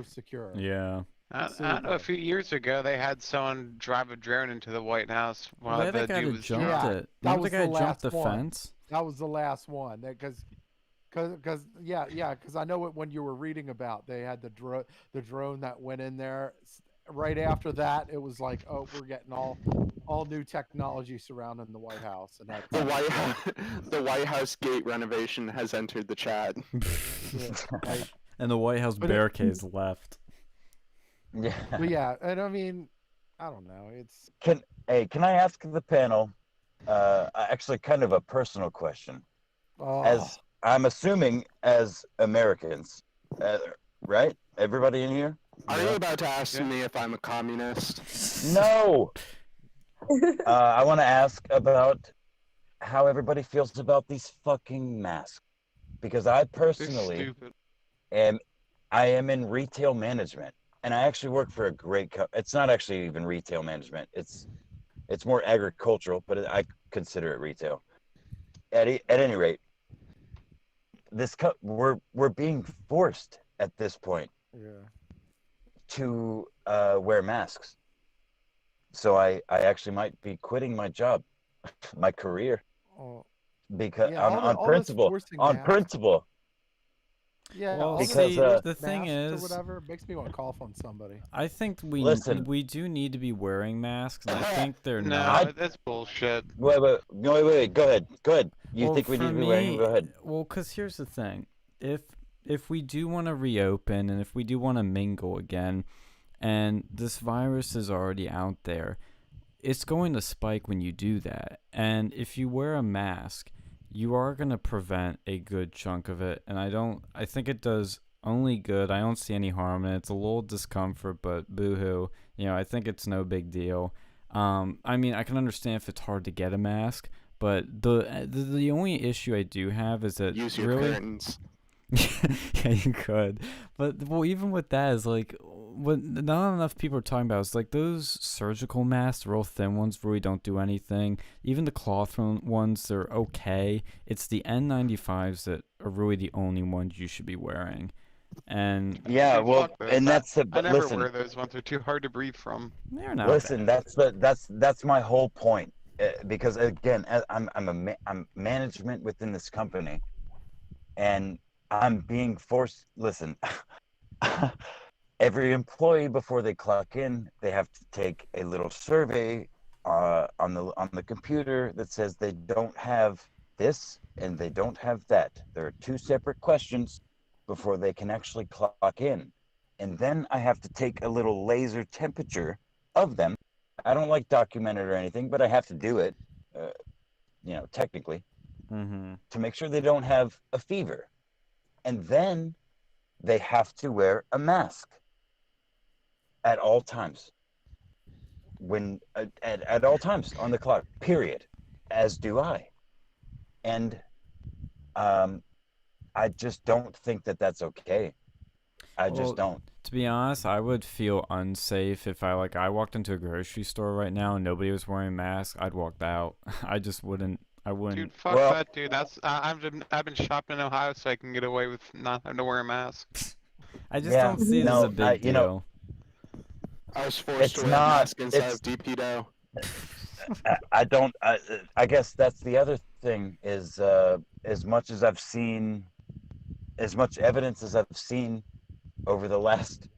secure. Yeah. I don't know. A few years ago, they had someone drive a drone into the White House while Why the the guy dude that was jumped drunk. Yeah, it? that Remember the was guy the jumped the last one. fence? That was the last one. Because I know it when you were reading about they had the drone that went in there. Right after that, it was like, oh, we're getting all new technology surrounding the White House, and that The White House gate renovation has entered the chat. like, And the White House But it- barricades left. Yeah. but yeah, and I mean, I don't know. It's Can I ask the panel actually kind of a personal question? As I'm assuming as Americans, right? Everybody in here? Are you about to ask me if I'm a communist? No. I want to ask about how everybody feels about these fucking masks, because I They're personally stupid. I am in retail management, and I actually work for a great it's not actually even retail management. It's more agricultural, but I consider it retail. At any rate, we're being forced at this point yeah. to wear masks. So I actually might be quitting my job, my career, Oh, because Yeah, all on this principle. forcing On masks. principle. yeah. Well, all this Because, see, forced the thing masks or is, whatever makes me want to cough on somebody. I think Listen. we do need to be wearing masks, and I think they're No, not. that's bullshit. Wait. Go ahead. You Well, think we for need to be wearing? me- Go ahead. Well, because here's the thing: if we do want to reopen, and if we do want to mingle again, and this virus is already out there, it's going to spike when you do that. And if you wear a mask, you are going to prevent a good chunk of it. And I think it does only good. I don't see any harm in it. It's a little discomfort, but boo-hoo. I think it's no big deal. I mean, I can understand if it's hard to get a mask, but the only issue I do have is that Use your really, curtains. yeah, you could, but well, even with that, is like what not enough people are talking about is like those surgical masks, real thin ones, really don't do anything. Even the cloth ones, they're okay. It's the N95s that are really the only ones you should be wearing. And Yeah, Dude, well, fuck those. and that's the I never listen. wear those ones. They're too hard to breathe from. they're not Listen, bad. that's my whole point. Because again, I'm management within this company, and I'm being forced. Listen, every employee before they clock in, they have to take a little survey on the computer that says they don't have this and they don't have that. There are two separate questions before they can actually clock in, and then I have to take a little laser temperature of them. I don't like documented or anything, but I have to do it, technically, to make sure they don't have a fever. And then they have to wear a mask at all times. At all times on the clock, period. As do I. And I just don't think that that's okay. I just don't. To be honest, I would feel unsafe if I walked into a grocery store right now and nobody was wearing masks. I'd walk out. I just wouldn't. I wouldn't. Dude, fuck that, dude. I've been shopping in Ohio so I can get away with not having to wear a mask. I just don't see it as a big deal. I was forced to wear a mask inside of DPDO. I guess that's the other thing is as much evidence as I've seen over the last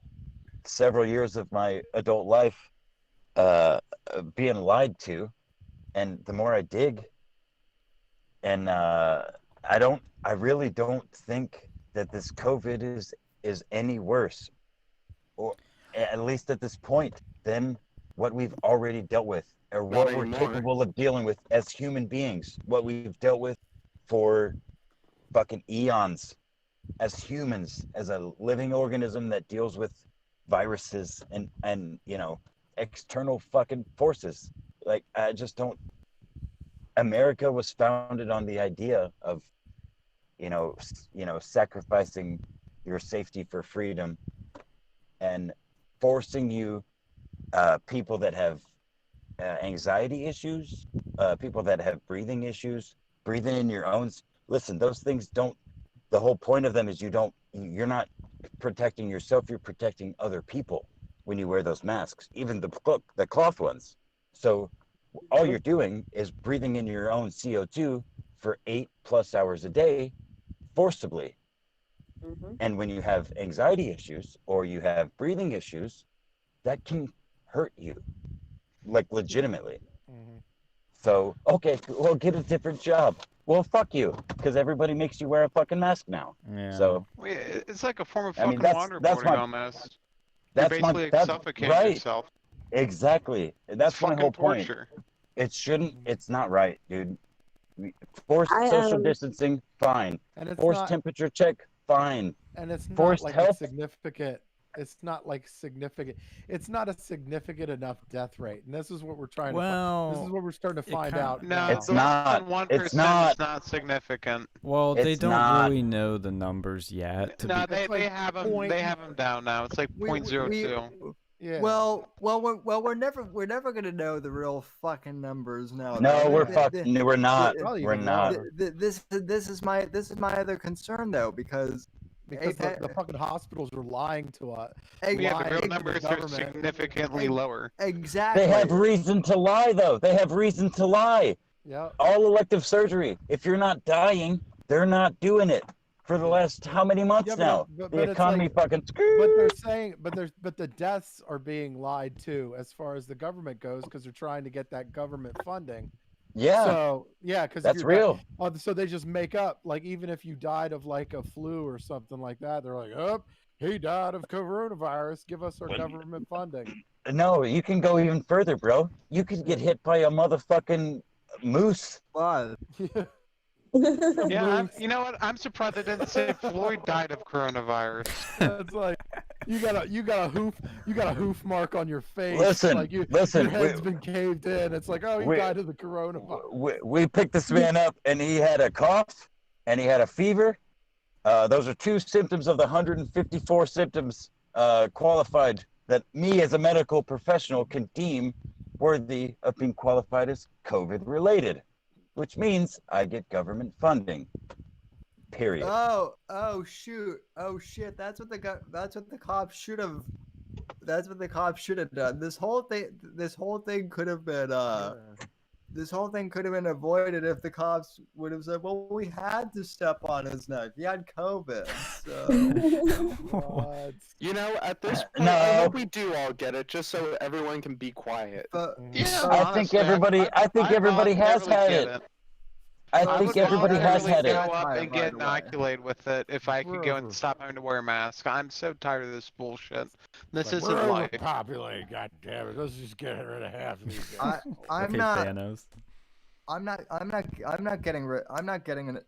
several years of my adult life, being lied to, and the more I dig, and I really don't think that this COVID is any worse, or at least at this point, than what we've already dealt with, or what we're capable of dealing with as human beings, what we've dealt with for fucking eons as humans, as a living organism that deals with viruses and external fucking forces. Like, I just don't. America was founded on the idea of sacrificing your safety for freedom, and forcing you, people that have anxiety issues, people that have breathing issues, breathing in your own. Listen, those things don't. The whole point of them is you're not protecting yourself. You're protecting other people when you wear those masks, even the cloth ones. So all you're doing is breathing in your own CO2 for 8+ hours a day, forcibly. And when you have anxiety issues or you have breathing issues, that can hurt you, like, legitimately. So, okay, well, get a different job. Well, fuck you, because everybody makes you wear a fucking mask now. Yeah. So It's like a form of fucking waterboarding almost. That's You're basically suffocating right. yourself. Exactly. That's my whole point. Torture. It shouldn't. It's not right, dude. Forced social distancing, fine. And it's Forced not, temperature check, fine. and it's not Forced like health. a significant. It's not like significant. It's not a significant enough death rate, and this is what we're trying to. This is what we're starting to find out. No, now. It's not. It's not significant. Well, they It's don't not. really know the numbers yet. No, they have them. They have them down now. It's like 0.02. Yeah. Well, we're never gonna know the real fucking numbers now. No, we're not. We're not. This is my other concern though, because the fucking hospitals are lying to us. Yeah, the real numbers are significantly lower. Exactly. They have reason to lie, though. They have reason to lie. Yeah. All elective surgery. If you're not dying, they're not doing it for the last how many months now? The economy fucking screwed. But they're saying, but the deaths are being lied to as far as the government goes, because they're trying to get that government funding. Yeah. So yeah, because that's real. So they just make up, like, even if you died of like a flu or something like that, they're like, oh, he died of coronavirus. Give us our government funding. No, you can go even further, bro. You could get hit by a motherfucking moose. Wow. Yeah, you know what? I'm surprised they didn't say Floyd died of coronavirus. It's like you got a hoof mark on your face. Listen, like your head's been caved in. It's like, oh, he died of the coronavirus. We picked this man up, and he had a cough, and he had a fever. Those are two symptoms of the 154 symptoms qualified that me as a medical professional can deem worthy of being qualified as COVID related, which means I get government funding. Period. Oh shoot. Oh shit. That's what the cops should have. That's what the cops should have done. This whole thing could have been this whole thing could have been avoided if the cops would have said, "Well, we had to step on his neck. He had COVID." So What? You know, at this point, No. I hope we do all get it, just so everyone can be quiet. but Yeah, but- I honestly, think everybody has voluntarily had get it. I I think would everybody has voluntarily had it. go up Right, and get right away. inoculated with it if I could go and We're- stop having to wear a mask. I'm so tired of this bullshit. This Like, isn't we're life. overpopulated. God damn it! Let's just get rid of half of these guys. I'm Okay, not. Thanos. I'm not getting an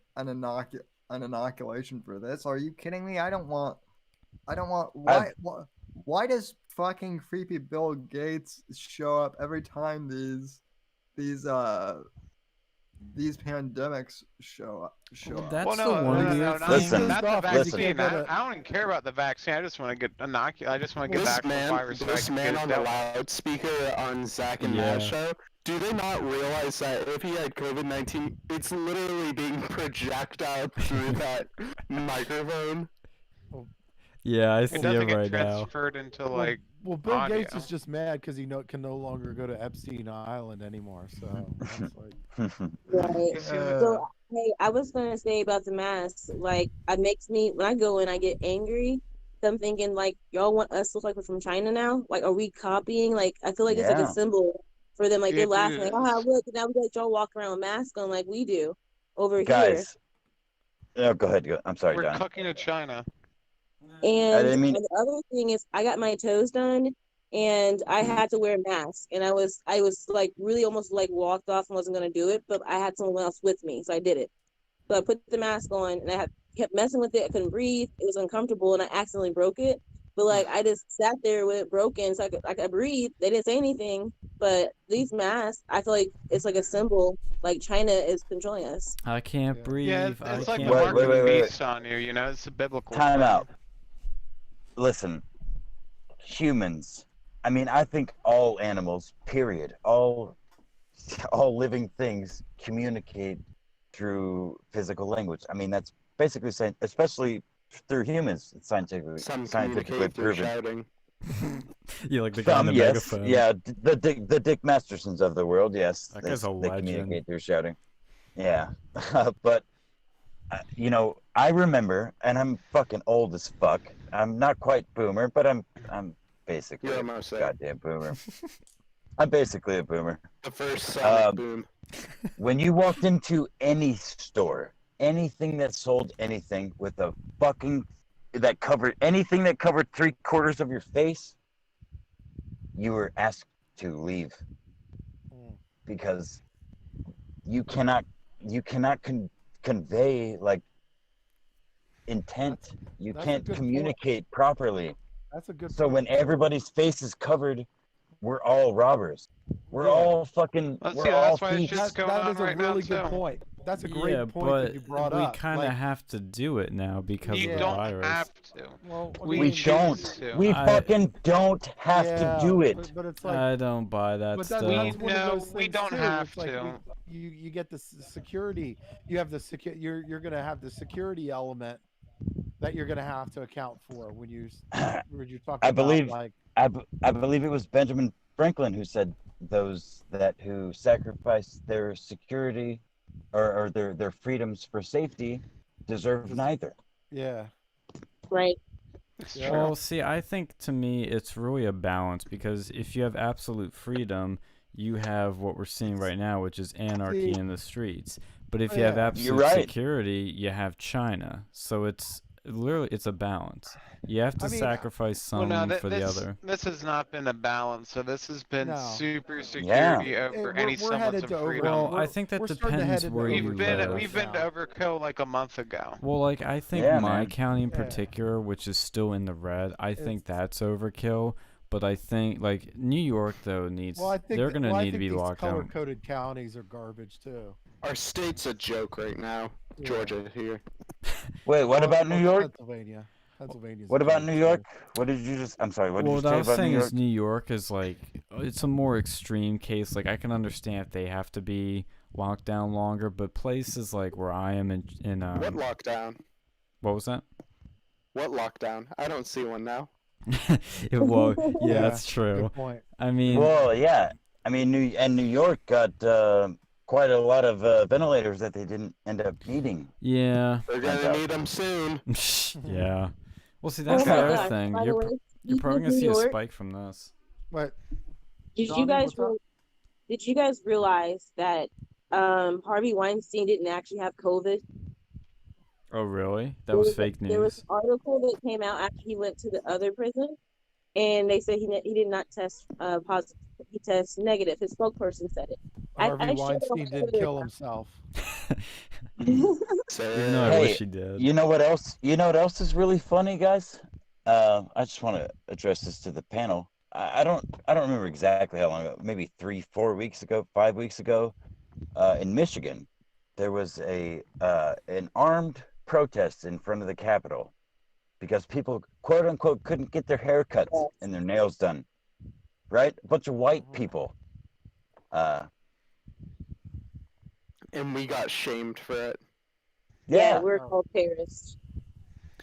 inoculation for this. Are you kidding me? I don't want. Why does fucking creepy Bill Gates show up every time these pandemics show up? Well, that's Well, the no, one no, weird no, thing. not, Listen, not the listen. vaccine. I don't even care about the vaccine. I just want to get inoculated. I just want to get the actual virus. So I This can man get on it the dealt with. loudspeaker on Zach and Matt's show, do they not realize that if he had COVID-19, it's literally being projectile through that microphone? Yeah, I It see doesn't it get right now. transferred into like. Well, Bill Gates audio. is just mad because he can no longer go to Epstein Island anymore. So it's like, Right. Uh, So, hey, I was gonna say about the mask. Like, it makes me when I go in, I get angry. So I'm thinking, like, y'all want us to look like we're from China now? Like, are we copying? Like, I feel like it's like Yeah. a symbol for them. Like, they're It laughing, like, oh, is. look, now we let y'all walk around with masks on like we do over here. Guys. No, go ahead. I'm sorry, We're John. cooking to China. And didn't mean- the other thing is, I got my toes done, and I had to wear a mask, and I was like really almost like walked off and wasn't gonna do it, but I had someone else with me, so I did it. So I put the mask on, and kept messing with it. I couldn't breathe. It was uncomfortable, and I accidentally broke it. But like I just sat there with it broken, so I could breathe. They didn't say anything, but these masks, I feel like it's like a symbol, like China is controlling us. I can't Yeah. breathe. Yeah, I it's like can't the Wait, mark breathe. of the wait. beast on you. You know, it's a biblical. Time thing. out. Listen, humans. I mean, I think all animals, period, all living things communicate through physical language. I mean, that's basically saying, especially through humans, it's Some scientifically communicate through proven. shouting. Yeah, like the guy on the Yes, megaphone. yeah, the Dick Mastersons of the world, yes, That guy's a they legend. communicate through shouting. Yeah, but you know, I remember, and I'm fucking old as fuck. I'm not quite boomer, but I'm basically You're a almost there. goddamn boomer. I'm basically a boomer. The first sonic boom. When you walked into any store, anything that sold anything with a fucking that covered anything that covered 3/4 of your face, you were asked to leave because you cannot convey like intent. You That's a can't good point. communicate properly. that's a good. So point. when everybody's face is covered, we're all robbers. We're Yeah. all fucking. Let's we're see, all that's why it's thieves. just going that on is a right now, really good too. point. That's a great Yeah, point but that you brought we up. kind of Like, have to do it now because You of the don't virus. have to. well, I We We mean, choose don't. to. We I- fucking don't have yeah, to do it. But it's like, I don't buy that but stuff. that's one of No, those we things don't too. have It's like to. you get the security. You have the you're gonna have the security element that you're gonna have to account for when you're talking I about believe- like I believe it was Benjamin Franklin who said those who sacrifice their security or their freedoms for safety deserve neither. yeah. Right. It's Yeah. true. Well, see, I think to me it's really a balance because if you have absolute freedom, you have what we're seeing right now, which is anarchy See- in the streets. But if Oh, you have yeah. absolute You're right. security, you have China. So it's literally it's a balance. You have to I mean, sacrifice Well, some no, for the other. this has not been a balance. So this has been No. super security Hey, over we're any semblance headed of to over- freedom. Well, I we're- think that we're starting to depends head into where you we've been live. we've been to Overkill like a month ago. Well, like I think Yeah, my man. county in Yeah. particular, which is still in the red, I think It's- that's overkill. But I think like New York though needs Well, I think they're gonna I need to think be these locked down. color-coded counties are garbage too. Our state's a joke right now. Yeah. Georgia here. Wait, what Well, about New well, York? Pennsylvania. Pennsylvania's What a about joke, New too. York? What did you just? I'm sorry. What did Well, you what say I was about New saying York? is New York is like it's a more extreme case. Like I can understand if they have to be locked down longer, but places like where I am in What lockdown? what was that? What lockdown? I don't see one now. Well, yeah, Yeah, that's true. Good point. I mean, Well, yeah. I mean, New York got quite a lot of ventilators that they didn't end up needing. Yeah. They're gonna need them soon. Yeah. Well, see, that's Oh the my other gosh! thing. By the You're way, you're speaking probably of gonna New see a York, spike from this. What? did Donnie, you guys what's up? did you guys realize that Harvey Weinstein didn't actually have COVID? Oh, really? That There was was fake there was news. an article that came out after he went to the other prison, and they said he did not test positive. He tested negative. His spokesperson said it. Harvey I shared it on Weinstein my didn't Twitter kill himself. Even though I Hey, wish he did. you know what else? You know what else is really funny, guys? I just want to address this to the panel. I don't remember exactly how long ago. Maybe 3-4 weeks ago, 5 weeks ago, in Michigan, there was an armed protest in front of the Capitol because people, quote unquote, couldn't get their haircuts and their nails done. Right? A bunch of white people. And we got shamed for it. Yeah, Yeah. we're called terrorists.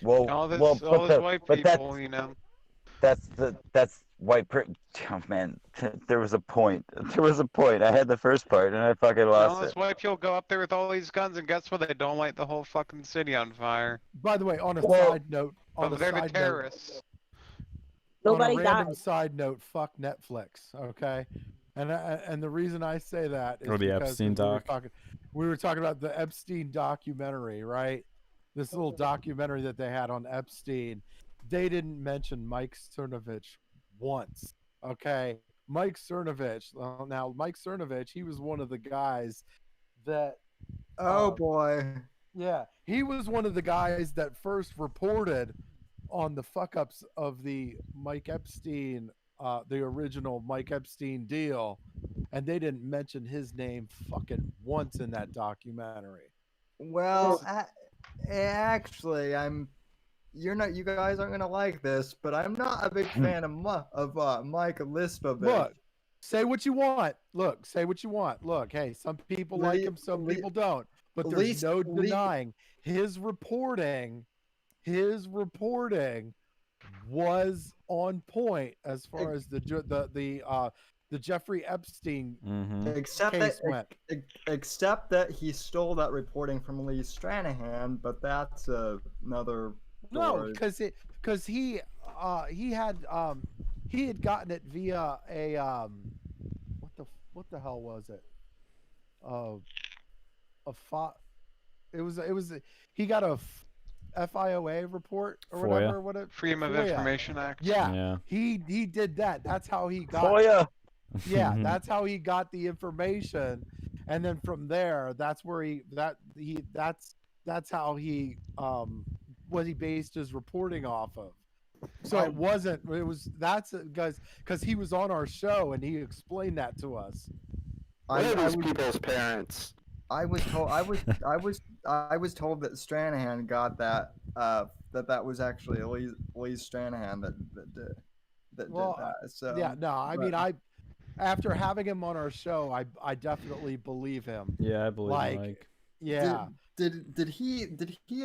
Well, All this, well, all this white but people, you know. that's white. Oh man, there was a point. There was a point. I had the first part and I fucking All lost this it. white people go up there with all these guns, and guess what? They don't light the whole fucking city on fire. By the way, on a Well, side note, on But a they're the side note, terrorists. on a Nobody random died. side note, fuck Netflix, okay? And the reason I say that is Or the because Epstein doc. we were talking about the Epstein documentary, right? This little documentary that they had on Epstein. They didn't mention Mike Cernovich once, okay? Mike Cernovich. Now, Mike Cernovich, he was one of the guys that Oh boy. yeah, he was one of the guys that first reported on the fuck ups of the Mike Epstein, the original Mike Epstein deal, and they didn't mention his name fucking once in that documentary. Well, actually, you guys aren't gonna like this, but I'm not a big fan of Mike Lispovich. Look, say what you want. Look, say what you want. Look, hey, some people like him, some people don't. But there's no denying his reporting. His reporting was on point as far as the Jeffrey Epstein case went. Except that he stole that reporting from Lee Stranahan, but that's another No, story. because he had gotten it via a what the hell was it? He got a FIOA report or FOIA. whatever. What it Freedom of FOIA. Information Act. Yeah, he did that. That's how he got. FOIA. Yeah, that's how he got the information, and then from there, that's how he what he based his reporting off of. So it was because he was on our show and he explained that to us. What are these people's parents? I was told that Stranahan got that that was actually Lee Stranahan that did that. So yeah, no, I mean after having him on our show, I definitely believe him. Yeah, I believe Mike. Yeah. Did he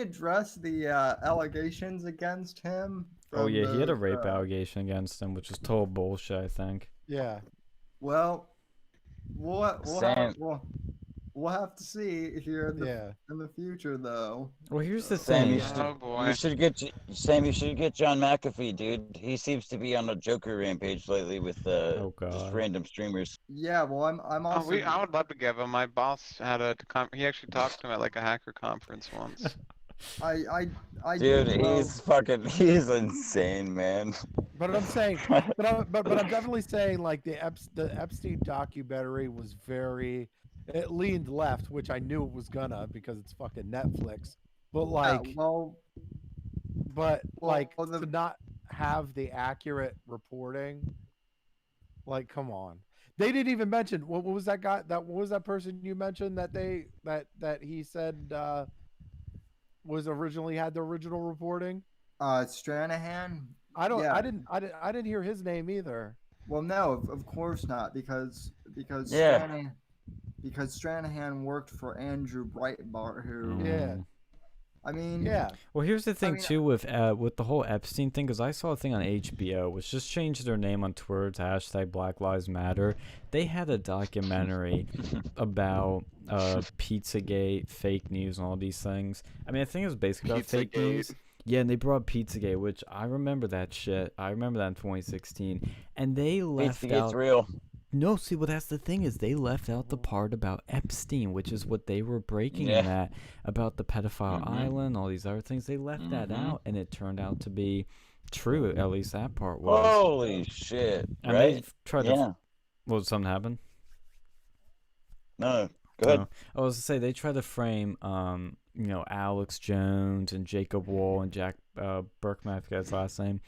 address the allegations against him? Oh yeah, he had a rape allegation against him, which is total bullshit, I think. Yeah. Well, we'll have to see here in the future, though. Well, here's the Sam, thing. you should get John McAfee, dude. He seems to be on a Joker rampage lately with just random streamers. Yeah, well, I'm also. I would love to give him. My boss had he actually talked to him at like a hacker conference once. Dude, he's insane, man. But I'm saying, but I'm definitely saying like the Epstein documentary was it leaned left, which I knew it was gonna because it's fucking Netflix. But like, to not have the accurate reporting, like, come on. They didn't even mention what was that guy? What was that person you mentioned that he said was originally had the original reporting? Stranahan. I didn't hear his name either. Well, no, of course not, because Stranahan worked for Andrew Breitbart, who I mean, Yeah. Well, here's the thing mean, too with the whole Epstein thing, because I saw a thing on HBO, which just changed their name on Twitter to hashtag Black Lives Matter. They had a documentary about Pizzagate, fake news, and all these things. I mean, I think it was basically about fake Pizzagate. news. Yeah, and they brought up Pizzagate, which I remember that shit. I remember that in 2016, and they left Pizzagate's out. real. No, see, well, that's the thing is they left out the part about Epstein, which is what they were breaking in Yeah. that about the pedophile Mhm. island, all these other things. They left that Mhm. out, and it turned out to be true. At least that part was. Holy shit! And Right? they've tried to. Yeah. Well, did something happen? No. Go ahead. No. I was to say they tried to frame, Alex Jones and Jacob Wall and Jack Berkman, I forget his last name,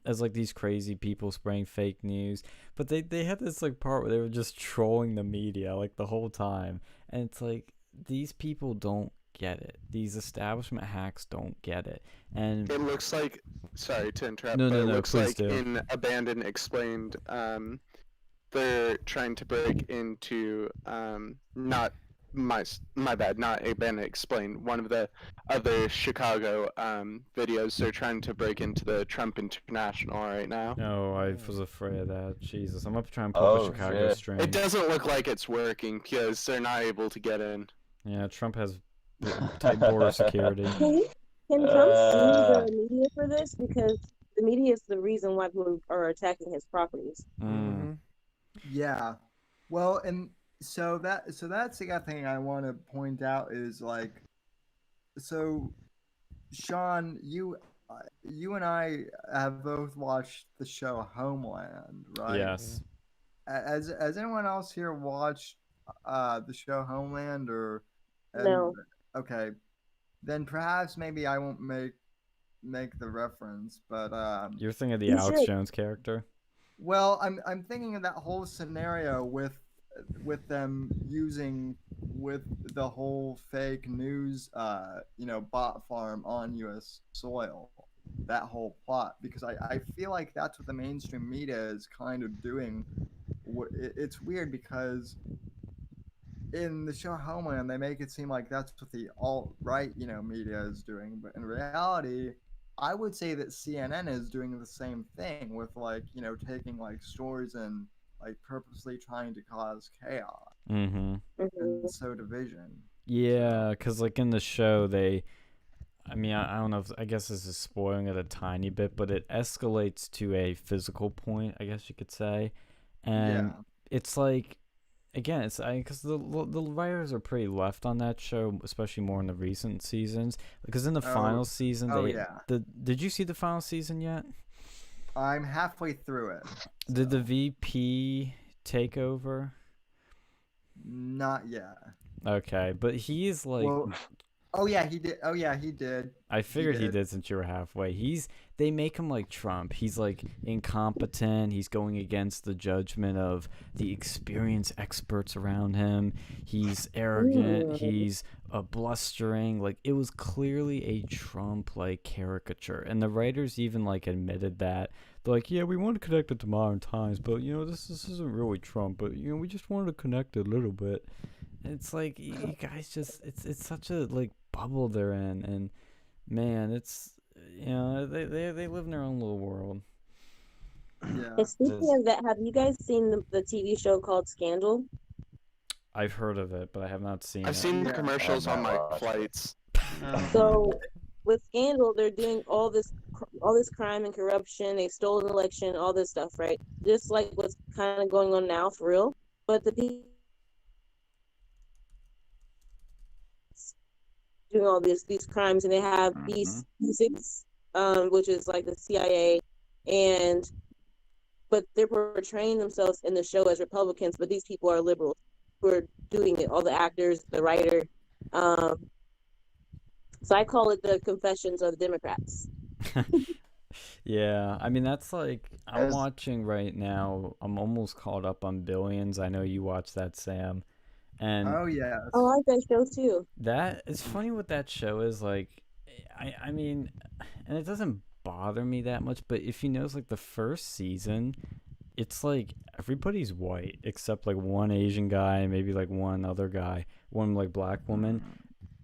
as like these crazy people spraying fake news. But they had this like part where they were just trolling the media like the whole time, and it's like these people don't get it. These establishment hacks don't get it, and It looks like, sorry to interrupt, No, but no, it no, looks please like do. in Abandoned Explained, they're trying to break into, not my bad, not Abandoned Explained, one of the other Chicago videos. They're trying to break into the Trump International right now. no, I was afraid of that. Jesus, I'm up trying to pull up a Oh, Chicago shit. stream. It doesn't look like it's working because they're not able to get in. Yeah, Trump has tight border security. Can Trump sue the media for this? Because the media is the reason why people are attacking his properties. Mm. yeah. Well, and so that's the other thing I want to point out is like, so Sean, you and I have both watched the show Homeland, right? Yes. Has anyone else here watched the show Homeland or? No. Okay, then perhaps maybe I won't make the reference, but You're thinking of the You Alex should. Jones character? well, I'm thinking of that whole scenario with them using with the whole fake news bot farm on US soil, that whole plot, because I feel like that's what the mainstream media is kind of doing. It's weird because in the show Homeland they make it seem like that's what the alt-right media is doing, but in reality I would say that CNN is doing the same thing with taking stories and purposely trying to cause chaos Mm-hmm. and sow division. Yeah, because like in the show, I don't know if, I guess this is spoiling it a tiny bit, but it escalates to a physical point, I guess you could say. And Yeah. it's like, again, it's because the writers are pretty left on that show, especially more in the recent seasons. Because in the final season, did you see the final season yet? I'm halfway through it. Did the VP take over? Not yet. Okay, but he's like, oh yeah, he did. I figured he did since you were halfway. They make him like Trump. He's like incompetent. He's going against the judgment of the experienced experts around him. He's arrogant. He's blustering. Like, it was clearly a Trump like caricature, and the writers even like admitted that. They're like, yeah, we want to connect it to modern times, but this isn't really Trump. But we just wanted to connect it a little bit. And it's like, you guys just it's such a like bubble they're in, and man, it's they live in their own little world. Yeah. And speaking of that, have you guys seen the TV show called Scandal? I've heard of it, but I have not seen it. I've seen the commercials on my flights. So with Scandal, they're doing all this crime and corruption. They stole an election, all this stuff, right? Just like what's kind of going on now, for real. But the people doing all these crimes, and they have these six, which is like the CIA, but they're portraying themselves in the show as Republicans, but these people are liberals who are doing it. All the actors, the writer. So I call it the Confessions of the Democrats. Yeah, I mean, that's like, I'm watching right now. I'm almost caught up on Billions. I know you watch that, Sam. And oh yeah. Oh, I like that show too. It's funny what that show is like. I mean, and it doesn't bother me that much, but if you notice, like the first season, it's like everybody's white except like one Asian guy, maybe like one other guy, one like black woman.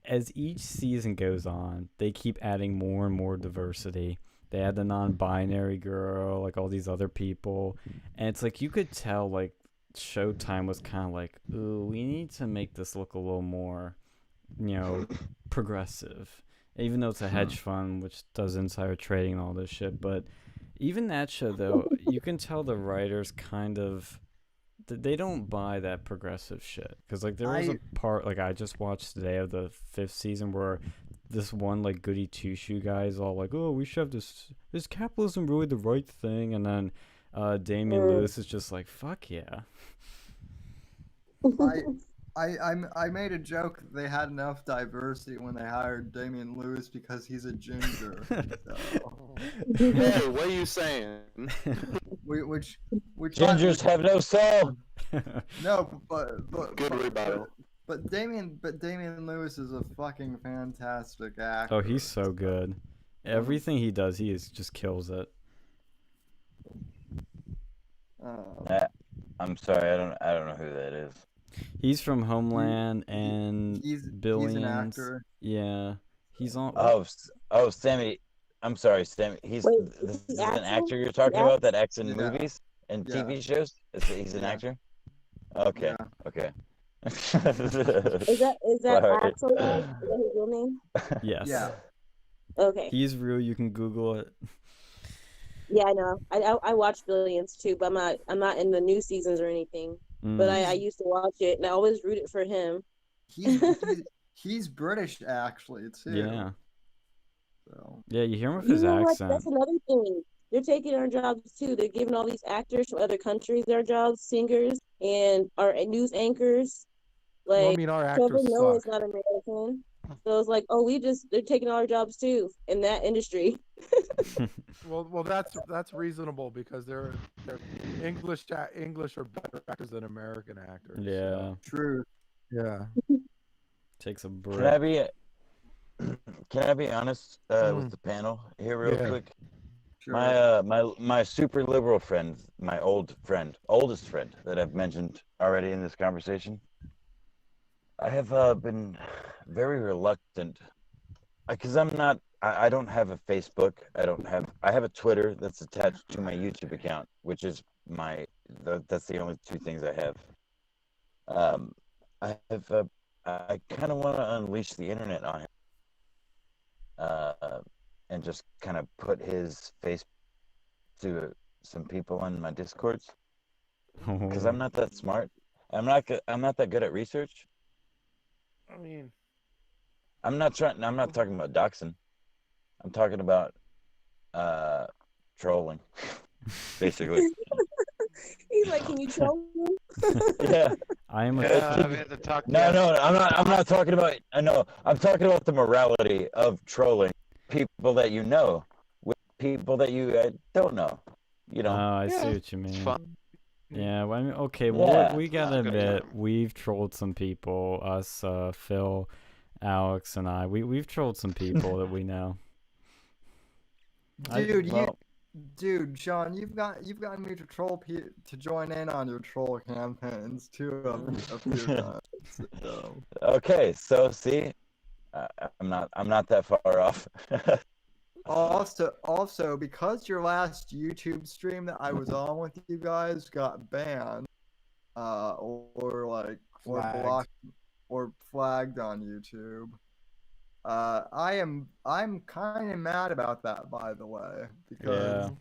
as each season goes on, they keep adding more and more diversity. They add the non-binary girl, like all these other people, and it's like you could tell like Showtime was kind of like, ooh, we need to make this look a little more, progressive. Even though it's a hedge fund, which does insider trading and all this shit, but even that show though, you can tell the writers kind of they don't buy that progressive shit. Because like there was a part like I just watched today of the 5th season where this one like goody two shoe guy is all like, oh, we should have this. Is capitalism really the right thing? And then Damian Lewis is just like, fuck yeah. I made a joke that they had enough diversity when they hired Damian Lewis because he's a ginger. So. Hey, what are you saying? Which Gingers have no soul. No, but Good rebuttal. But Damian Lewis is a fucking fantastic actor. Oh, he's so good. Everything he does, he just kills it. I'm sorry, I don't know who that is. He's from Homeland and Billions. He's an actor. Yeah, he's on. Oh, Sammy. I'm sorry, Sammy. This is an actor you're talking about that acts in movies and TV shows. He's an actor. Okay. Yeah. Okay. Is that Axel? Is that his real name? Yes. Yeah. Okay. He's real. You can Google it. Yeah, I know. I watch Billions too, but I'm not in the new seasons or anything. But I used to watch it, and I always rooted for him. He's British actually too. Yeah. So. Yeah, you hear him with his accent. That's another thing. They're taking our jobs too. They're giving all these actors from other countries their jobs, singers and our news anchors. Like, Well, I mean, our actors Trevor Noah is suck. not American, so it's like, oh, they're taking all our jobs too in that industry. Well, that's reasonable because they're English are better actors than American actors. Yeah. True. Yeah. Takes a break. Can I be honest with the panel here real quick? Sure. My super liberal friend, my oldest friend that I've mentioned already in this conversation. I have been very reluctant because I don't have a Facebook. I have a Twitter that's attached to my YouTube account, which is that's the only two things I have. I kind of want to unleash the internet on him, and just kind of put his face to some people on my Discords, because I'm not that smart. I'm not that good at research. I mean, I'm not talking about doxing. I'm talking about trolling, basically. He's like, can you troll me? Yeah. I am we have to talk. No, I'm not talking about. No, I'm talking about the morality of trolling people that you know with people that you don't know. You know. Oh, I see what you It's mean. fun. Yeah, well, I mean, okay, Yeah. we gotta Okay. admit, we've trolled some people. Us, Phil, Alex, and I. We've trolled some people that we know. Dude, Sean, you've gotten me to to join in on your troll campaigns too a few times. So. Okay, so see, I'm not that far off. Also, because your last YouTube stream that I was on with you guys got banned, or blocked or flagged on YouTube, I'm kind of mad about that, by the way, because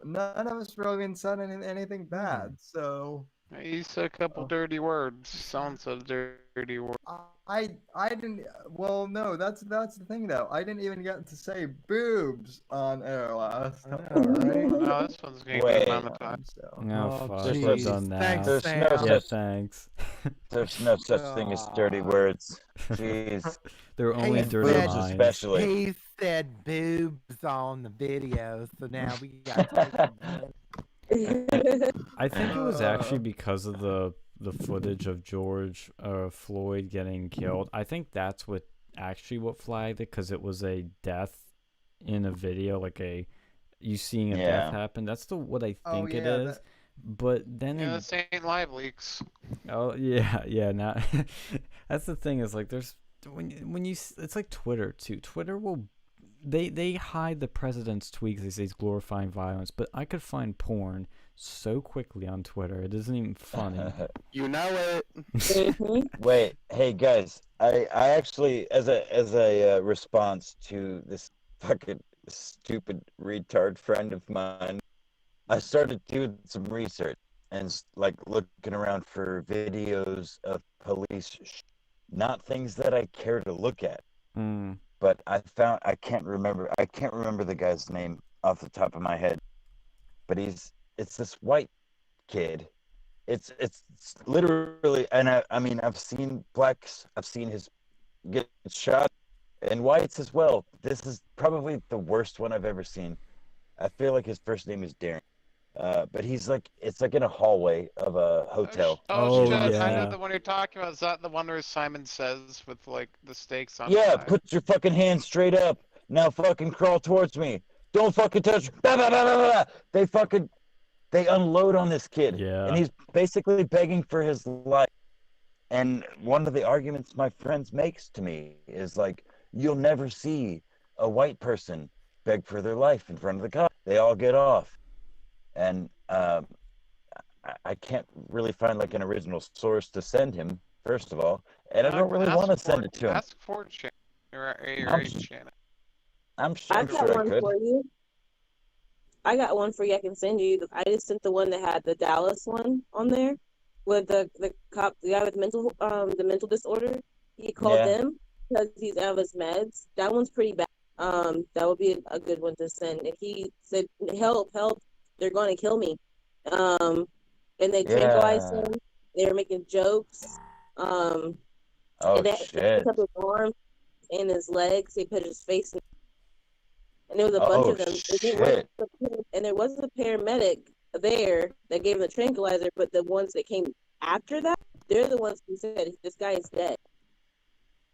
none of us really said anything bad. So He said a couple dirty words. Someone said a dirty word. I didn't. Well, no, that's the thing though. I didn't even get to say boobs on air last time. right? No, this one's getting Wait. good amount of time. So. Oh, fuck, geez. we've done that. Thanks, There's Sam. no Yeah, such thanks. there's no such thing as dirty words. Jeez, They're only Hey, dirty Fred, minds. especially. He said boobs on the video, so now we got to I think it was actually because of the footage of George Floyd getting killed. I think that's what flagged it, because it was a death in a video, like you seeing a death happen. That's what I think it is. But then Yeah, this ain't live leaks. oh yeah. Now that's the thing, is like there's it's like Twitter too. Twitter will they hide the president's tweets. They say he's glorifying violence, but I could find porn so quickly on Twitter. It isn't even funny. You know it. Mhm. Wait, hey guys, I actually, as a response to this fucking stupid retard friend of mine, I started doing some research and like looking around for videos of police, not things that I care to look at. Mm. But I can't remember the guy's name off the top of my head, but it's this white kid. It's literally, and I mean, I've seen blacks, I've seen his get shot, and whites as well. This is probably the worst one I've ever seen. I feel like his first name is Darren. But it's like in a hallway of a hotel. Oh, shit! I yeah. know the one you're talking about. Is that the one where Simon Says with like the stakes on? Yeah, his eye? put your fucking hands straight up. Now fucking crawl towards me. Don't fucking touch. Blah, blah, blah, blah, blah. They unload on this kid. Yeah. And he's basically begging for his life. And one of the arguments my friends makes to me is like, you'll never see a white person beg for their life in front of the cops. They all get off. And I can't really find like an original source to send him, first of all. And I don't really want to send it to him. Ask for Shannon or Shannon. I'm sure, I've got I one could. for you. I got one for you. I can send you. I just sent the one that had the Dallas one on there, with the cop, the guy with the mental disorder. He called Yeah. them because he's out of his meds. That one's pretty bad. That would be a good one to send. And he said, "Help, help! They're going to kill me." And they tranquilized Yeah. him. They were making jokes. Oh And they shit. picked up his arms and his legs. They put his face in. And there was a bunch Oh of them. shit. And there wasn't a paramedic there that gave him the tranquilizer, but the ones that came after that, they're the ones who said, "This guy is dead."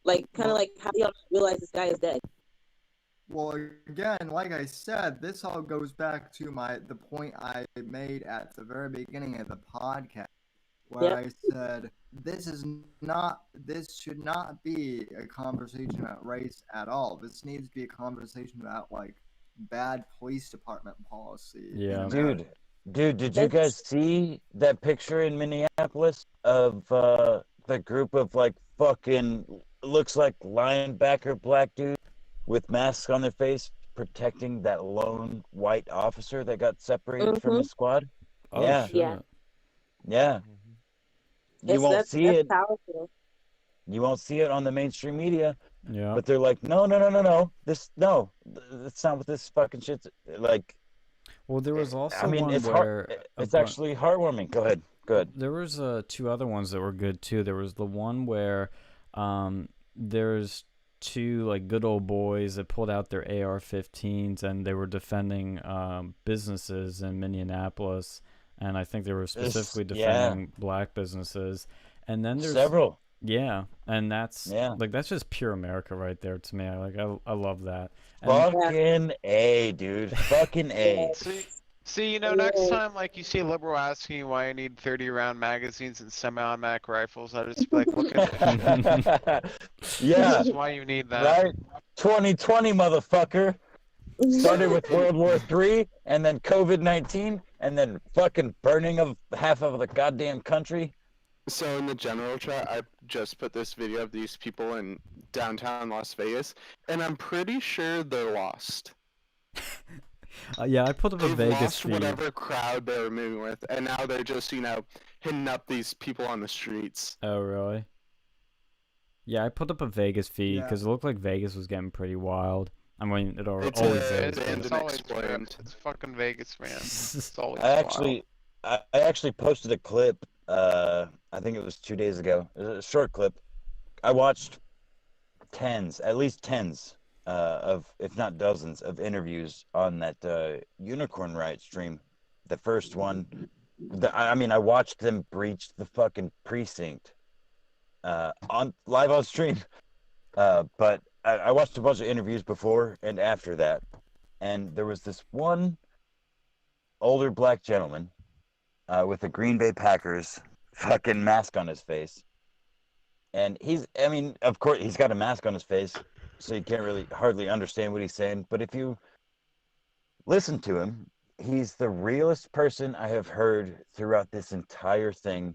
Like, kind of like, how do y'all realize this guy is dead? Well, again, like I said, this all goes back to the point I made at the very beginning of the podcast, where I said this should not be a conversation about race at all. This needs to be a conversation about like bad police department policy. Yeah. Dude, did you guys see that picture in Minneapolis of the group of like fucking looks like linebacker black dudes with masks on their face protecting that lone white officer that got separated from his squad? Oh, Yeah. shit. Yeah. Yeah. You won't see that's it. powerful. You won't see it on the mainstream media, Yeah. but they're like, no. That's not what this fucking shit's like. Well, there was also I mean, one it's where it's actually heartwarming. Go ahead. there was two other ones that were good too. There was the one where there's two like good old boys that pulled out their AR-15s and they were defending businesses in Minneapolis, and I think they were specifically defending black businesses. And then there's several. Yeah, and that's that's just pure America right there to me. I love that. And Fucking A, dude. Fucking A. See, next time, like, you see a liberal asking you why you need 30-round magazines and semi-automatic rifles, I'll just be like, look at this. Yeah. This is why you need that. Right? 2020, motherfucker. Started with World War III, and then COVID-19, and then fucking burning of half of the goddamn country. So in the general chat, I just put this video of these people in downtown Las Vegas, and I'm pretty sure they're lost. yeah, I put up a They've Vegas lost feed. whatever crowd they were moving with, and now they're just, hitting up these people on the streets. Oh, really? Yeah, I put up a Vegas feed because Yeah. it looked like Vegas was getting pretty wild. I mean, it always It's is. a- but- and It's always explained. it's fucking Vegas, man. It's always I actually posted a clip. I think it was 2 days ago. It was a short clip. I watched at least tens of, if not dozens, of interviews on that Unicorn Riot stream. The first one. I watched them breach the fucking precinct live on stream. But I watched a bunch of interviews before and after that, and there was this one older black gentleman with a Green Bay Packers fucking mask on his face, And I mean, of course, he's got a mask on his face, so you can't really hardly understand what he's saying. But if you listen to him, he's the realest person I have heard throughout this entire thing,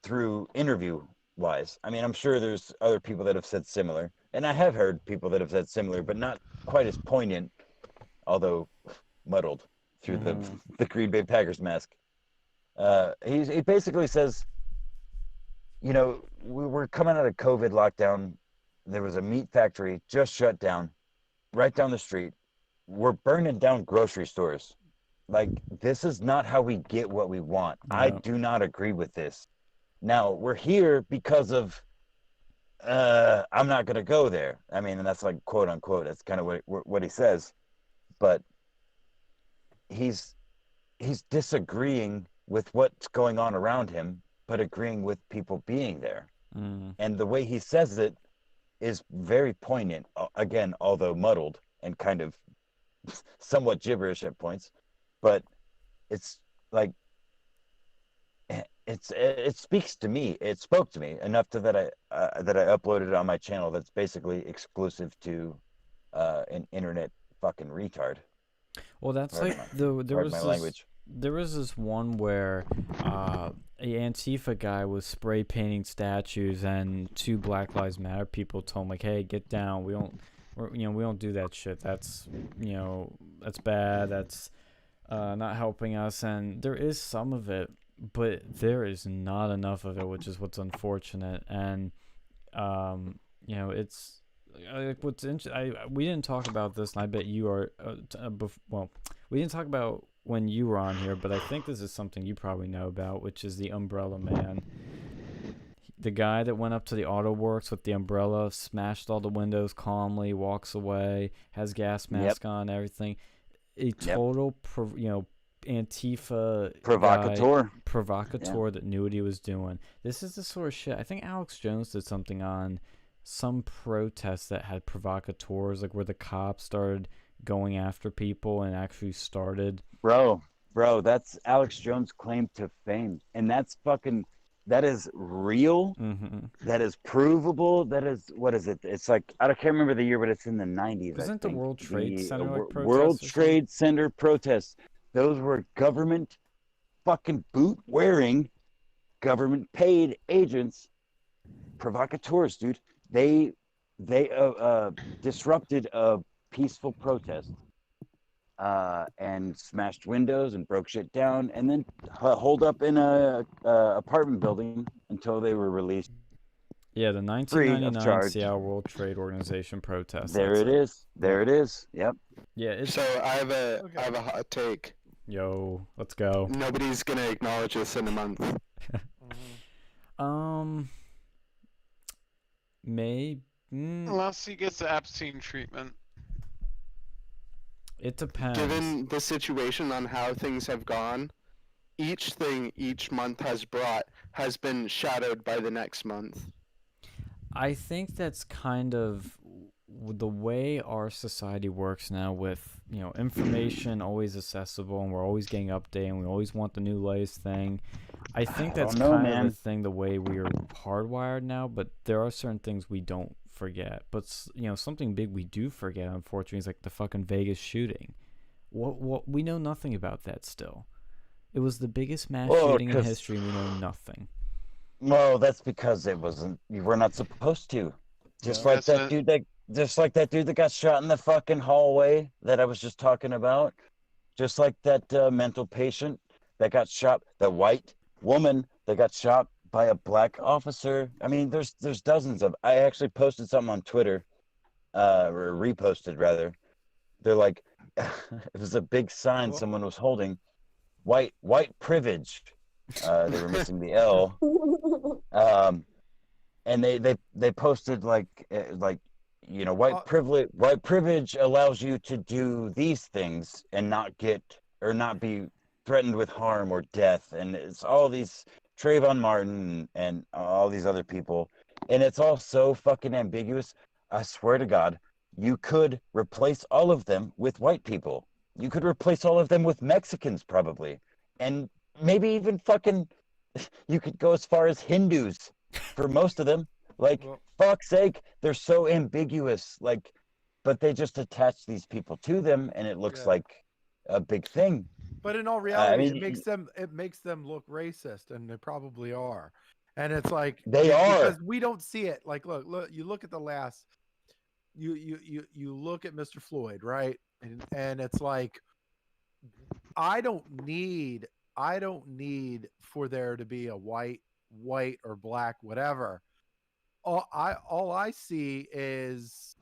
through interview wise. I mean, I'm sure there's other people that have said similar, and I have heard people that have said similar, but not quite as poignant, although muddled through the Green Bay Packers mask. He basically says, you know, we were coming out of COVID lockdown. There was a meat factory just shut down right down the street. We're burning down grocery stores. Like, this is not how we get what we want. Yeah. I do not agree with this. Now, we're here because of, I'm not going to go there. I mean, and that's like, quote unquote, that's kind of what he says. But he's disagreeing with what's going on around him, but agreeing with people being there. And the way he says it is very poignant, again, although muddled and kind of somewhat gibberish at points. But it's like, it speaks to me. It spoke to me enough that I uploaded it on my channel. That's basically exclusive to an internet fucking retard. Well, that's like there was this one where a Antifa guy was spray painting statues, and two Black Lives Matter people told him, like, "Hey, get down. We don't do that shit. That's that's bad. That's not helping us." And there is some of it, but there is not enough of it, which is what's unfortunate. And it's like what's interesting. We didn't talk about this, and I bet you are. We didn't talk about when you were on here, but I think this is something you probably know about, which is the Umbrella Man. The guy that went up to the auto works with the umbrella, smashed all the windows calmly, walks away, has gas mask on, everything. A total, Antifa provocateur that knew what he was doing. This is the sort of shit. I think Alex Jones did something on some protest that had provocateurs, like where the cops started going after people and actually started. Bro, that's Alex Jones' claim to fame, and that is real. That is provable. That is, what is it? It's like, I can't remember the year, but it's in the 90s. Isn't the World Trade Center like World Trade Center protests? Those were government fucking boot wearing, government paid agents, provocateurs, dude. They disrupted a peaceful protest and smashed windows and broke shit down, and then holed up in a apartment building until they were released. Yeah, the 1999 Seattle World Trade Organization protest. There it is. Yep. Yeah. So I have a hot take. Yo, let's go. Nobody's gonna acknowledge this in a month. Maybe. Unless he gets the Epstein treatment. It depends. Given the situation on how things have gone, each thing each month has been shadowed by the next month. I think that's kind of the way our society works now, with information always accessible, and we're always getting updated, and we always want the new latest thing. I think that's of a thing, the way we are hardwired now, but there are certain things we don't forget. But something big we do forget, unfortunately, is like the fucking Vegas shooting. What we know nothing about that still. It was the biggest mass shooting in history, and we know nothing. Well, that's because you were not supposed to. Just like that dude that got shot in the fucking hallway that I was just talking about. Just like that mental patient that got shot, the white woman that got shot by a black officer. I mean, there's dozens of. I actually posted something on Twitter, or reposted rather. They're like, it was a big sign someone was holding, white privilege. They were missing the L. And they posted like white privilege allows you to do these things and not be threatened with harm or death, and it's all these Trayvon Martin and all these other people, and it's all so fucking ambiguous. I swear to God, you could replace all of them with white people. You could replace all of them with Mexicans probably, and maybe even fucking you could go as far as Hindus. for most of them. Like, Well- fuck's sake, they're so ambiguous. Like, but they just attach these people to them, and it looks Yeah. like a big thing. But in all reality, mean, it makes them look racist, and they probably are. And it's like They are. because we don't see it. Like, look, you look at the last, you look at Mr. Floyd, right? And it's like, I don't need for there to be a white or black, whatever. All I see is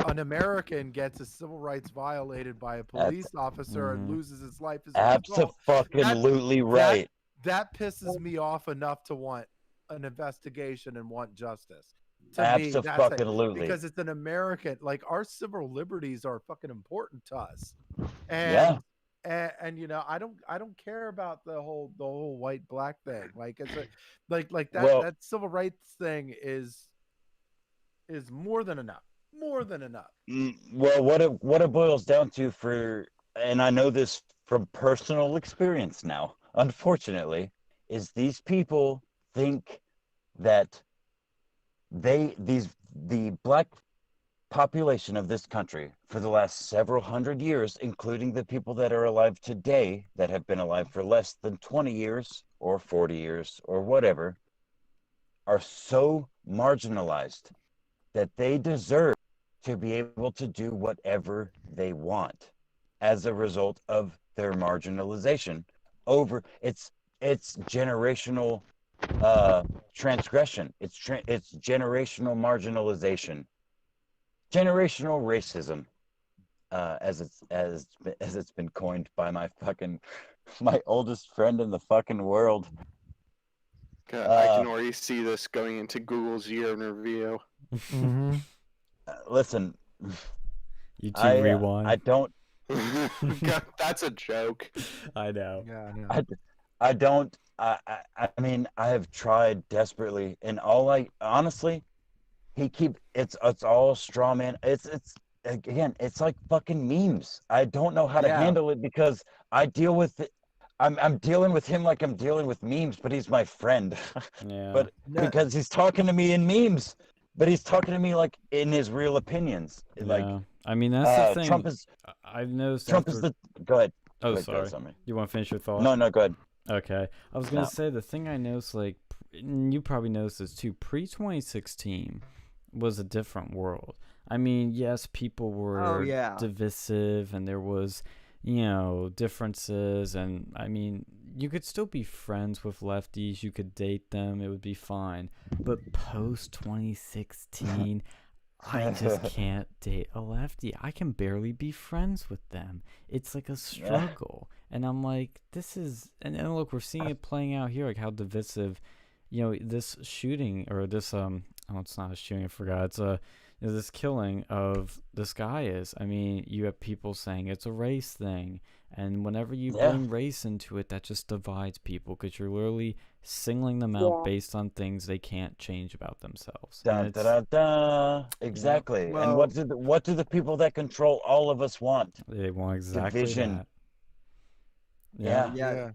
an American gets a civil rights violated by a police officer and loses his life as a result. Absolutely right. That pisses me off enough to want an investigation and want justice. To me, that's Absolutely. because it's an American. Like, our civil liberties are fucking important to us, Yeah. and you know, I don't care about the whole white black thing. Like, it's like that Well- that civil rights thing is more than enough. More than enough. Well, what it boils down to, and I know this from personal experience now, unfortunately, is these people think that the black population of this country for the last several hundred years, including the people that are alive today that have been alive for less than 20 years or 40 years or whatever, are so marginalized that they deserve to be able to do whatever they want as a result of their marginalization. It's generational transgression. It's generational marginalization, generational racism, as it's been coined by my oldest friend in the fucking world. I can already see this going into Google's year in review. Listen, YouTube rewind. I don't. That's a joke. I know. Yeah, I know. I don't. I mean, I have tried desperately, and honestly, it's all straw man. It's again, it's like fucking memes. I don't know how to handle it because I deal with it. I'm dealing with him like I'm dealing with memes, but he's my friend. Yeah. But because he's talking to me in memes, but he's talking to me like in his real opinions. Like, yeah. I mean, that's the thing. Trump is. I've noticed. Trump is the. Go ahead. Oh, Go ahead, sorry. Tommy. You want to finish your thought? No, go ahead. Okay. I was gonna No. say the thing I noticed, like, and you probably noticed this too. Pre-2016 was a different world. I mean, yes, people were divisive, and there was, differences, and I mean, you could still be friends with lefties. You could date them. It would be fine. But post-2016, I just can't date a lefty. I can barely be friends with them. It's like a struggle. And I'm like, this is... And look, we're seeing it playing out here, like how divisive, this shooting, or this... Oh, it's not a shooting, I forgot. It's this killing of this guy is. I mean, you have people saying it's a race thing. And whenever you bring race into it, that just divides people because you're literally singling them out based on things they can't change about themselves. Exactly. Well, and what do the people that control all of us want? They want exactly Division. that. Yeah.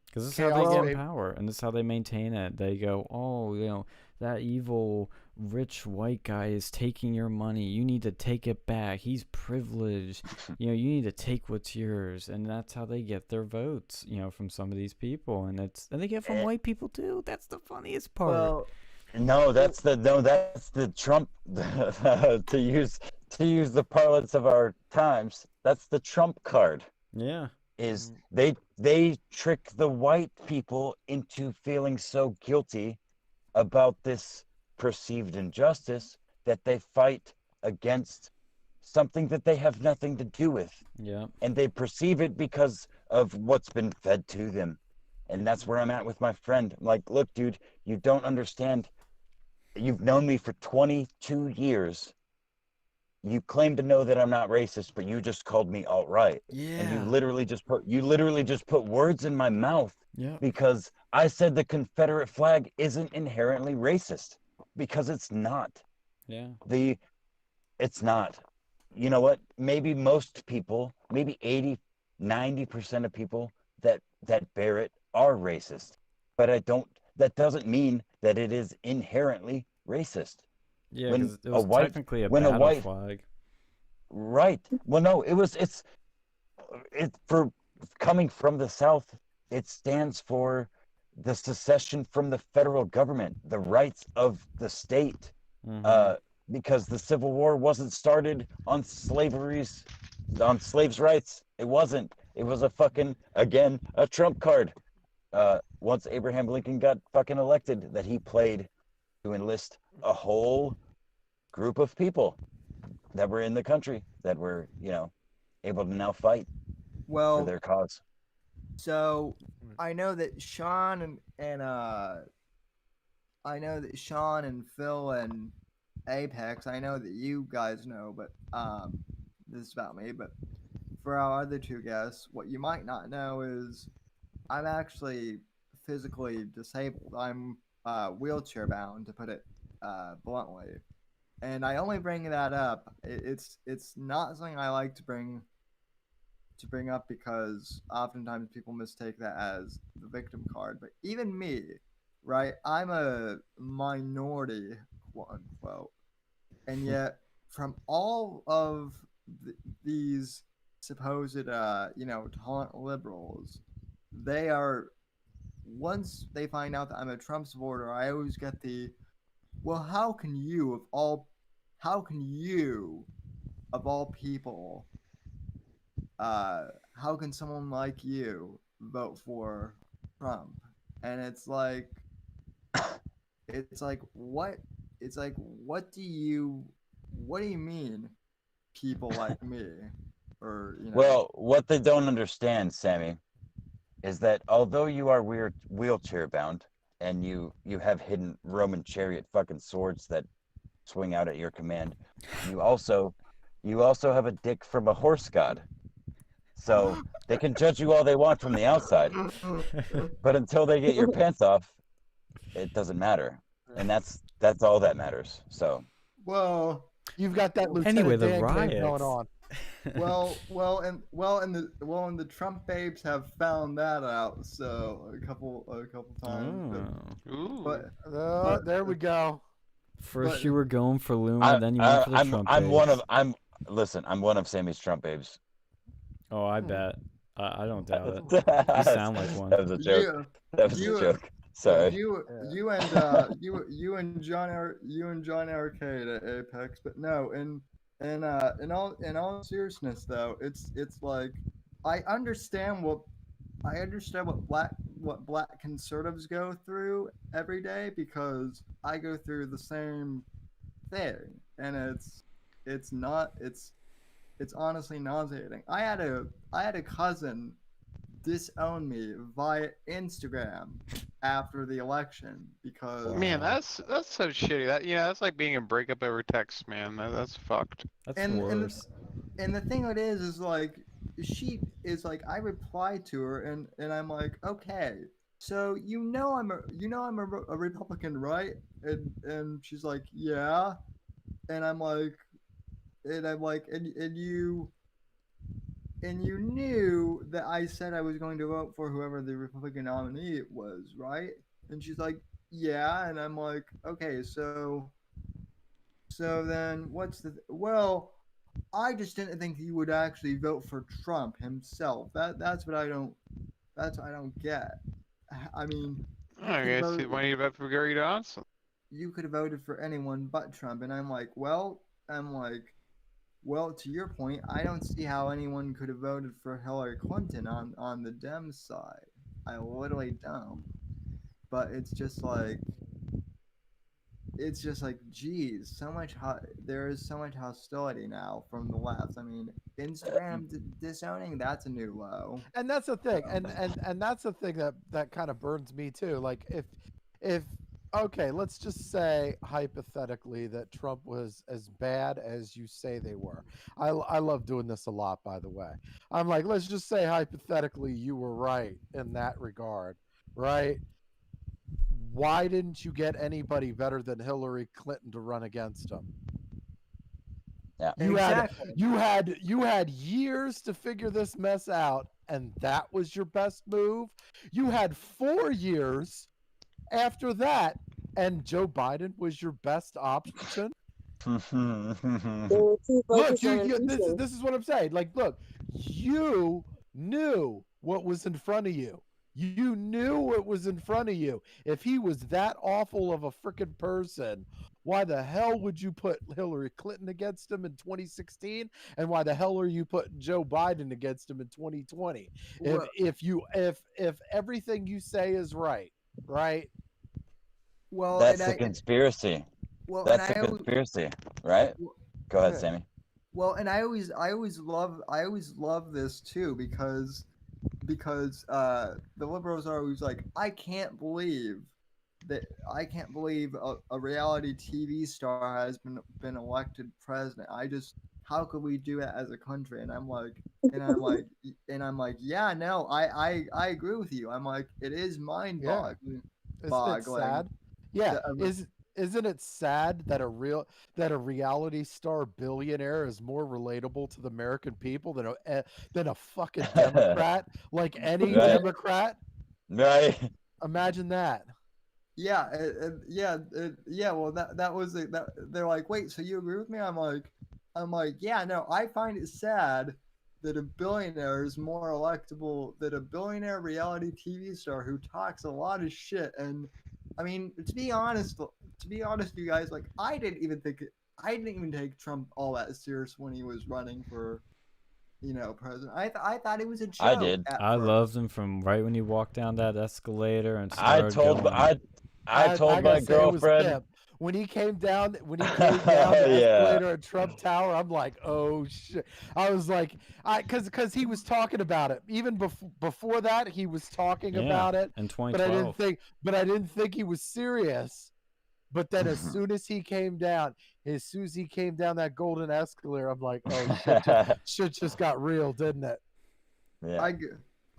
Because this is how they get in power, and this is how they maintain it. They go, oh, that evil rich white guy is taking your money. You need to take it back. He's privileged. You need to take what's yours, and that's how they get their votes. From some of these people, and they get from white people too. That's the funniest part. Well, that's the Trump to use the parlance of our times. That's the Trump card. Yeah. Is they trick the white people into feeling so guilty about this perceived injustice that they fight against something that they have nothing to do with. Yeah. And they perceive it because of what's been fed to them. And that's where I'm at with my friend. I'm like, look, dude, you don't understand. You've known me for 22 years. You claim to know that I'm not racist, but you just called me alt-right. Yeah. And you literally just put words in my mouth. Yeah. Because I said the Confederate flag isn't inherently racist, because it's not. Yeah. It's not. You know what? Maybe most people, maybe 80-90% of people that bear it are racist. But that doesn't mean that it is inherently racist. Yeah, When because it a was white, technically a when a battle white, flag. right? Well, no, it's for coming from the South. It stands for the secession from the federal government, the rights of the state. Mhm. Because the Civil War wasn't started on slaves' rights. It wasn't. It was a fucking, again, a trump card. Once Abraham Lincoln got fucking elected, that he played to enlist a whole group of people that were in the country that were, able to now fight for Well, their cause. so I know that Sean and I know that Sean and Phil and Apex, I know that you guys know, but this is about me, but for our other two guests, what you might not know is I'm actually physically disabled. I'm wheelchair bound, to put it bluntly. And I only bring that up. It's not something I like to bring up because oftentimes people mistake that as the victim card. But even me, right? I'm a minority, quote unquote, and yet from all of these supposed tolerant liberals, they are, once they find out that I'm a Trump supporter, I always get the, well, how can you of all people, how can someone like you vote for Trump? And it's like what do you mean, people like me? Or Well, what they don't understand, Sammy, is that although you are wheelchair bound and you have hidden Roman chariot fucking swords that swing out at your command, you also have a dick from a horse god. So they can judge you all they want from the outside, but until they get your pants off, it doesn't matter. And that's all that matters. So well, You've got that Lieutenant Anyway, the Dan game riots. going on. and the Trump babes have found that out, so a couple times. Oh. Ooh. But There we go. First but- you were going for Luma, then you went for the Trump I'm babes. I'm one of Sammy's Trump babes. Oh, I bet. I don't doubt it. You That sound like one. was a joke. That was a joke. Sorry. You and John Arcade at Apex, but no, in all seriousness though, it's like I understand what black conservatives go through every day, because I go through the same thing, and it's honestly nauseating. I had a cousin disown me via Instagram after the election because Man, that's so shitty. That's like being in breakup over text, man. That's fucked. That's and worse. and the thing it is like, she is like, I replied to her and I'm like, okay, so I'm a Republican, right? And she's like, yeah. And I'm like, and you knew that I said I was going to vote for whoever the Republican nominee was, right? And she's like, yeah. And I'm like, okay, so then what's well, I just didn't think you would actually vote for Trump himself. That's what I don't get. I mean, I guess why do you vote for Gary Johnson? you could have voted for anyone but Trump. And I'm like, well, to your point, I don't see how anyone could have voted for Hillary Clinton on the Dem side. I literally don't. But it's just like, geez, there is so much hostility now from the left. I mean, Instagram disowning, that's a new low. And that's the thing, and that's the thing that kind of burns me too. Like if okay, let's just say hypothetically that Trump was as bad as you say they were. I love doing this a lot, by the way. I'm like, let's just say hypothetically you were right in that regard, right? Why didn't you get anybody better than Hillary Clinton to run against him? Yeah. You had years to figure this mess out, and that was your best move. You had 4 years after that and Joe Biden was your best option? They were too Look, focused on this impeaching. this is what I'm saying. Like, look, you knew what was in front of you. You knew what was in front of you. If he was that awful of a freaking person, why the hell would you put Hillary Clinton against him in 2016? And why the hell are you putting Joe Biden against him in 2020? Well- If everything you say is right, right? Well, That's and a conspiracy. well, That's and a I always- conspiracy, right? Go ahead, Yeah. Sammy. Well, and I always love this too because the liberals are always like, I can't believe a reality TV star has been elected president. How could we do it as a country? And I'm like, yeah, no, I agree with you. I'm like, it is mind-boggling. Isn't it sad? Yeah. The- Isn't it sad that a reality star billionaire is more relatable to the American people than a fucking Democrat, like any Right. Democrat? Right. Imagine that. Yeah, yeah. Well, that was it. They're like, wait, so you agree with me? I'm like, yeah, no. I find it sad that a billionaire is more electable than a billionaire reality TV star who talks a lot of shit. And I mean, to be honest, you guys, like, I didn't even take Trump all that serious when he was running for, president. I thought it was a joke. I did. I first. loved him from right when he walked down that escalator and I started told going. I told gotta my say, it was girlfriend. Pip. When he came down the escalator at Trump Tower, I'm like, oh shit! I was like, because he was talking about it. Even before that, he was talking about it. in But I 2012. didn't think he was serious. But then as soon as he came down that golden escalator, I'm like, oh shit just got real, didn't it? Yeah.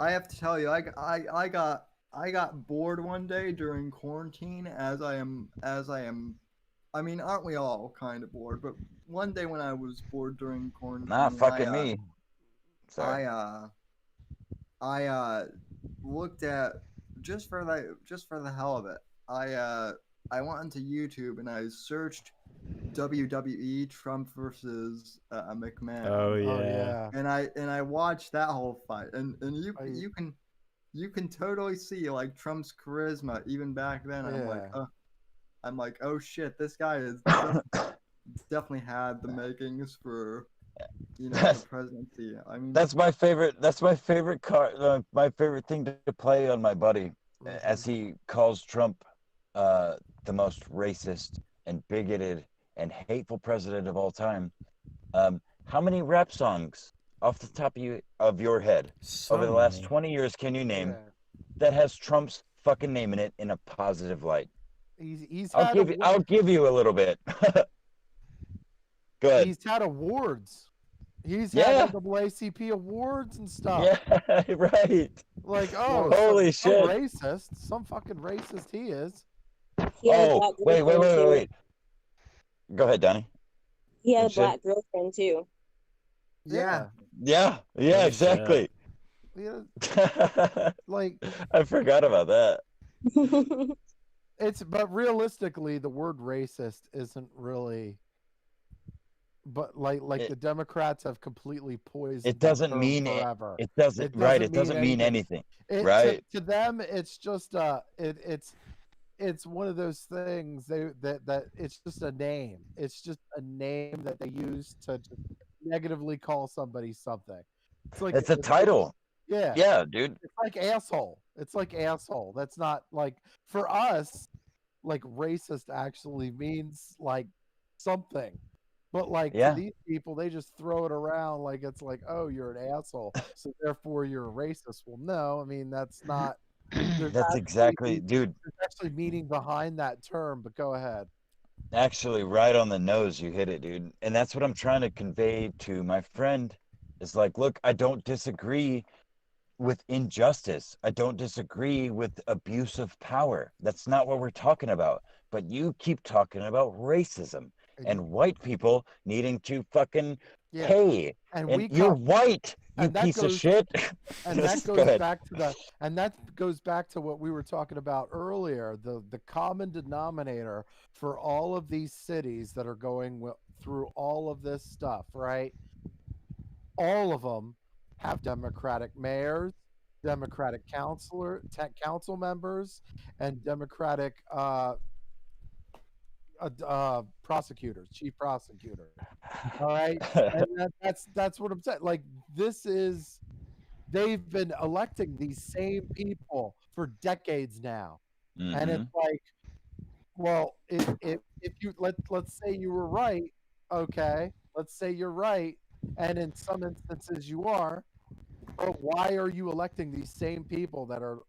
I have to tell you, I got bored one day during quarantine, as I am. I mean, aren't we all kind of bored? But one day when I was bored during quarantine, Not fucking me. Sorry. I looked at, just for the hell of it. I went into YouTube and I searched WWE Trump versus McMahon. Oh yeah. Oh yeah. And I watched that whole fight, and you can totally see like Trump's charisma even back then. Yeah. I'm like, oh shit, this guy is definitely had the makings for the presidency. I mean, That's my favorite. That's my favorite card. My favorite thing to play on my buddy, as he calls Trump the most racist and bigoted and hateful president of all time. How many rap songs off the top of your head So over the last many. 20 years can you name Yeah. that has Trump's fucking name in it in a positive light? He's I'll had I'll give you a little bit. Go ahead. he's had awards. He's Yeah. had NAACP awards and stuff. Yeah, right. Like, Holy some shit. racist, some fucking racist he is. He had a Oh, black wait. girlfriend, too. Wait. Go ahead, Donnie. He had a Good shit. black girlfriend too. yeah. Yeah, Holy exactly. Like I forgot about that. but realistically, the word racist isn't really. But like the Democrats have completely poisoned. It doesn't that term mean it. forever. It doesn't. Right. It doesn't mean anything. Right. To them, it's just it's one of those things that it's just a name. It's just a name that they use to just negatively call somebody something. It's a title. Yeah. Yeah, dude. It's like asshole. It's like asshole. That's not like, for us, like racist actually means like something. But like Yeah. to these people, they just throw it around like it's like, oh, you're an asshole, so therefore you're a racist. Well, no, I mean that's not. That's exactly, dude. There's actually meaning behind that term. But go ahead. Actually, right on the nose, you hit it, dude. And that's what I'm trying to convey to my friend. Is like, look, I don't disagree with injustice. I don't disagree with abuse of power. That's not what we're talking about. But you keep talking about racism. and white people needing to fucking Yeah. pay. And And we you're come, white, you and that piece of goes, shit. and that Just go goes ahead. back to the, and that goes back to what we were talking about earlier. The common denominator for all of these cities that are going through all of this stuff, right? All of them have Democratic mayors, Democratic council members, and Democratic prosecutors, chief prosecutor. All right, and that's what I'm saying. Like, this is, they've been electing these same people for decades now, and it's Mhm. like, well, if you let's say you were right, okay, let's say you're right, and in some instances you are, but why are you electing these same people that are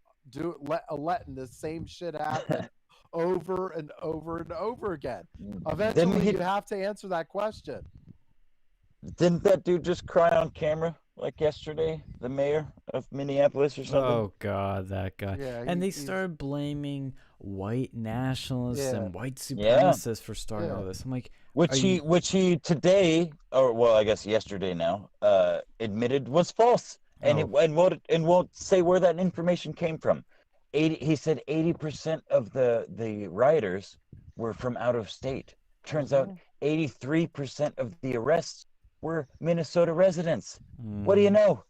letting the same shit happen over and over and over again? Eventually, you have to answer that question. Didn't that dude just cry on camera like yesterday? The mayor of Minneapolis or something? Oh God, that guy. Yeah, And they he's started blaming white nationalists Yeah. and white Yeah. supremacists for starting Yeah. all this. I'm like, Which he today, or well, I guess yesterday now, admitted was false, and Oh. and won't say where that information came from. He said 80% of the rioters were from out of state. Turns out 83% of the arrests were Minnesota residents. What do you know?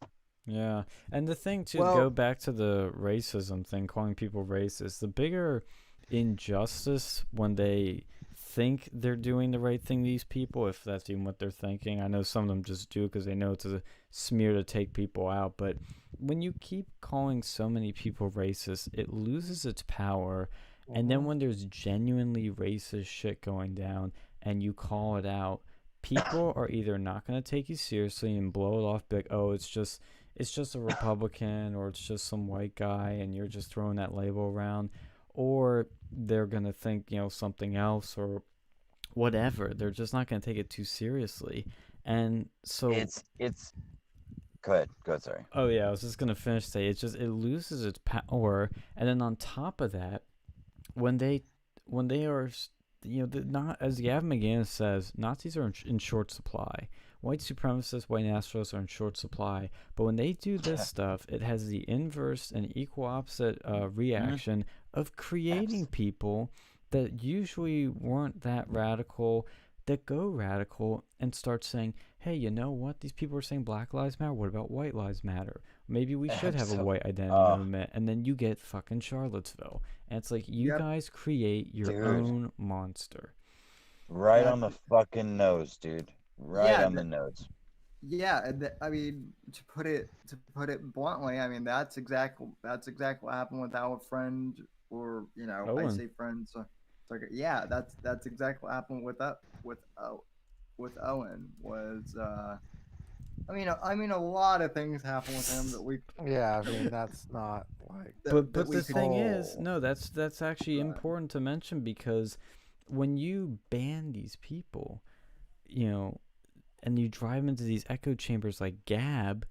Yeah, and the thing to Well- go back to the racism thing, calling people racist, the bigger injustice when they think they're doing the right thing, these people, if that's even what they're thinking. I know some of them just do because they know it's a smear to take people out, but when you keep calling so many people racist, it loses its power. And then when there's genuinely racist shit going down and you call it out, people are either not going to take you seriously and blow it off, be like, oh, it's just a Republican or it's just some white guy and you're just throwing that label around, or they're going to think, something else or whatever. They're just not going to take it too seriously. And so It's go ahead, sorry. oh yeah, I was just going to finish say it loses its power. And then on top of that, when they are, not, as Gavin McGinnis says, Nazis are in short supply. White supremacists, white nationalists are in short supply. But when they do this stuff, it has the inverse and equal opposite reaction of creating people that usually weren't that radical, that go radical and start saying, hey, you know what? These people are saying Black Lives Matter. What about White Lives Matter? Maybe we should have a white identity movement. And then you get fucking Charlottesville. And it's like, you guys create your own monster. Right on the fucking nose, dude. Right on the nose. Yeah, I mean, to put it bluntly, I mean that's exactly what happened with our friend, or Owen. I say friend, so yeah, that's exactly what happened with Owen. Was I mean a lot of things happened with him that we. Yeah, I mean that's not like. But the thing is, no, that's actually important to mention, because when you ban these people, and you drive them into these echo chambers like Gab,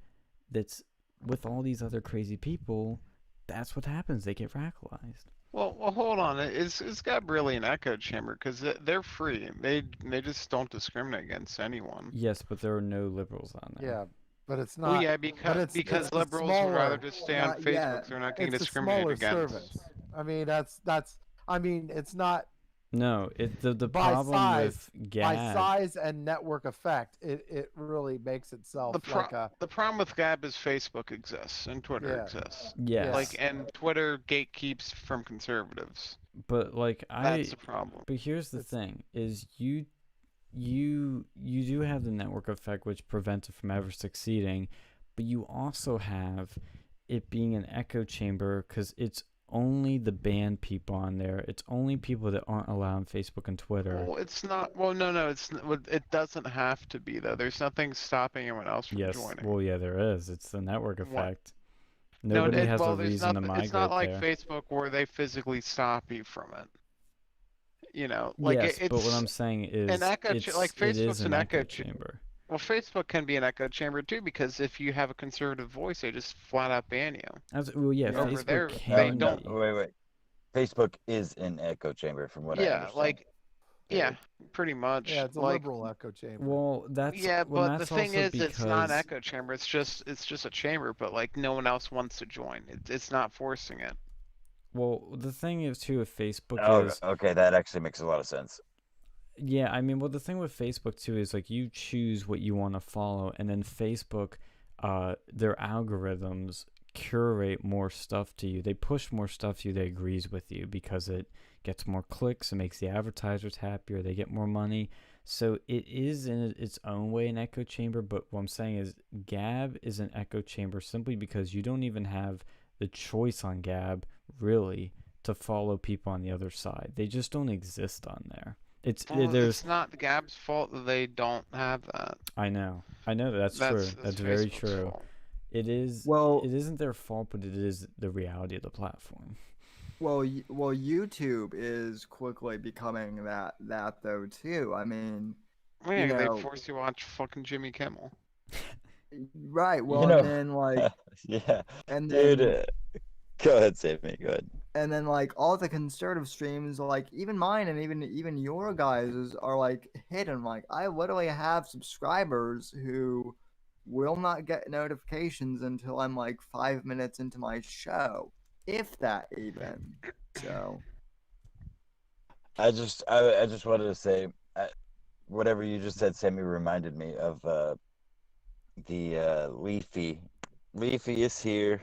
that's with all these other crazy people, that's what happens. They get radicalized. Well, hold on. Is Gab really an echo chamber? Because they're free. They just don't discriminate against anyone. Yes, but there are no liberals on there. Yeah, but it's not. Well, yeah, it's because liberals would rather just stay on Facebook. They're not getting it's a discriminated smaller against. service. I mean, that's. I mean, it's not. No, the By problem size, with Gab. by size and network effect, it really makes itself like a. The problem with Gab is Facebook exists and Twitter exists. Yes. Like, and Twitter gatekeeps from conservatives. But like That's the problem. But here's the thing: is you do have the network effect, which prevents it from ever succeeding, but you also have it being an echo chamber because it's only the banned people on there. It's only people that aren't allowed on Facebook and Twitter. Well, it's not. Well, no, it doesn't have to be though. There's nothing stopping anyone else from joining. Well, yeah, there is. It's the network effect. No, Nobody has a there's reason to migrate It's not like there. Facebook where they physically stop you from it. Like yes, it's. but what I'm saying is, an echo like it is Facebook's an an echo chamber. Well, Facebook can be an echo chamber too, because if you have a conservative voice, they just flat out ban you. Well, yeah, Over Facebook there, can. they don't. Wait. Facebook is an echo chamber, from what I understand. Like Yeah, pretty much. Yeah, it's a like, liberal echo chamber. Well, that's yeah, well, but the that's thing also is, it's not an because echo chamber. It's just a chamber, but like no one else wants to join. It's not forcing it. well, the thing is too with Facebook Oh, is okay, that actually makes a lot of sense. yeah, I mean, well, the thing with Facebook too is like you choose what you want to follow, and then Facebook, their algorithms curate more stuff to you. They push more stuff to you that agrees with you because it gets more clicks, it makes the advertisers happier, they get more money. So it is in its own way an echo chamber, but what I'm saying is Gab is an echo chamber simply because you don't even have the choice on Gab really to follow people on the other side. They just don't exist on there. It's not the Gab's fault that they don't have that. I know that's true. That's very Facebook's true. fault. It is. Well, it isn't their fault, but it is the reality of the platform. well, YouTube is quickly becoming that though too. I mean, Well, yeah, you they know, force you to watch fucking Jimmy Kimmel. right? Well, You know, and then like, yeah, and dude. then Go ahead, save me. Go ahead. and then like all the conservative streams, like even mine and even your guys' are like hidden. Like I literally have subscribers who will not get notifications until I'm like 5 minutes into my show, if that even. So I just wanted to say, whatever you just said, Sammy, reminded me of the Leafy. Leafy is here.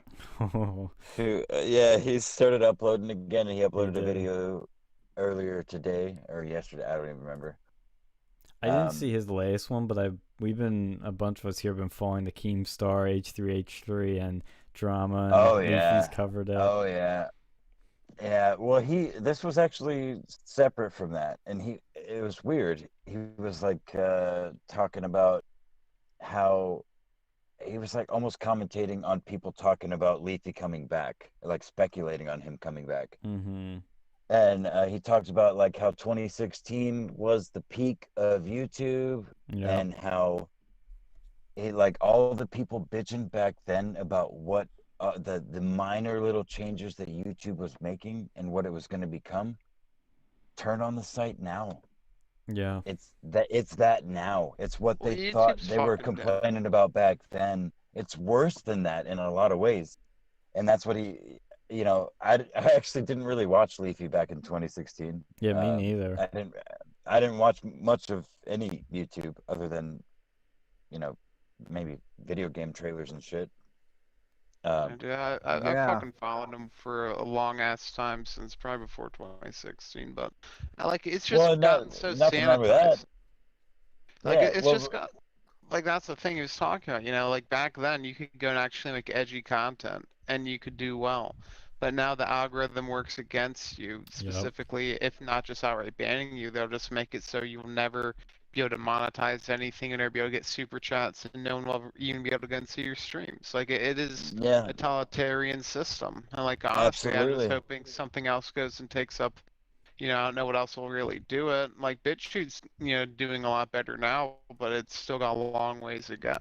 Yeah, he started uploading again, and he uploaded a video earlier today or yesterday. I don't even remember. I didn't see his latest one, but a bunch of us here have been following the Keemstar H3H3 and Drama. And Leafy's covered it. Oh yeah. Yeah, well, this was actually separate from that, and it was weird. He was like talking about how he was like almost commentating on people talking about Leafy coming back, like speculating on him coming back. Mm-hmm. And he talked about like how 2016 was the peak of YouTube, and how like all the people bitching back then about what the minor little changes that YouTube was making and what it was going to become. Turn on the site now. Yeah. It's that now. It's what they thought they were complaining about back then. It's worse than that in a lot of ways. And that's what I actually didn't really watch Leafy back in 2016. Yeah, me neither. I didn't watch much of any YouTube other than, maybe video game trailers and shit. Dude, I've fucking followed him for a long ass time since probably before 2016, but it's just gotten so sanitized. It's just got that's the thing he was talking about. Like back then you could go and actually make edgy content and you could do well, but now the algorithm works against you specifically. If not just outright banning you, they'll just make it so you'll never be able to monetize anything and never be able to get super chats, and no one will even be able to go and see your streams. Like it is a totalitarian system. And honestly, I'm just hoping something else goes and takes up. I don't know what else will really do it. Like BitChute's, doing a lot better now, but it's still got a long ways to go.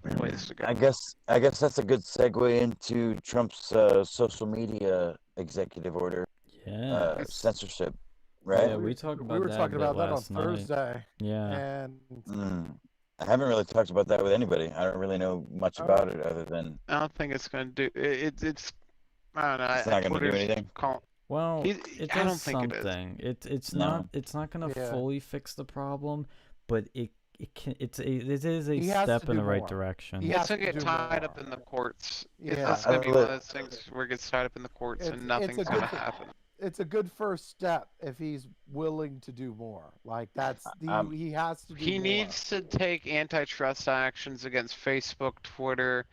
I guess that's a good segue into Trump's social media executive order. Yeah. Censorship. Right? Yeah, we were talking about that on last night. Thursday. Yeah. And I haven't really talked about that with anybody. I don't really know much about it other than I don't think it's going to do it's I don't know. It's not going to do anything. Well, it I don't does think something. It's No. not going to fully fix the problem, but it is a He has step to in do the right more. direction. He It's has going to to get do tied more. up in the courts. Yeah. It's going to be one of those things where it gets tied up in the courts It's- and nothing's it's a going to good- happen. It's a good first step if he's willing to do more. Like he has to do He more. needs to take antitrust actions against Facebook, Twitter,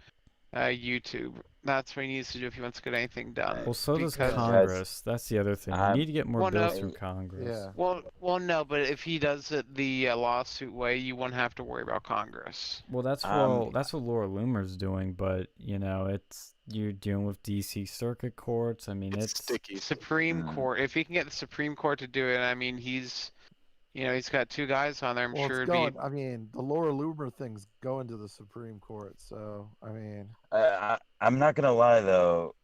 YouTube. That's what he needs to do if he wants to get anything done. Well, so does because- Congress. That's the other thing. We need to get more Well, no. bills through Congress. Yeah. Well, no, but if he does it the lawsuit way, you won't have to worry about Congress. Well, that's what Laura Loomer's doing, but you're dealing with DC Circuit Courts. I mean, it's sticky. Supreme Court. If he can get the Supreme Court to do it, I mean, he's got two guys on there. I'm Well, sure it's it'd going. be. I mean, the Laura Loomer thing's going to the Supreme Court. So I mean, I'm not gonna lie though,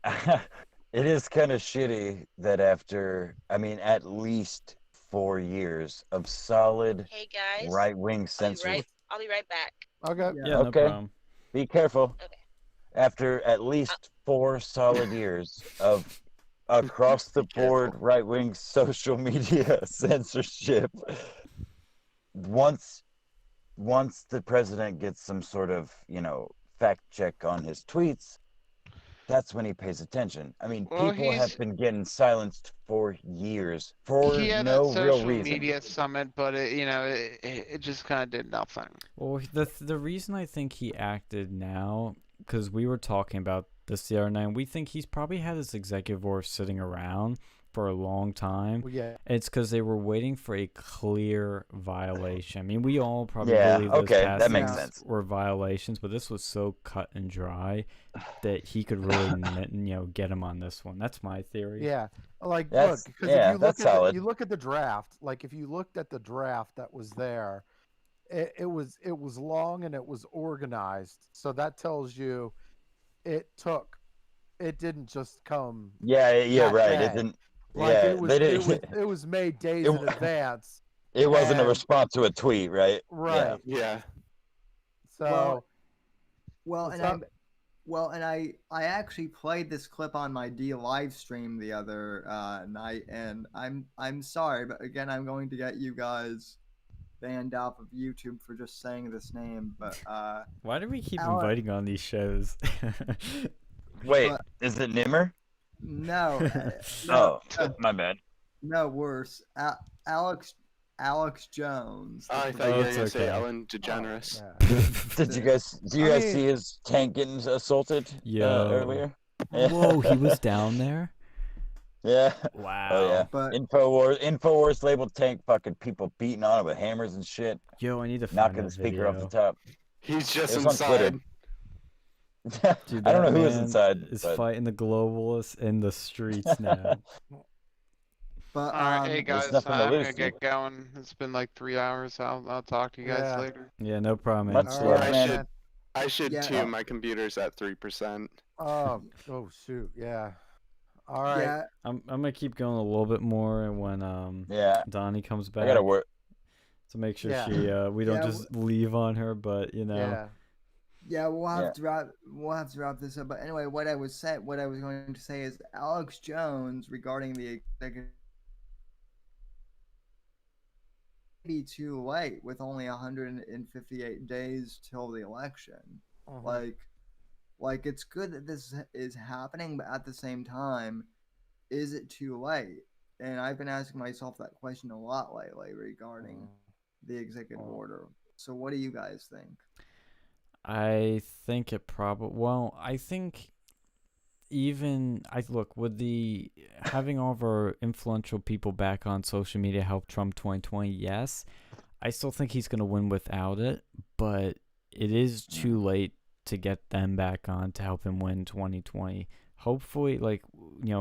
it is kind of shitty that after at least 4 years of solid Hey guys, right-wing censorship. I'll be right back. Okay. Yeah. Yeah, no Okay. problem. Be careful. Okay. After at least 4 solid years of across the Be careful. board right-wing social media censorship, once the president gets some sort of, fact check on his tweets, that's when he pays attention. I mean, Well, people have been getting silenced for years for he had no that real social reason. media summit, but it just kind of did nothing. Well, the reason I think he acted now, because we were talking about this the other night, and we think he's probably had this executive order sitting around for a long time. Well, yeah. It's because they were waiting for a clear violation. I mean, we all probably Yeah, believe those okay, that makes passings sense. were violations, but this was so cut and dry that he could really, get him on this one. That's my theory. Yeah. Like, That's- look, because yeah, if you that's look at solid. you look at the draft, like if you looked at the draft that was there, it was long and it was organized. So that tells you it didn't just come Yeah, that right. day. It didn't. like Yeah, it was they didn't. it was made days It in wa- advance. It wasn't a and- response to a tweet, right? Right. Yeah. So Well, What's and up? I actually played this clip on my D live stream the other night, and I'm sorry, but again, I'm going to get you guys banned off of YouTube for just saying this name. But Why do we keep Alex- inviting on these shows? Wait, But- is it Nimmer? no, Oh, my bad. no, worse. Alex Jones. I the thought you were it's gonna say okay. Ellen DeGeneres. yeah. Do you guys mean- see his tank getting assaulted Yo. earlier? Whoa, he was down there? Yeah. Wow. Oh yeah. But Infowars labeled tank, fucking people beating on it with hammers and shit, Yo, I need to find knocking that the speaker off the video. top. He's just It was on Twitter. inside. Dude, I don't know that who was man inside. is but- fighting the globalists in the streets now. but Alright, hey there's guys, nothing to I'm lose, gonna get dude. going. It's been like 3 hours. I'll talk to you guys Yeah. later. Yeah, no problem, man. Much All love, right, man. man. I should Yeah. too. My computer's at 3%. Oh shoot, yeah. All right. yeah, I'm gonna keep going a little bit more, and when Yeah, Donnie comes I back, gotta work. to make sure Yeah. she we don't Yeah, just leave on her, but yeah, we'll have Yeah. to wrap this up. But anyway, what I was going to say is Alex Jones regarding the executive be too late with only 158 days till the election. Mhm. Like it's good that this is happening, but at the same time, is it too late? And I've been asking myself that question a lot lately regarding the executive order. So what do you guys think? I think it probably. Well, I think look, with the having all of our influential people back on social media help Trump 2020. Yes, I still think he's gonna win without it, but it is too late to get them back on to help him win 2020. Hopefully,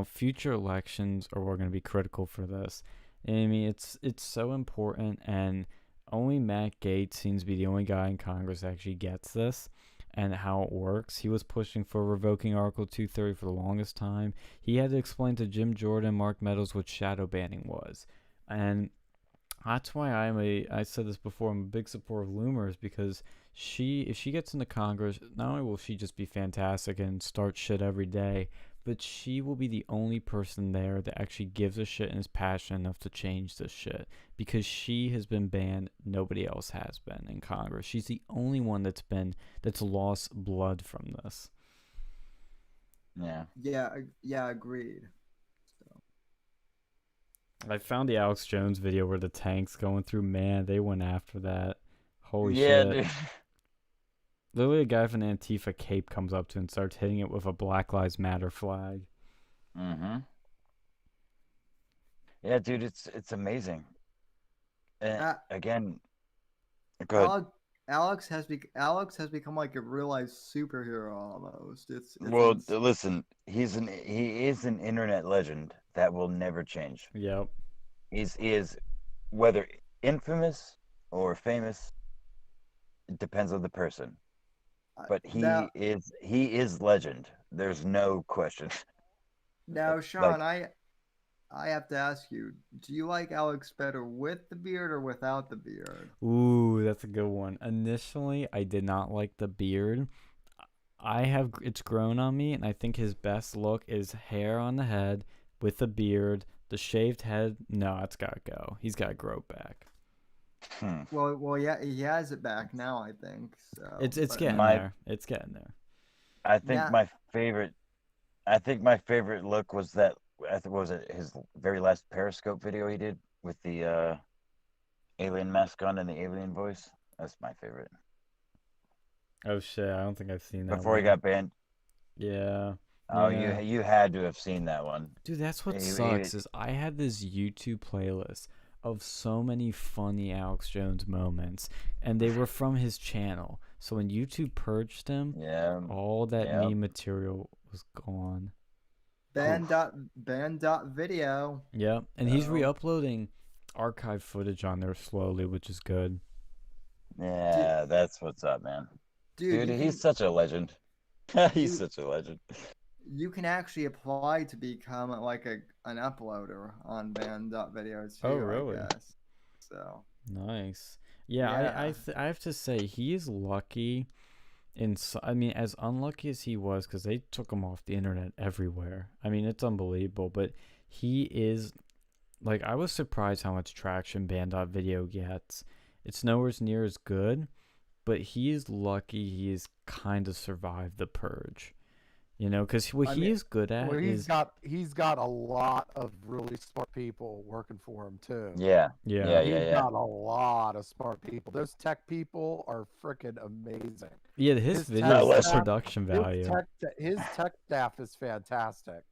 future elections are going to be critical for this. And I mean, it's so important, and only Matt Gaetz seems to be the only guy in Congress that actually gets this and how it works. He was pushing for revoking Article 230 for the longest time. He had to explain to Jim Jordan and Mark Meadows what shadow banning was. And that's why I said this before, I'm a big supporter of Loomers, because if she gets into Congress, not only will she just be fantastic and start shit every day, but she will be the only person there that actually gives a shit and is passionate enough to change this shit. Because she has been banned, nobody else has been in Congress. She's the only one that's lost blood from this. Yeah. Yeah, agreed. I found the Alex Jones video where the tank's going through. Man, they went after that. Holy Yeah, shit. dude. Literally, a guy from an Antifa cape comes up to and starts hitting it with a Black Lives Matter flag. Mm-hmm. Yeah, dude, it's amazing. And Uh, again, go ahead. Alex has become like a real life superhero almost. It's Well, ins- listen, he is an internet legend that will never change. Yep. He is whether infamous or famous, it depends on the person. But he now, is legend. There's no question. Sean, I have to ask you, do you like Alex better with the beard or without the beard? Ooh, that's a good one. Initially, I did not like the beard. It's grown on me, and I think his best look is hair on the head with the beard. The shaved head, no, it's gotta go. He's gotta grow back. Well, yeah, he has it back now, I think. So It's but- getting My- there. It's getting there. I think Yeah. my favorite. I think my favorite look was that. I think was it his very last Periscope video he did with the alien mask on and the alien voice. That's my favorite. Oh shit, I don't think I've seen that Before he one. got banned. Yeah. Oh, Yeah. you had to have seen that one. Dude, that's what He- sucks is I had this YouTube playlist of so many funny Alex Jones moments, and they were from his channel. So when YouTube purged him, Yeah. all that Yep. meme material was gone. Ban.video. Yep, and he's So- re-uploading archive footage on there slowly, which is good. Yeah, that's what's up, man. Dude, you he's can, such a legend. He's Dude. such a legend. you can actually apply to become like an uploader on ban.video too. Oh, really? I guess. So Nice. Yeah, Yeah. I have to say he is lucky. I mean, as unlucky as he was, because they took him off the internet everywhere. I mean, it's unbelievable, but he is like I was surprised how much traction Band.video gets. It's nowhere near as good, but he is lucky he's kind of survived the purge. You know, because what I he mean, is good at Well, is he's got a lot of really smart people working for him too. Yeah. yeah, He's got a lot of smart people. Those tech people are freaking amazing. yeah. His his videos, tech the staff- production value. His tech staff is fantastic.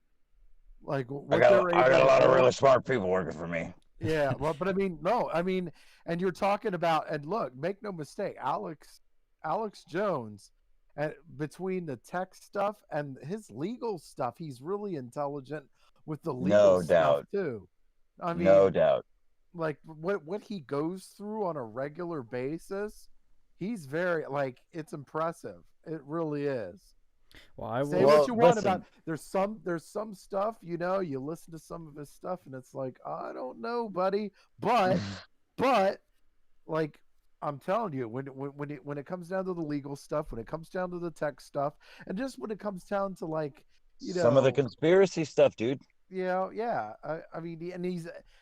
Like I what got, they're I got a able lot to of do- really smart people working for me. Yeah, well, but I mean, no, I mean, and you're talking about, and look, make no mistake, Alex Jones, and between the tech stuff and his legal stuff, he's really intelligent with the legal No stuff doubt. too. I mean, No doubt. like what he goes through on a regular basis, he's very like it's impressive. It really is. Well, I Say will. what you want listen. about there's some stuff, you know, you listen to some of his stuff and it's like, I don't know, buddy. But like I'm telling you, when it comes down to the legal stuff, when it comes down to the tech stuff, and just when it comes down to like, you know, Some of the conspiracy stuff, dude. yeah. I mean,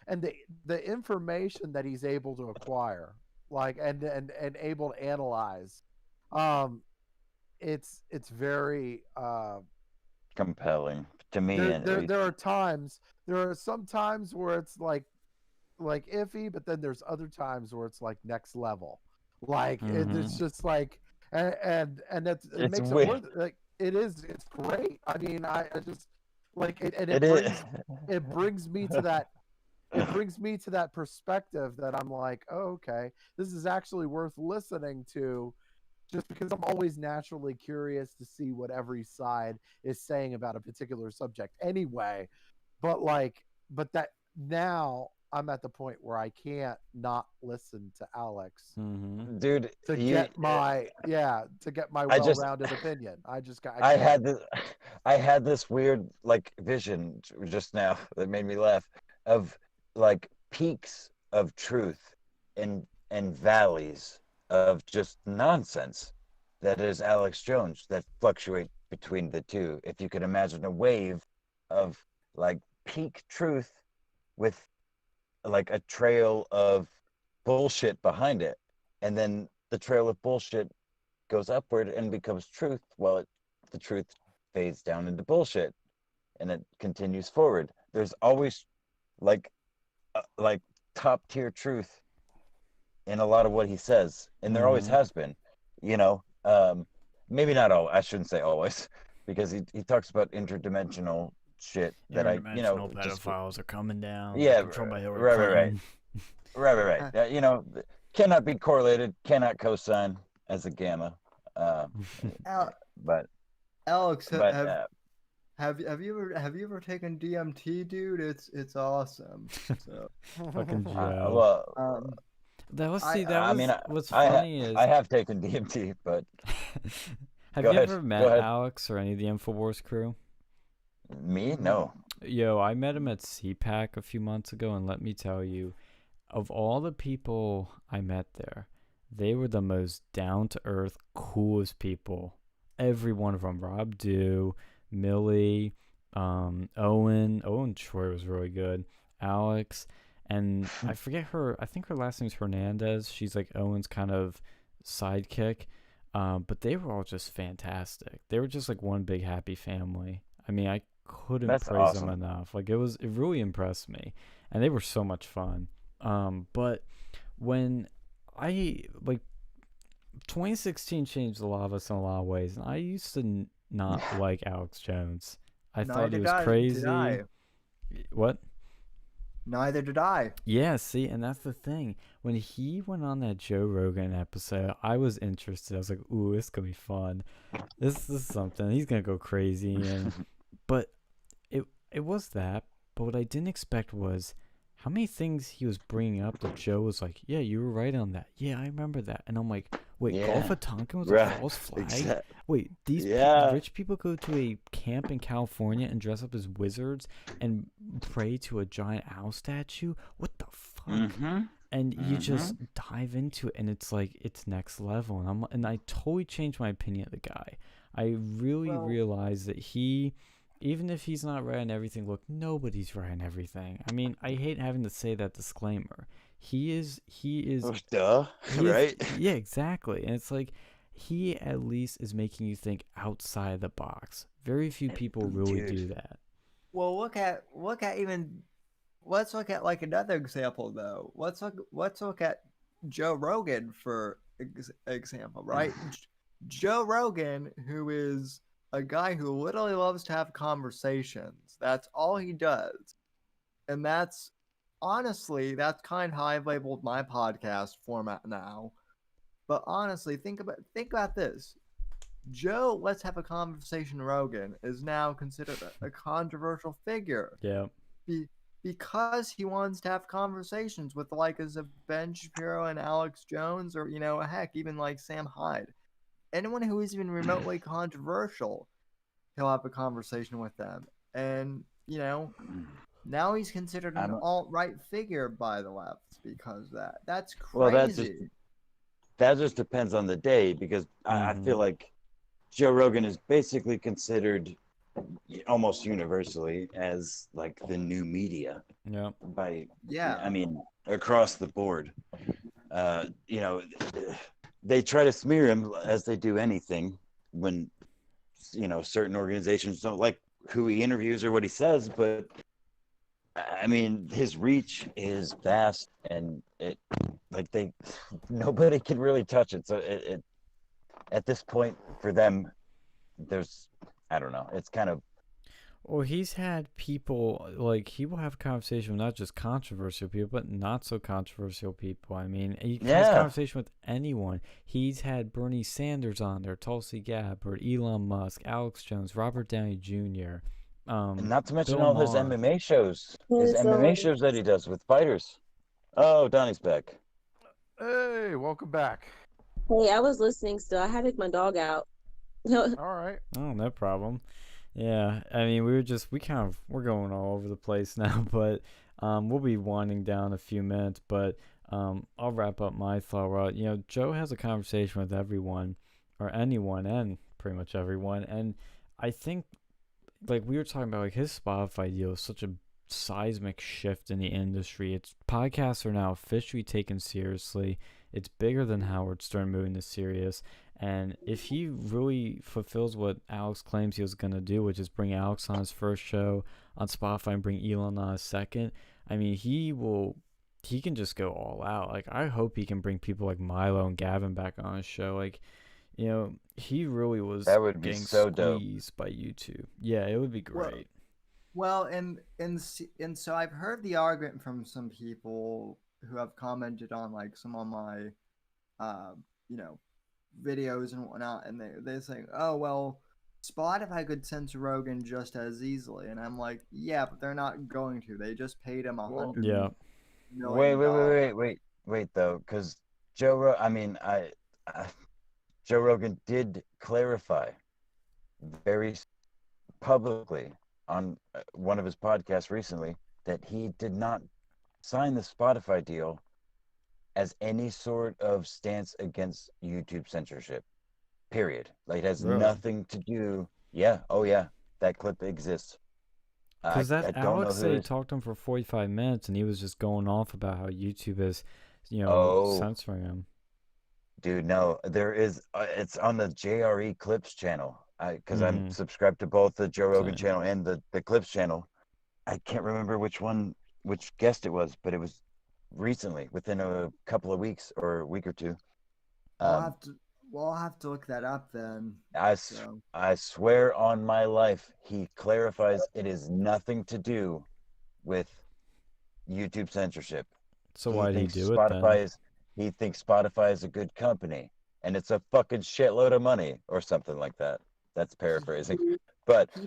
and the information that he's able to acquire, like and able to analyze, it's very Compelling to me. there are some times where it's like iffy, but then there's other times where it's like next level, like it's just like and it It's makes weird. it worth it. Like it's great. I mean, I just like it, and It it is. brings me to that perspective that I'm like, oh, okay, this is actually worth listening to, just because I'm always naturally curious to see what every side is saying about a particular subject anyway. But that now I'm at the point where I can't not listen to Alex Dude, to get my well-rounded opinion. I had this weird like vision just now that made me laugh of like peaks of truth and valleys of just nonsense that is Alex Jones that fluctuate between the two. If you could imagine a wave of like peak truth with like a trail of bullshit behind it, and then the trail of bullshit goes upward and becomes truth, while the truth fades down into bullshit and it continues forward. There's always like top tier truth in a lot of what he says, and there always has been, you know. Maybe not all, I shouldn't say always, because he talks about interdimensional shit that Interdimensional just pedophiles are coming down. Yeah, Controlled by Hillary right. Clinton. Right. Yeah, you know, cannot be correlated, cannot cosine as a gamma. But Alex, but have you ever taken DMT, dude? It's awesome. So Fucking Joe. well, What's funny is I have taken DMT, but have Go you ahead, ever go met ahead. Alex or any of the Infowars crew? Me? No. Yo, I met him at CPAC a few months ago, and let me tell you, of all the people I met there, they were the most down to earth, coolest people. Every one of them, Rob Dew, Millie, Owen Troy was really good, Alex, and I forget her. I think her last name's Hernandez. She's like Owen's kind of sidekick. But they were all just fantastic. They were just like one big happy family. I mean, I couldn't That's praise them awesome. enough. Like it really impressed me, and they were so much fun. But when I like 2016 changed a lot of us in a lot of ways, and I used to not like Alex Jones. I thought he was Did crazy. I. What? Neither did I. Yeah, see, and that's the thing. When he went on that Joe Rogan episode, I was interested. I was like, "Ooh, this gonna be fun. This is something. He's gonna go crazy." And but it was that. But what I didn't expect was how many things he was bringing up that Joe was like, "Yeah, you were right on that. Yeah, I remember that." And I'm like, "Wait, Gulf Yeah. of Tonkin was a Right. false flag? Exact. Wait, these Yeah. rich people go to a camp in California and dress up as wizards and pray to a giant owl statue? What the fuck?" Mm-hmm. And you just dive into it, and it's like it's next level. And I totally changed my opinion of the guy. I really Well- realized that he, even if he's not right on everything, look, nobody's right on everything. I mean, I hate having to say that disclaimer. He is Oh, duh. he is- Right? yeah, exactly. And it's like he at least is making you think outside the box. Very few people really Dude. do that. Well, look at even. Let's look at like another example though. Let's look at Joe Rogan for example, right? Joe Rogan, who is a guy who literally loves to have conversations. That's all he does, and that's honestly that's kind of how I've labeled my podcast format now. But honestly, think about this. Joe, let's have a conversation. Rogan is now considered a controversial figure Yeah. because he wants to have conversations with the likes of Ben Shapiro and Alex Jones, or heck, even like Sam Hyde. Anyone who is even remotely controversial, he'll have a conversation with them. And now he's considered an alt-right figure by the left because of that. That's Well, crazy. that just depends on the day, because I feel like Joe Rogan is basically considered almost universally as like the new media Yeah. I mean, across the board. They try to smear him as they do anything when certain organizations don't like who he interviews or what he says, but I mean, his reach is vast, and nobody can really touch it. So it at this point for them, I don't know. It's kind of. Well, he's had people, like, he will have a conversation with not just controversial people, but not so controversial people. I mean, he has a conversation with anyone. He's had Bernie Sanders on there, Tulsi Gabbard, Elon Musk, Alex Jones, Robert Downey Jr. And not to mention Bill all his Maher. MMA shows. His Yes, MMA shows that he does with fighters. Oh, Donnie's back. Hey, welcome back. Hey, I was listening still. I had to take my dog out. All right. Oh, no problem. Yeah, I mean, we're going all over the place now, but we'll be winding down a few minutes, but I'll wrap up my thought. Joe has a conversation with everyone, or anyone, and pretty much everyone, and I think, like we were talking about, like his Spotify deal is such a seismic shift in the industry. It's podcasts are now officially taken seriously. It's bigger than Howard Stern moving this serious. And if he really fulfills what Alex claims he was going to do, which is bring Alex on his first show on Spotify and bring Elon on his second, I mean, he can just go all out. Like, I hope he can bring people like Milo and Gavin back on his show. Like, he really was getting so dope. squeezed by YouTube. Yeah, it would be great. Well, and so I've heard the argument from some people who have commented on like some of my, videos and whatnot, and they're saying, oh well, Spotify could censor Rogan just as easily, and I'm like, yeah, but they're not going to. They just paid him $100 Yeah. million. Wait though, because Joe Rogan did clarify very publicly on one of his podcasts recently that he did not sign the Spotify deal as any sort of stance against YouTube censorship. Period. Like, it has Really? nothing to do. Yeah. Oh yeah. That clip exists. Because I that don't know Alex who said he is. talked to him for 45 minutes, and he was just going off about how YouTube is, Oh, censoring him. dude, no, there is. It's on the JRE Clips channel. Because I'm Mhm. subscribed to both the Joe Rogan Same. channel and the Clips channel. I can't remember which guest it was, but it was recently, within a couple of weeks or a week or two. Um, We'll have to look that up then. So I swear on my life, he clarifies it is nothing to do with YouTube censorship. So He why did he thinks do it then? he thinks Spotify is a good company and it's a fucking shitload of money or something like that. That's paraphrasing. But he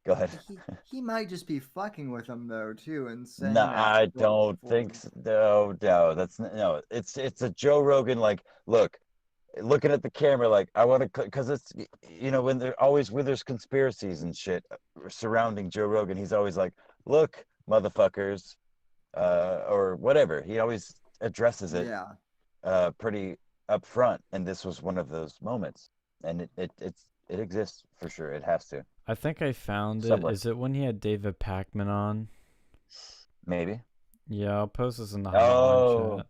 go ahead. he might just be fucking with him though too, and No, saying that I for don't think so. No, no. It's a Joe Rogan like, look, looking at the camera like, I want to, because it's, when there's conspiracies and shit surrounding Joe Rogan, he's always like, look, motherfuckers, or whatever. He always addresses it Yeah. pretty upfront, and this was one of those moments, and it exists for sure. It has to. I think I found it. Somewhere. Is it when he had David Pakman on? Maybe. Yeah, I'll post this in the Oh, hotline chat.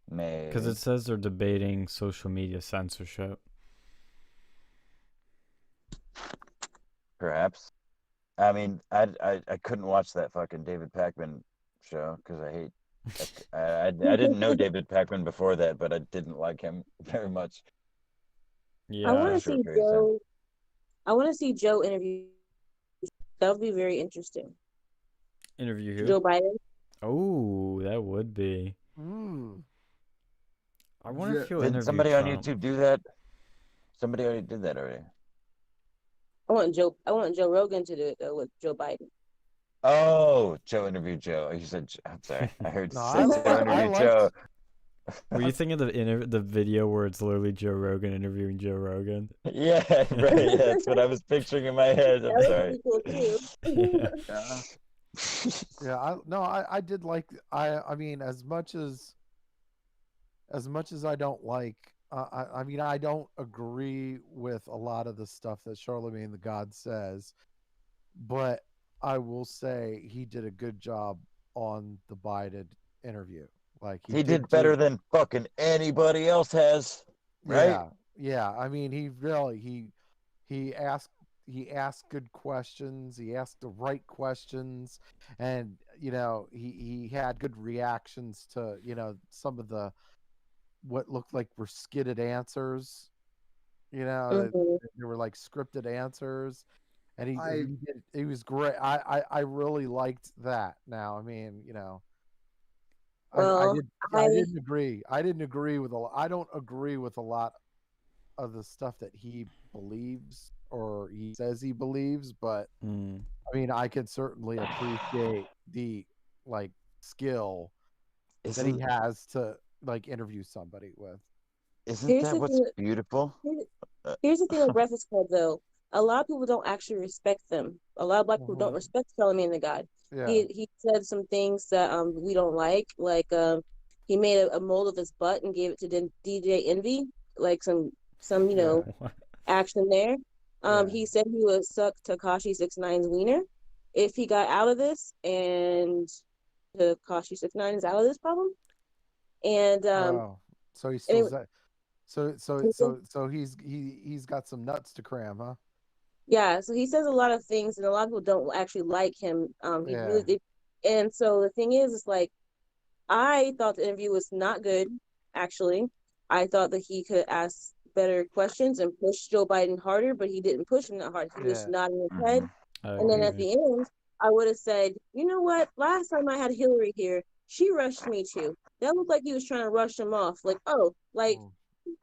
maybe. Because it says they're debating social media censorship. Perhaps. I mean, I couldn't watch that fucking David Pakman show because I hate. I didn't know David Pakman before that, but I didn't like him very much. I want Yeah. to Short see period of time. Joe. I want to see Joe interview. That would be very interesting. Interview who? Joe Biden. Oh, that would be. Mm. I wonder if he'll Didn't interview somebody on Trump. YouTube do that? Somebody already did that already. I want Joe Rogan to do it though with Joe Biden. Oh, Joe interviewed Joe. You said, I'm sorry. I heard No, say Joe I interviewed liked. Joe. Were you thinking of the video where it's literally Joe Rogan interviewing Joe Rogan? Yeah, right. Yeah, that's what I was picturing in my head. I'm That sorry. would be cool too. Yeah. Yeah, I did like. I mean, as much as I don't like. I mean, I don't agree with a lot of the stuff that Charlemagne the God says, but I will say he did a good job on the Biden interview. Like He did better than fucking anybody else has, right? Yeah. I mean, he really he asked good questions. He asked the right questions, and he had good reactions to some of the what looked like were skidded answers. Mhm. They were like scripted answers, and I he was great. I really liked that. Now, I mean, Well, I I didn't agree. I didn't agree with a lot. I don't agree with a lot of the stuff that he believes or he says he believes, but Mm. I mean, I can certainly appreciate the like skill that he Isn't has to like interview somebody with. isn't here's that the what's thing. beautiful? Here's, Uh, here's the thing with Breakfast Club though. A lot of people don't actually respect them. A lot of black people don't Mhm. respect Charlamagne the God. Yeah. He said some things that we don't like he made a mold of his butt and gave it to DJ Envy, like some Yeah. What? action there. Yeah. He said he would suck Takashi 69's wiener if he got out of this, and Takashi 69 is out of this problem. And Wow. So he and still it, that. So he's got some nuts to cram, huh? yeah, so he says a lot of things, and a lot of people don't actually like him. He Yeah. really did. And so the thing is, it's like I thought the interview was not good. Actually, I thought that he could ask better questions and push Joe Biden harder, but he didn't push him that hard. He was Yeah. nodding his head. I And then at agree. the end, I would have said, you know what? Last time I had Hillary here, she rushed me too. That looked like he was trying to rush him off. Like, oh, like Mm.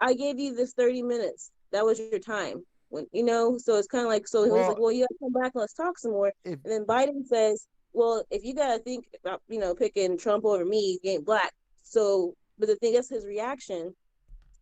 I gave you this 30 minutes. That was your time. So it's kind of like, so he was Well, like, well, you got to come back and let's talk some more. if And then Biden says, well, if you got to think about, picking Trump over me, you ain't black. So, but the thing is his reaction.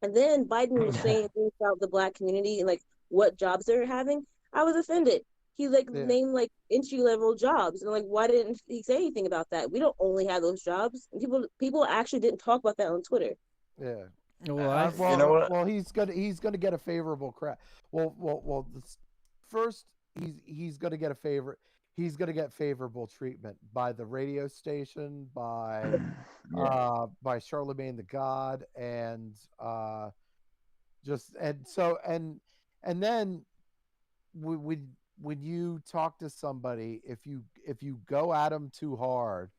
And then Biden was saying things about the black community and like what jobs they're having. I was offended. He like Yeah. named like entry level jobs, and like, why didn't he say anything about that? We don't only have those jobs. And people actually didn't talk about that on Twitter. Yeah. Well, I You know what? Well, he's gonna get a favorable crap. First, he's gonna get a favor. He's gonna get favorable treatment by the radio station, by Charlemagne the God, and and then when you talk to somebody, if you go at them too hard,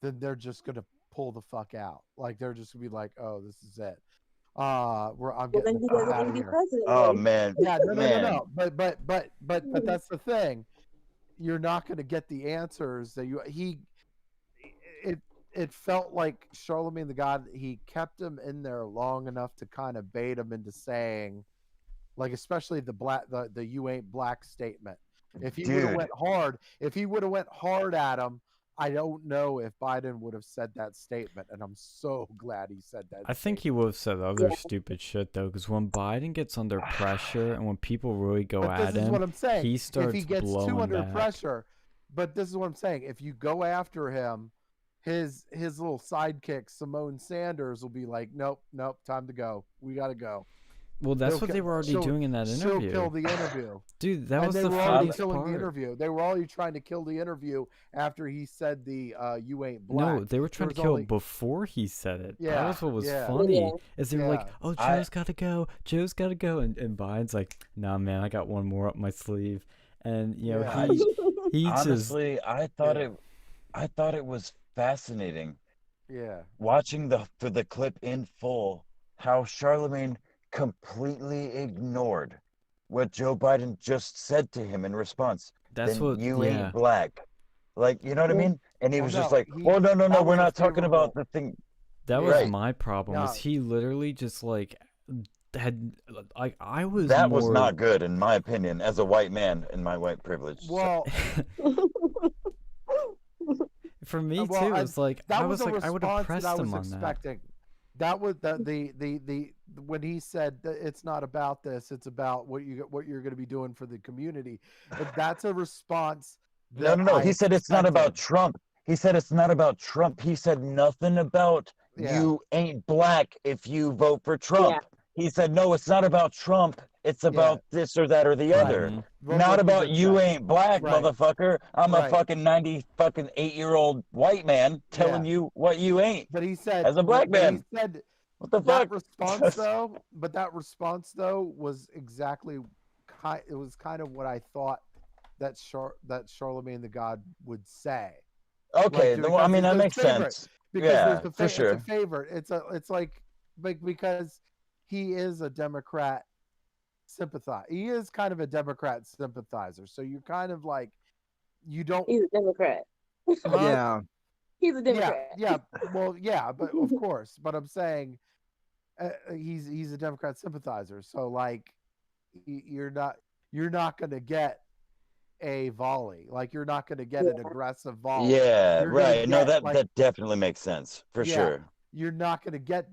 then they're just gonna pull the fuck out. Like they're just gonna be like, oh, this is it. I'm Well, getting then the he fuck doesn't out want to of be here. president. Oh then. man. Yeah, no. Man. But that's the thing. You're not gonna get the answers that it felt like Charlemagne the God, he kept him in there long enough to kind of bait him into saying, like, especially the you ain't black statement. If he would have Dude. went hard at him, I don't know if Biden would have said that statement, and I'm so glad he said that. I think he would have said other stupid shit though, because when Biden gets under pressure and when people really go But at this is him, what I'm saying. he starts If he gets too blowing under back. pressure, but this is what I'm saying. If you go after him, his little sidekick Simone Sanders will be like, nope, time to go. We got to go. Well, that's They'll what they were already doing in that She'll interview. kill the interview. Dude, that And was they the were already funniest killing part. the interview. They were already trying to kill the interview after he said the you ain't black. No, they were trying to There kill was only- before he said it. That Yeah, was what was yeah. funny. Yeah. Is they were like, Yeah. oh, I- Joe's got to go. Joe's got to go. And Biden's like, nah, man, I got one more up my sleeve. And, you know, Yeah. he just... Honestly, I thought Yeah. it was fascinating Yeah. watching the clip in full how Charlemagne completely ignored what Joe Biden just said to him in response. That's Then what... you yeah. ain't black. Like, you know what I mean? And he Well, was just no, like, he- oh, no, that we're was a not talking about favorable- the thing. That was Right. my problem, was No. he literally just, like, had... Like, I was That more... was not good, in my opinion, as a white man in my white privilege. Well, For me, well, too, it was like... that I was was a like, I would response have pressed that I him was on that. expecting. That was the when he said that it's not about this, it's about what you're going to be doing for the community. But that's a response. No. that I He said it's not about expected. Trump. He said it's not about Trump. He said nothing about Yeah. you ain't black if you vote for Trump. He said, no, it's not about Trump. It's about this or that or the Right. other. Mhm. What Not he about just you said. ain't black, Right. motherfucker. I'm a Right. fucking 98-year-old white man telling you what you ain't. But he said, As a black man. he said What the that fuck? response though was exactly it was kind of what I thought that Charlemagne the God would say. Okay, Like, I mean, because that it's makes his favorite. sense. Because Yeah, there's for sure. It's a favorite. It's like because he is a Democrat sympathizer. He is kind of a Democrat sympathizer. So you're kind of like you don't. He's a Democrat. Huh? Yeah. He's a Democrat. Yeah. Well, yeah, but of course. But I'm saying he's a Democrat sympathizer. So like you're not going to get a volley. Like you're not going to get an aggressive volley. Yeah, You're gonna right. No, get, that definitely makes sense for Yeah. sure. You're not going to get.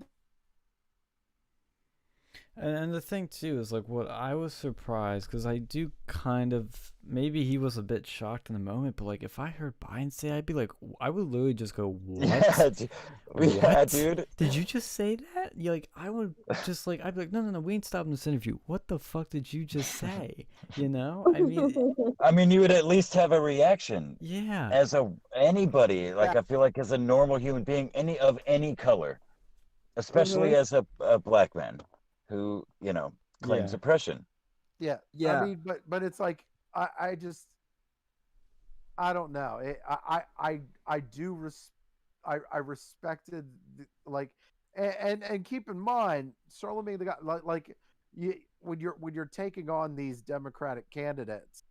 And the thing too is like what I was surprised, because I do kind of, maybe he was a bit shocked in the moment, but like if I heard Biden say, I'd be like, I would literally just go, what? Yeah, What? dude. Did you just say that? You're like, I would just like, I'd be like, no, we ain't stopping this interview. What the fuck did you just say? You know? I mean, you would at least have a reaction Yeah. as anybody. Like I feel like as a normal human being, any color, especially as a black man who claims Yeah. oppression. Yeah. Yeah. I mean, but it's like I just I don't know. I respected like and keep in mind Charlemagne the God like you when you're taking on these Democratic candidates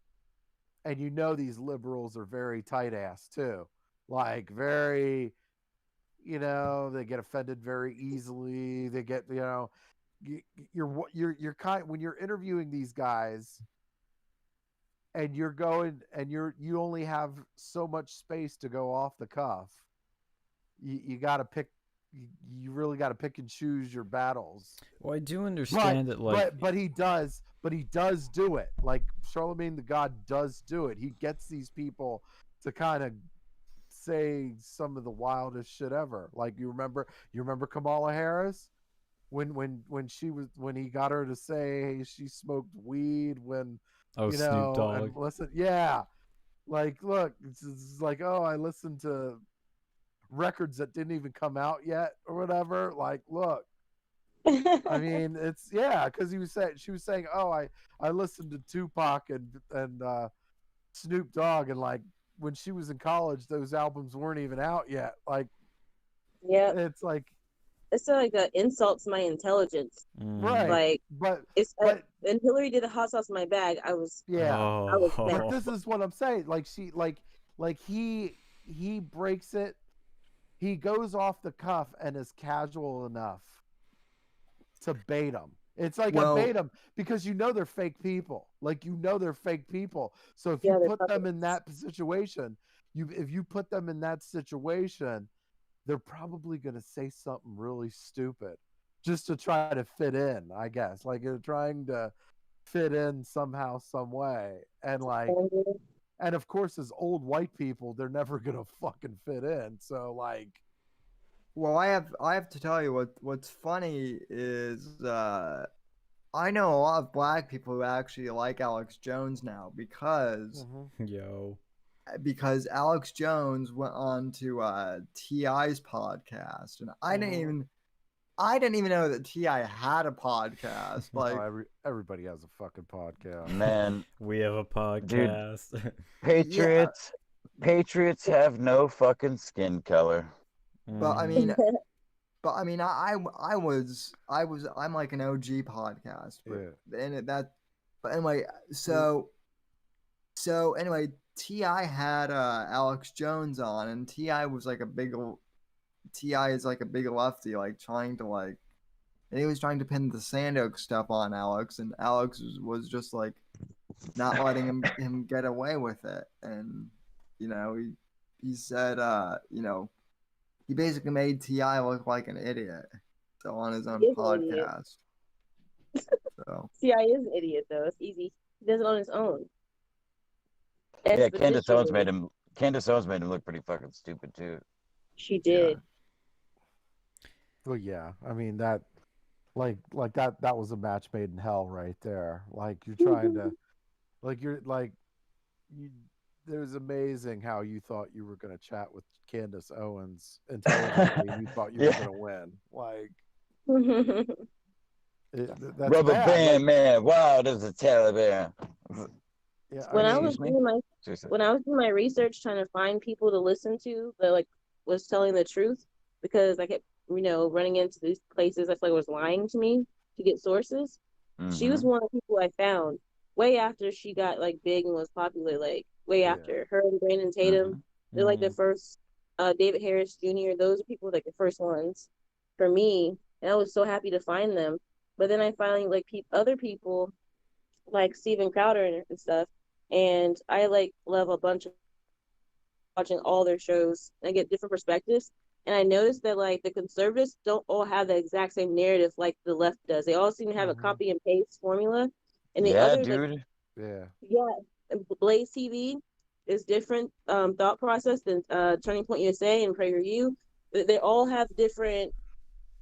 and these liberals are very tight ass too, like very they get offended very easily, they get you're kind when you're interviewing these guys and you're going and you only have so much space to go off the cuff. You got to pick. You really got to pick and choose your battles. Well, I do understand that, like, but he does do it. Like Charlemagne the God does do it. He gets these people to kind of say some of the wildest shit ever. Like you remember Kamala Harris when he got her to say she smoked weed when Oh, Snoop Dogg. and listen, yeah, like look, it's like, oh, I listened to records that didn't even come out yet or whatever. Like, look, I mean, it's because she was saying, oh, I listened to Tupac and Snoop Dogg, and like when she was in college, those albums weren't even out yet. Like, Yeah, it's like, it's like an insult to my intelligence. right, Like but when Hillary did the hot sauce in my bag, I was Oh. mad. but this is what I'm saying. Like he breaks it. He goes off the cuff and is casual enough to bait them. It's like Well- I bait them because they're fake people. Like they're fake people. So if Yeah, you they're put them puppets. in that situation, if you put them in that situation, they're probably gonna say something really stupid just to try to fit in. I guess like they're trying to fit in somehow, some way, and like. And of course, as old white people, they're never gonna fucking fit in. So like, Well, I have to tell you what's funny is I know a lot of black people who actually like Alex Jones now because Yo. Alex Jones went on to T.I.'s podcast, and I didn't even know that T.I. had a podcast. Like, everybody has a fucking podcast. Man, We have a podcast. Patriots have no fucking skin color. but I mean, I'm like an OG podcast, but anyway, so anyway, T.I. had Alex Jones on, and T.I. was like T.I. is like a big lefty, like trying to and he was trying to pin the Sandoak stuff on Alex, and Alex was just like not letting him get away with it, and he said he basically made T.I. look like an idiot, so on his own podcast. So T.I. is an idiot though. It's easy. He does it on his own. Yeah, Candace Owens made Expeditiously. him look pretty fucking stupid too. She did. Well, yeah. I mean that was a match made in hell right there. Like you're trying to, it was amazing how you thought you were gonna chat with Candace Owens intelligently. And you thought you were gonna win. Like that's Rubber bad. band man, wild as a Taliban. Yeah, when I Excuse me? when I was doing my research trying to find people to listen to that was telling the truth, because I kept running into these places I feel like was lying to me to get sources. She was one of the people I found way after she got big and was popular, way after her and Brandon Tatum. They're like the first. David Harris Jr. Those are people the first ones for me, and I was so happy to find them. But then I finally other people like Steven Crowder and stuff, and I love a bunch of watching all their shows and get different perspectives. And I noticed that the conservatives don't all have the exact same narrative like the left does. They all seem to have a copy and paste formula, and the other dude. and Blaze TV is different thought process than Turning Point USA and PragerU. They all have different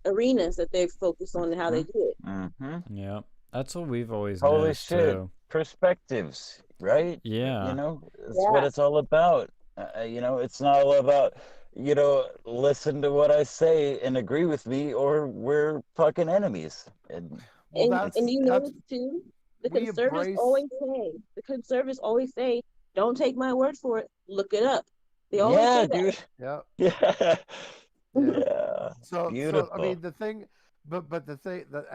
arenas that they focus on and how they do it. Yeah, that's what we've always Holy noticed shit. too. Perspectives, right? Yeah. It's what it's all about. It's not all about, listen to what I say and agree with me, or we're fucking enemies. And you notice too, the conservatives always say, don't take my word for it, look it up. They always say that. dude. Yeah. Yeah. So Beautiful. I mean the thing, but the thing that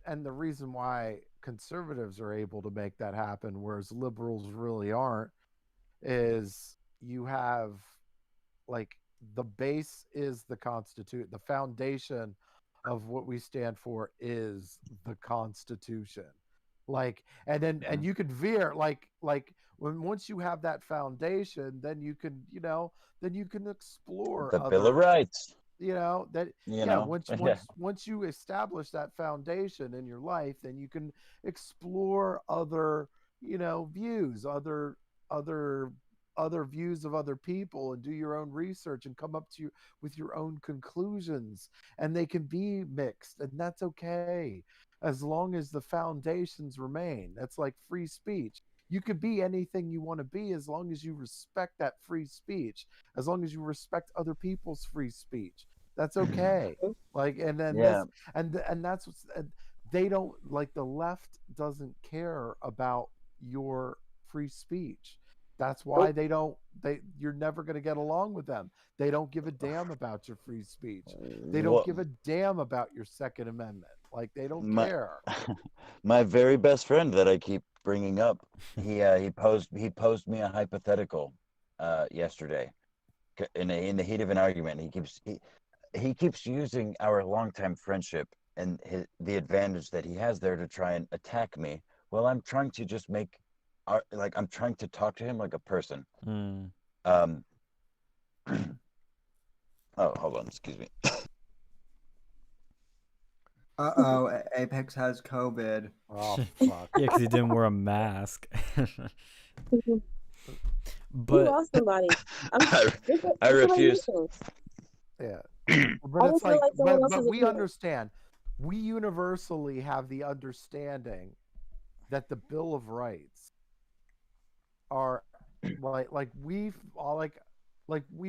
and the reason why conservatives are able to make that happen, whereas liberals really aren't, is you have the base is the Constitution, the foundation of what we stand for is the Constitution. And you could veer once you have that foundation, then you can explore The Bill of Rights. Once you establish that foundation in your life, then you can explore other views, other views of other people, and do your own research and come up with your own conclusions, and they can be mixed, and that's okay, as long as the foundations remain. That's like free speech. You could be anything you want to be as long as you respect that free speech, as long as you respect other people's free speech. That's okay. Like, and then Yeah. and that's what's, they don't, like, the left doesn't care about your free speech. That's why you're never going to get along with them. They don't give a damn about your free speech. They don't What give a damn about your Second Amendment. Like, they don't my care. my very best friend that I keep bringing up, he posed me a hypothetical yesterday in the heat of an argument. He keeps using our longtime friendship and the advantage that he has there to try and attack me. Well, I'm trying to just I'm trying to talk to him like a person. Mm. Oh, hold on, excuse me. Apex has COVID. Oh, fuck. Yeah, because he didn't wear a mask. You But lost somebody. I refuse. Yeah. I But it's just feel like someone else but is a we hero. understand. We universally have the understanding that the Bill of Rights are like we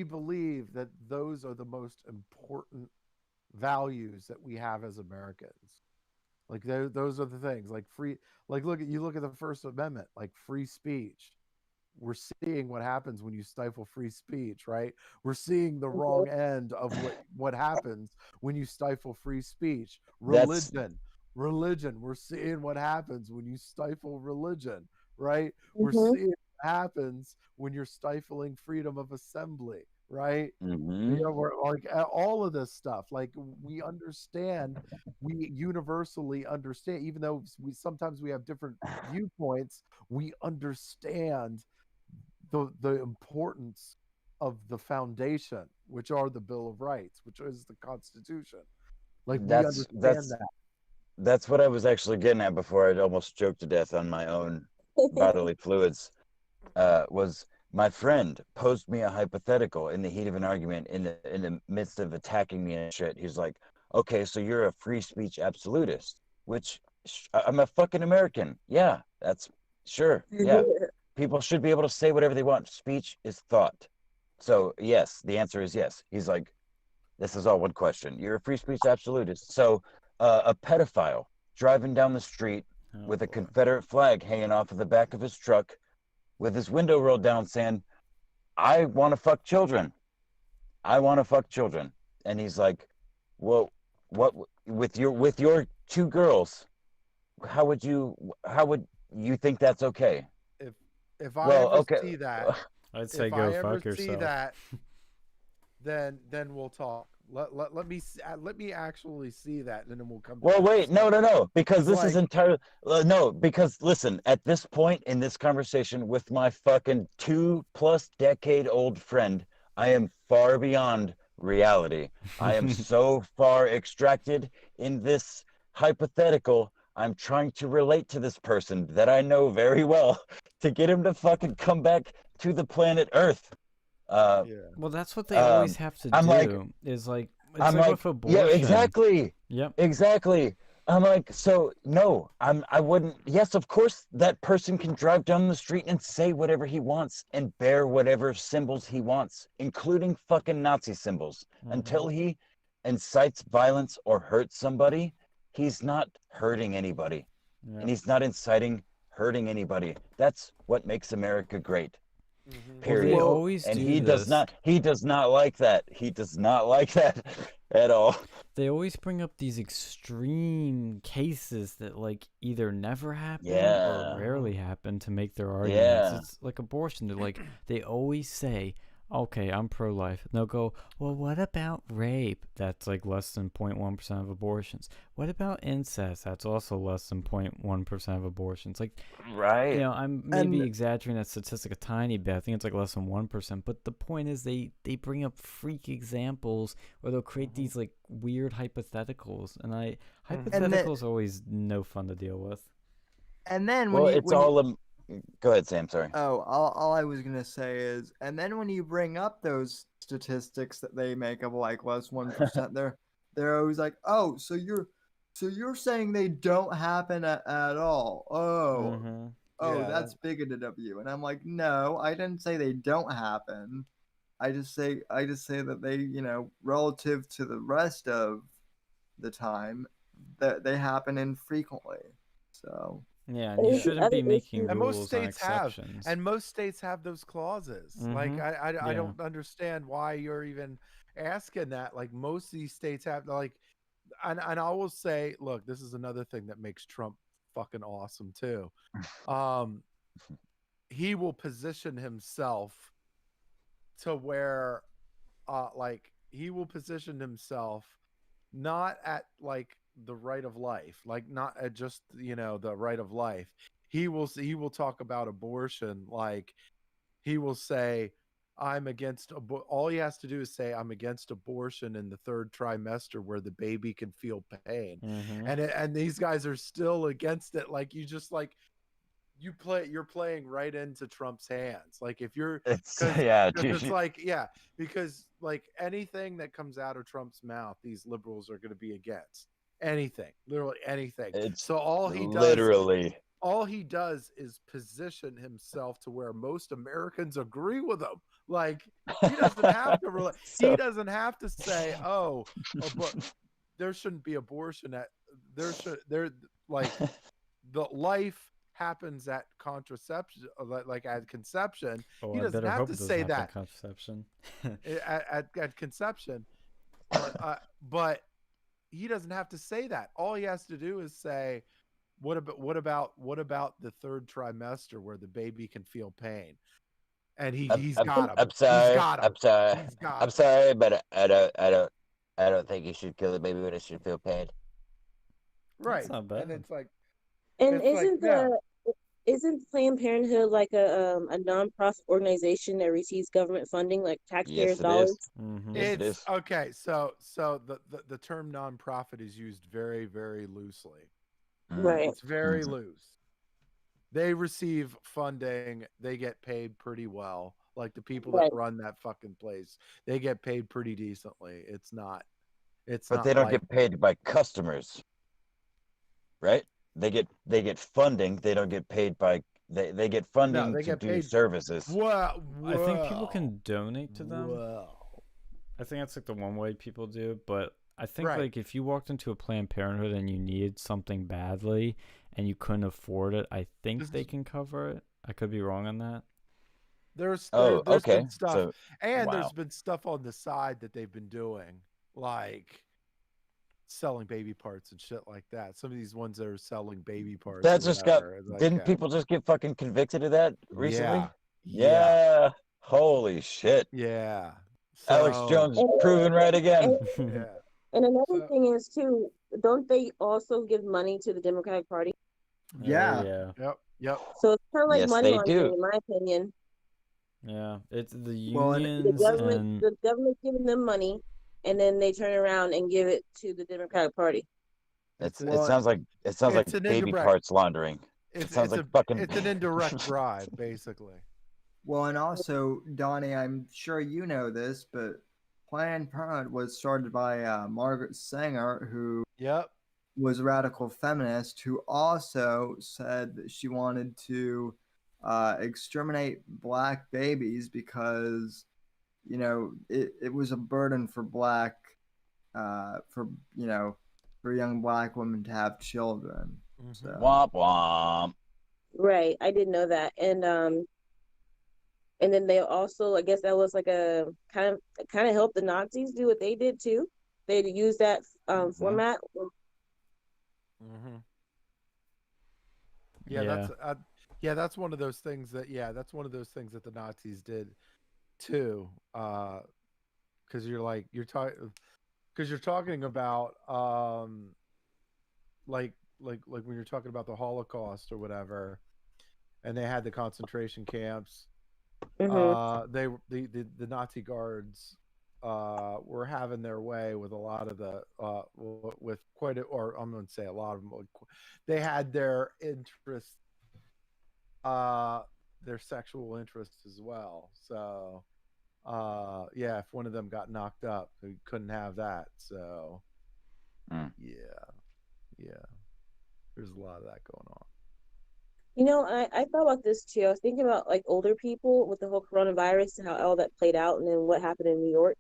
believe that those are the most important values that we have as Americans. Like, those are the things, like free, like, look at the First Amendment, like free speech. We're seeing what happens when you stifle free speech, right? We're seeing the wrong end of what happens when you stifle free speech. That's Religion. We're seeing what happens when you stifle religion, right? We're Mhm. seeing what happens when you're stifling freedom of assembly, right? mhm. We're like, all of this stuff. Like, we universally understand, even though sometimes we have different viewpoints. We understand the importance of the foundation, which are the Bill of Rights, which is the Constitution. Like, we That's understand that. that's what I was actually getting at before I almost choked to death on my own bodily fluids. Was my friend posed me a hypothetical in the heat of an argument, in the midst of attacking me and shit. He's like, "Okay, so you're a free speech absolutist," which I'm a fucking American. Yeah, that's sure. Yeah, people should be able to say whatever they want. Speech is thought. So yes, the answer is yes. He's like, this is all one question. You're a free speech absolutist. So a pedophile driving down the street oh, with a boy. Confederate flag hanging off of the back of his truck, with his window rolled down, saying, "I want to fuck children. I want to fuck children." And he's like, "Well, what with your two girls? How would you think that's okay?" If I Well, ever okay. see that, I'd say if go I ever fuck see yourself. that, then we'll talk. Let me actually see that, and then we'll come to Well, that wait, no, discussion. because It's this is like, entirely no, because listen, at this point in this conversation with my fucking 2+ decade old friend, I am far beyond reality. I am so far extracted in this hypothetical. I'm trying to relate to this person that I know very well to get him to fucking come back to the planet Earth. Uh, yeah. Well, that's what they always have to I'm like, do. Is like it's I'm like like, with yeah, abortion. exactly. Yep. Exactly. I'm like, so no, I wouldn't. Yes, of course, that person can drive down the street and say whatever he wants and bear whatever symbols he wants, including fucking Nazi symbols. Until he incites violence or hurts somebody, he's not hurting anybody. Yep. And he's not inciting hurting anybody. That's what makes America great. Mhm. Period. They always And do he does this. he does not like that. He does not like that at all. They always bring up these extreme cases that like either never happen Yeah. or rarely happen to make their arguments. Yeah. It's like abortion. They're like they always say, "Okay, I'm pro-life." And they'll go, "Well, what about rape? That's like less than 0.1% of abortions. What about incest? That's also less than 0.1% of abortions." Like, Right. you know, I'm maybe And- exaggerating that statistic a tiny bit. I think it's like less than 1%. But the point is, they bring up freak examples, or they'll create these like weird hypotheticals, and hypotheticals are always no fun to deal with. And then Well, when you it's all Go ahead, Sam. Sorry. Oh, all I was gonna say is, and then when you bring up those statistics that they make of like less 1%, they're always like, oh, so you're saying they don't happen at all? Oh, Mm-hmm. oh, Yeah, that's bigoted of you. And I'm like, no, I didn't say they don't happen. I just say that they, relative to the rest of the time, that they happen infrequently. So Yeah, and you There's the shouldn't other be making issue. and most rules on states have, exceptions. and most states have those clauses. Like Mm-hmm. I Yeah. don't understand why you're even asking that. Like most of these states have like, and I will say, look, this is another thing that makes Trump fucking awesome too. Um, he will position himself to where, like he will position himself not at like the right of life, like not at just the right of life. He will talk about abortion, like he will say, I'm against all he has to do is say, I'm against abortion in the third trimester where the baby can feel pain. Mm-hmm. And these guys are still against it. Like you're playing right into Trump's hands. Like if you're It's because yeah, it's dude. like, yeah, because like anything that comes out of Trump's mouth, these liberals are going to be against anything, literally anything. It's So literally. all he does is position himself to where most Americans agree with him. Like he doesn't have to he So doesn't have to say, oh, but there shouldn't be abortion at there like the life happens at contraception, like at conception. Oh, He I doesn't better have hope to it doesn't say happen that contraception. at conception, but he doesn't have to say that. All he has to do is say, what about the third trimester where the baby can feel pain? And he's got him. I'm He's sorry. got him. I'm sorry. He's got I'm him. sorry, but I don't think you should kill the baby when it should feel pain. That's Right. not bad. And And it's like no. isn't Planned Parenthood like a nonprofit organization that receives government funding, like taxpayers' Yes, it is. dollars? Mm-hmm. Yes, it It's is. okay. So the term nonprofit is used very, very loosely. Mm, Right. It's very mhm. loose. They receive funding. They get paid pretty well. Like the people that Right. run that fucking place, they get paid pretty decently. It's not. It's But they not don't like get paid by customers, right? They get funding. They don't get paid by they get no. funding They to get do paid. services. Whoa, I think people whoa, can donate to them. whoa. I think that's like the one way people do. But I think Right. like if you walked into a Planned Parenthood and you needed something badly and you couldn't afford it, I think This they is can cover it. I could be wrong on that. Oh, there's okay. been stuff, So and wow. there's been stuff on the side that they've been doing, like selling baby parts and shit like that. Some of these ones that are selling baby parts That or just got whatever. It's like, didn't people just get fucking convicted of that recently? yeah, yeah, Yeah. Holy shit. yeah. Alex So Jones is And, proven right again. and yeah. and another So thing is too, don't they also give money to the Democratic Party? Oh yeah, yeah, yep. So it's kind of like Yes, money they laundering, do. in my opinion. yeah. It's the well, and The unions government, and the government's giving them money, and then they turn around and give it to the Democratic Party. It's a, It well, sounds like it's an baby indirect. parts laundering. It It's sounds it's like a fucking it's an indirect bribe, basically. well, and also, Donnie, I'm sure you know this, but Planned Parenthood was started by Margaret Sanger, who Yep. was a radical feminist, who also said that she wanted to exterminate black babies because it was a burden for black for for young black women to have children. Hmm. So womp womp. Right. I didn't know that. And then they also, I guess that was like a kind of helped the Nazis do what they did too. They use that Mhm. format. Hmm. Yeah, yeah. that's one of those things that that's one of those things that the Nazis did too. Because you're talking about like when you're talking about the Holocaust or whatever, and they had the concentration camps. Hmm. The Nazi guards were having their way with a lot of the with quite a, or I'm going to say a lot of them. They had their interests their sexual interests as well. So yeah, if one of them got knocked up, we couldn't have that. So Mm. yeah, there's a lot of that going on. You know, I thought about this too. I was thinking about like older people with the whole coronavirus and how all that played out, and then what happened in New York.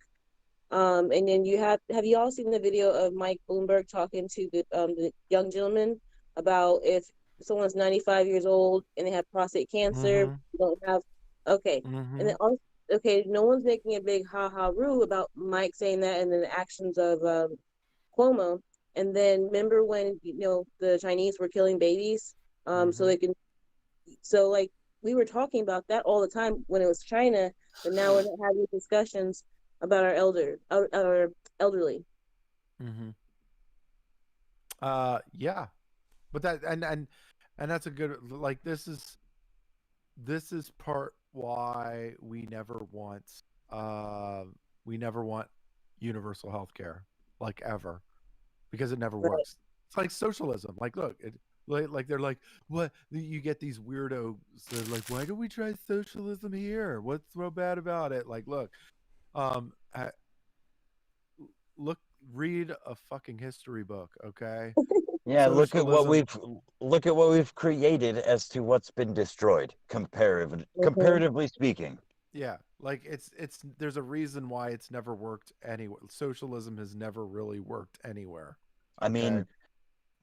And then have you all seen the video of Mike Bloomberg talking to the young gentleman about if someone's 95 years old and they have prostate cancer, don't have, okay. And then also, okay, no one's making a big ha-ha-roo about Mike saying that and then the actions of Cuomo. And then remember when, the Chinese were killing babies, so they can, so like we were talking about that all the time when it was China, but now we're not having discussions about our elderly. Yeah, but that and that's a good, like, this is part why we never want universal health care, like, ever, because it never Right. works. It's like socialism. Like, look, like they're like, what, you get these weirdos, they're like, why do we try socialism here? What's so bad about it? Like, look, read a fucking history book, okay? Yeah, look at what Socialism- we've created as to what's been destroyed, comparatively speaking. Yeah, like it's there's a reason why it's never worked anywhere. Socialism has never really worked anywhere. I mean,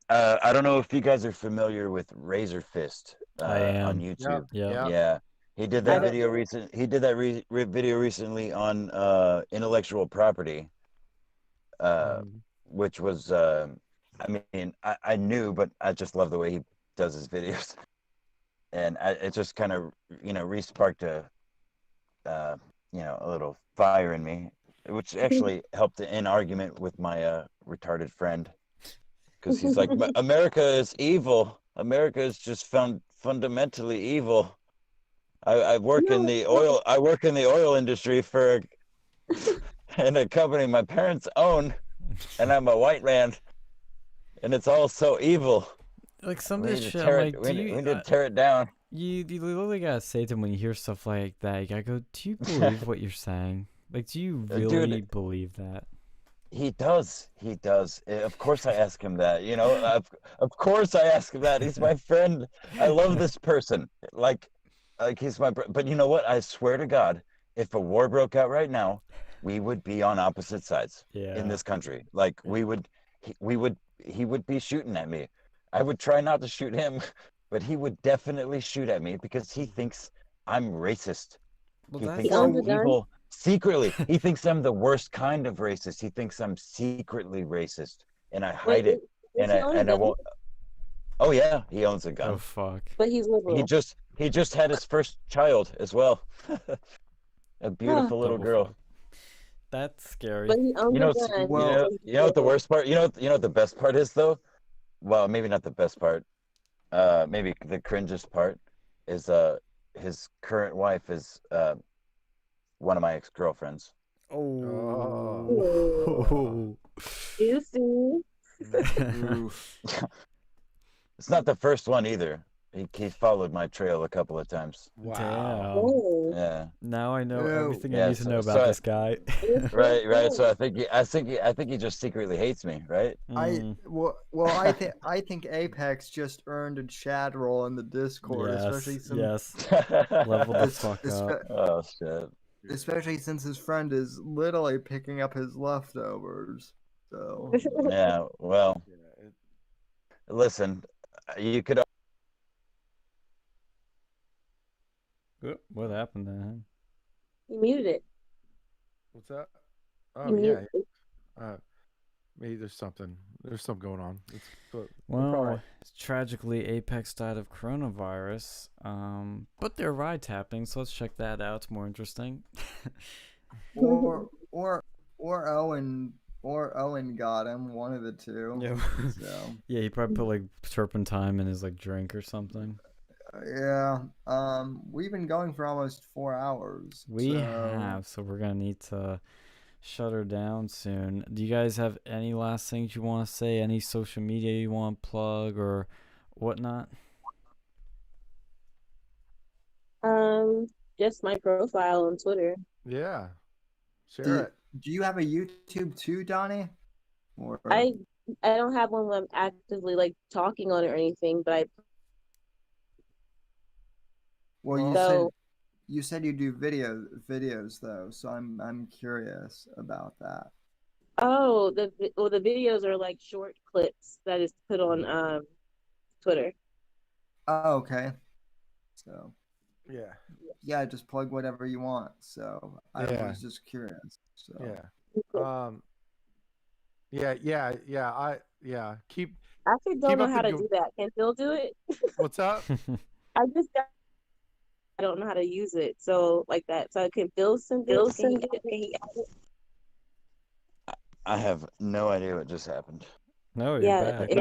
okay? I don't know if you guys are familiar with Razor Fist I am. on YouTube. Yeah. Yeah, he did I that don't video know. He did that video recently on intellectual property, which was I mean, I knew, but I just love the way he does his videos, and it just kind of re-sparked a little fire in me, which actually helped in argument with my retarded friend, because he's like, America is evil. America is just fundamentally evil. I work in the oil industry for in a company my parents own, and I'm a white man, and it's all so evil. Like some of We this need to shit, tear I'm it. like, We need to tear it down. you literally gotta say to him when you hear stuff like that, you gotta go, do you believe what you're saying? Like, do you really believe that? He does. He does. Of course, I ask him that. Of course, I ask him that. He's my friend. I love this person. Like he's my. But you know what? I swear to God, if a war broke out right now, we would be on opposite sides in this country. Like he would be shooting at me. I would try not to shoot him, but he would definitely shoot at me because he thinks I'm racist. Well, He that's thinks He owns I'm a gun. evil secretly. He thinks I'm the worst kind of racist. He thinks I'm secretly racist, and I hide it. Does he own a I gun? won't. Oh yeah, he owns a oh gun. fuck. But he's liberal. He just had his first child as well. A beautiful little Double girl. fuck. That's scary. But he owns You know, a gun. well, you know what the worst part? You know what the best part is though? Well, maybe not the best part. Maybe the cringest part is his current wife is one of my ex-girlfriends. Oh. You see? It's not the first one either. He followed my trail a couple of times. Wow. Damn. Oh. Yeah. Now I know Ew. everything I Yeah, need to so- know so about I- this guy. Right. So I think he just secretly hates me, right? Mm, I think Apex just earned a chat role in the Discord, especially since Level the es- fuck espe- up. Oh shit. especially since his friend is literally picking up his leftovers. So Yeah. Well, Yeah, listen, you could. Oop, what happened to him? He muted it. what's that? He Oh yeah. muted it. Maybe there's something going on. Well, tragically, Apex died of coronavirus. But they're ride-tapping, so let's check that out. It's more interesting. or Owen got him, one of the two. Yeah. So Yeah, he probably put like turpentine in his like drink or something. yeah. We've been going for almost 4 hours. We have, so we're gonna need to shut her down soon. Do you guys have any last things you want to say? Any social media you want to plug or whatnot? Just my profile on Twitter. Yeah. Share Do, it. do you have a YouTube too, Donnie? Or I I don't have one where I'm actively like talking on it or anything, but I well, you said so you said you do videos though, so I'm curious about that. oh the videos are like short clips that is put on Twitter. Oh, okay. So Yeah. yeah, just plug whatever you want. So I Yeah. was just curious. So Yeah. Yeah. Keep I actually don't keep know up how the to do that. Can Phil do it? What's up? I don't know how to use it. So like that. So can Phil send it? Can he add it? I have no idea what just happened. No, you're Yeah, back.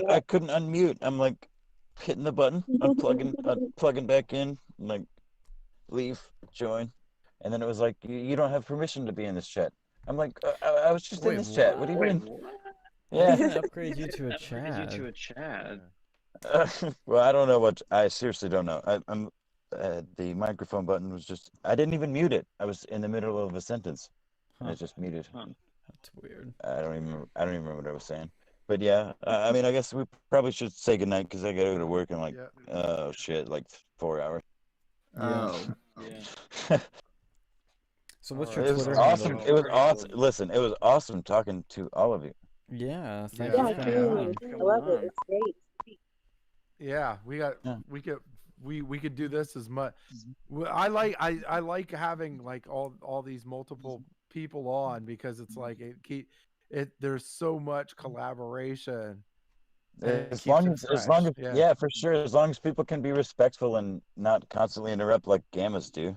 I couldn't unmute. I'm like hitting the button, unplugging back in, like leave, join, and then it was like you don't have permission to be in this chat. I'm like I was just in Wait, this chat. What do you mean? Why Yeah. can't I upgrade you to a Chad? Well, I don't know what. I seriously don't know. I'm. The microphone button was just. I didn't even mute it. I was in the middle of a sentence, and Huh. it just muted. That's weird. I don't even. I don't even remember what I was saying. But yeah, I mean, I guess we probably should say goodnight because I gotta go to work in like, Yeah. oh shit, like 4 hours. Yeah. oh. So what's All your It was Twitter awesome. handle? It was awesome. Listen, it was awesome talking to all of you. Yeah, thank Yeah. you Yeah, for I coming can. on. I love it. It's great. Yeah, Yeah. we could do this as much. I like having like all these multiple people on because it's like there's so much collaboration and it As keeps long it as fresh. yeah, for sure. As long as people can be respectful and not constantly interrupt like gammas do.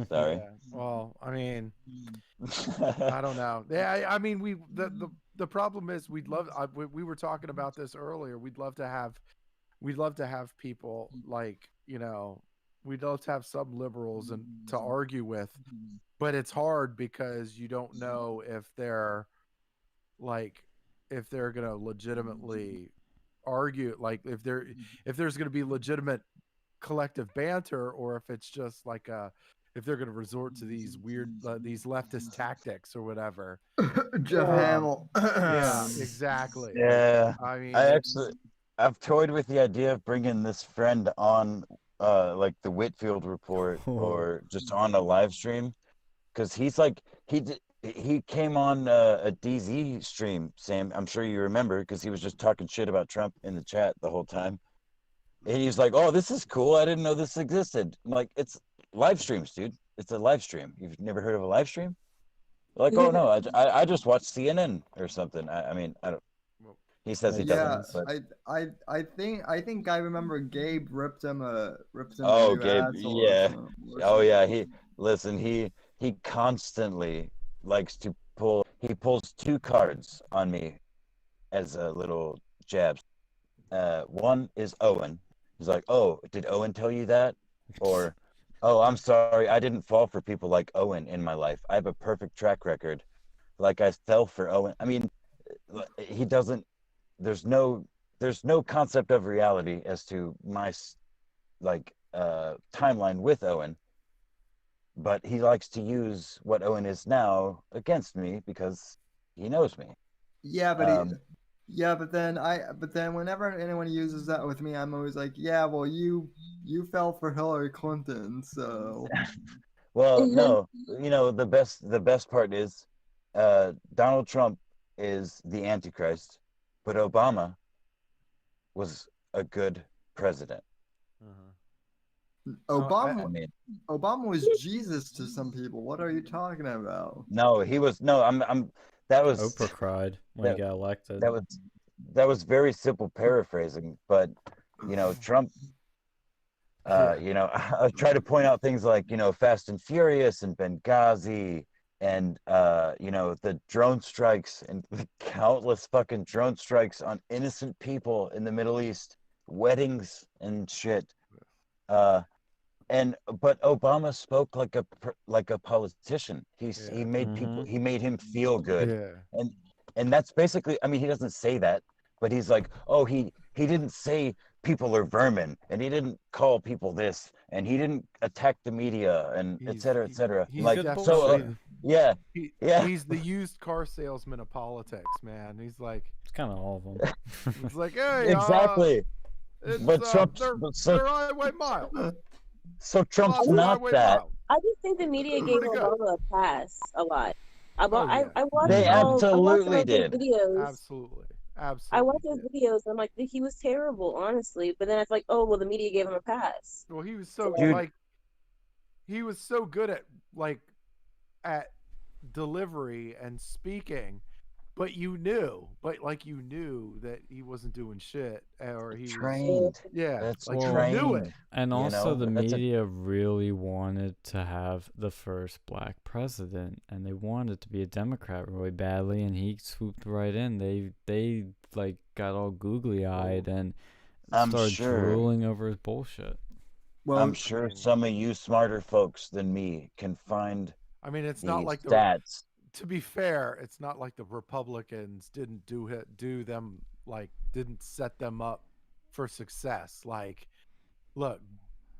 Sorry. Yeah. Well, I mean, I don't know. Yeah, I mean, the problem is we were talking about this earlier. We'd love to have people like, we'd love to have some liberals and to argue with, but it's hard because you don't know if they're like if they're going to legitimately argue, like if there's going to be legitimate collective banter, or if it's just like if they're going to resort to these weird these leftist tactics or whatever. Jeff Um, Hamill. Yeah, exactly. Yeah. I mean, I've toyed with the idea of bringing this friend on like the Whitfield report or just on a live stream because he's like he came on a DZ stream, Sam. I'm sure you remember because he was just talking shit about Trump in the chat the whole time. And he's like, "Oh, this is cool. I didn't know this existed." I'm like, "It's live streams, dude. It's a live stream. You've never heard of a live stream?" Like, "Oh no, I just watched CNN or something." I mean, I don't. He says he Makes Yeah, doesn't, but I think I remember Gabe ripped him a oh, new Gabe, asshole or yeah. something, or Oh yeah, something. he constantly likes to pull. He pulls two cards on me as a little jabs. One is Owen. He's like, "Oh, did Owen tell you that?" Or, "Oh, I'm sorry, I didn't fall for people like Owen in my life. I have a perfect track record. Like I fell for Owen." I mean, he doesn't. There's no concept of reality as to my like timeline with Owen, but he likes to use what Owen is now against me because he knows me. Yeah, but Um, but then whenever anyone uses that with me, I'm always like, yeah, well, you fell for Hillary Clinton, so well, no, the best part is Donald Trump is the Antichrist, but Obama was a good president. Obama I mean, Obama was Jesus to some people. What are you talking about? no, he was no. I'm. That was Oprah cried when that he got elected. that was very simple paraphrasing, but Trump. I try to point out things like Fast and Furious and Benghazi and the drone strikes and the countless fucking drone strikes on innocent people in the Middle East, weddings and shit. But Obama spoke like a politician. He made people. He made him feel good. Yeah. And that's basically. I mean, he doesn't say that, but he's like, oh, he he didn't say people are vermin, and he didn't call people this, and he didn't attack the media, and et He's cetera, et he, cetera. he's Like, good so, definitely yeah, yeah, he's the used car salesman of politics, man. He's like It's kind of all of them. it's like, hey, exactly. it's But Trump's, they're but so, they're highway miles. so Trump's Lots of not highway that. miles. I just think the media gave Pretty good. Obama a pass a lot. Oh, yeah. I watched They I watched absolutely all those did. videos. Absolutely. I watched those Absolutely. videos and I'm like, he was terrible, honestly. But then I was like, oh well, the media gave him a pass. Well, he was so Dude. like he was so good at delivery and speaking, but you knew that he wasn't doing shit, or he was Trained. yeah, That's like trained. you knew it. And You also, know, the that's a- media really wanted to have the first black president, and they wanted to be a Democrat really badly, and he swooped right in. They like got all googly eyed and I'm started sure. drooling over his bullshit. Well, I'm sure some of you smarter folks than me can find I mean, it's the not like stats. to be fair, it's not like the Republicans didn't didn't set them up for success. Like, look,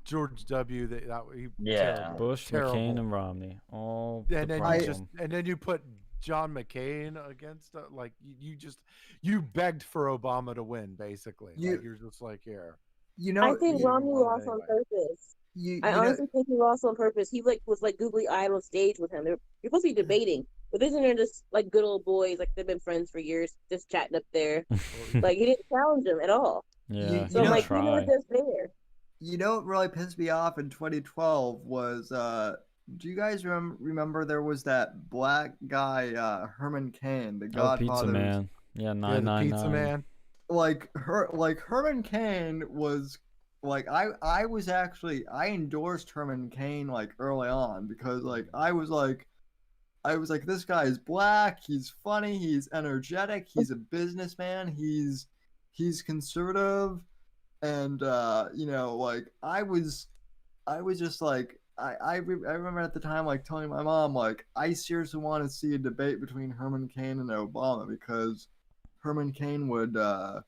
George W. He Yeah. terrible, Bush, terrible. McCain, and Romney, all And the then problem. you put John McCain against like you begged for Obama to win, basically. Like you're just like, here. you know, I think you Romney want it lost on anyway. purpose. you I know, honestly think he lost on purpose. He was googly eyed on stage with him. You're supposed to be debating, but isn't there just like good old boys, like they've been friends for years, just chatting up there. Like he didn't challenge him at all. Yeah, So you I'm know- like, you know, try. it's just there. you know what really pissed me off in 2012 was do you guys remember there was that black guy Herman Cain, the Oh, Godfather? Pizza Man. Yeah, Yeah, the 999. pizza man. Like Herman Cain was like I endorsed Herman Cain like early on because like I was like this guy is black, he's funny, he's energetic, he's a businessman, he's conservative, and you know, like I was just like I remember at the time like telling my mom like I seriously want to see a debate between Herman Cain and Obama because Herman Cain would murder.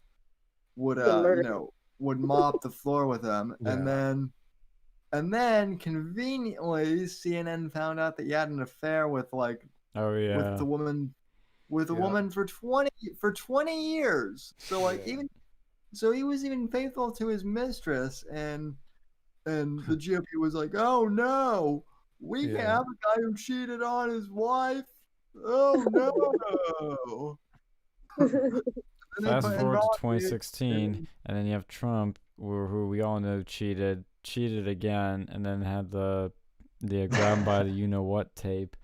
you know, would mop the floor with him, and then conveniently CNN found out that he had an affair with like Oh yeah. with the woman Yeah. woman for 20 years. So like Yeah. even so he was even faithful to his mistress, and the GOP was like, oh no, we can't Yeah. have a guy who cheated on his wife. Oh no. And they Fast put in forward to Romney, 2016, and then you have Trump, who we all know cheated again, and then had the grab by the you know what tape.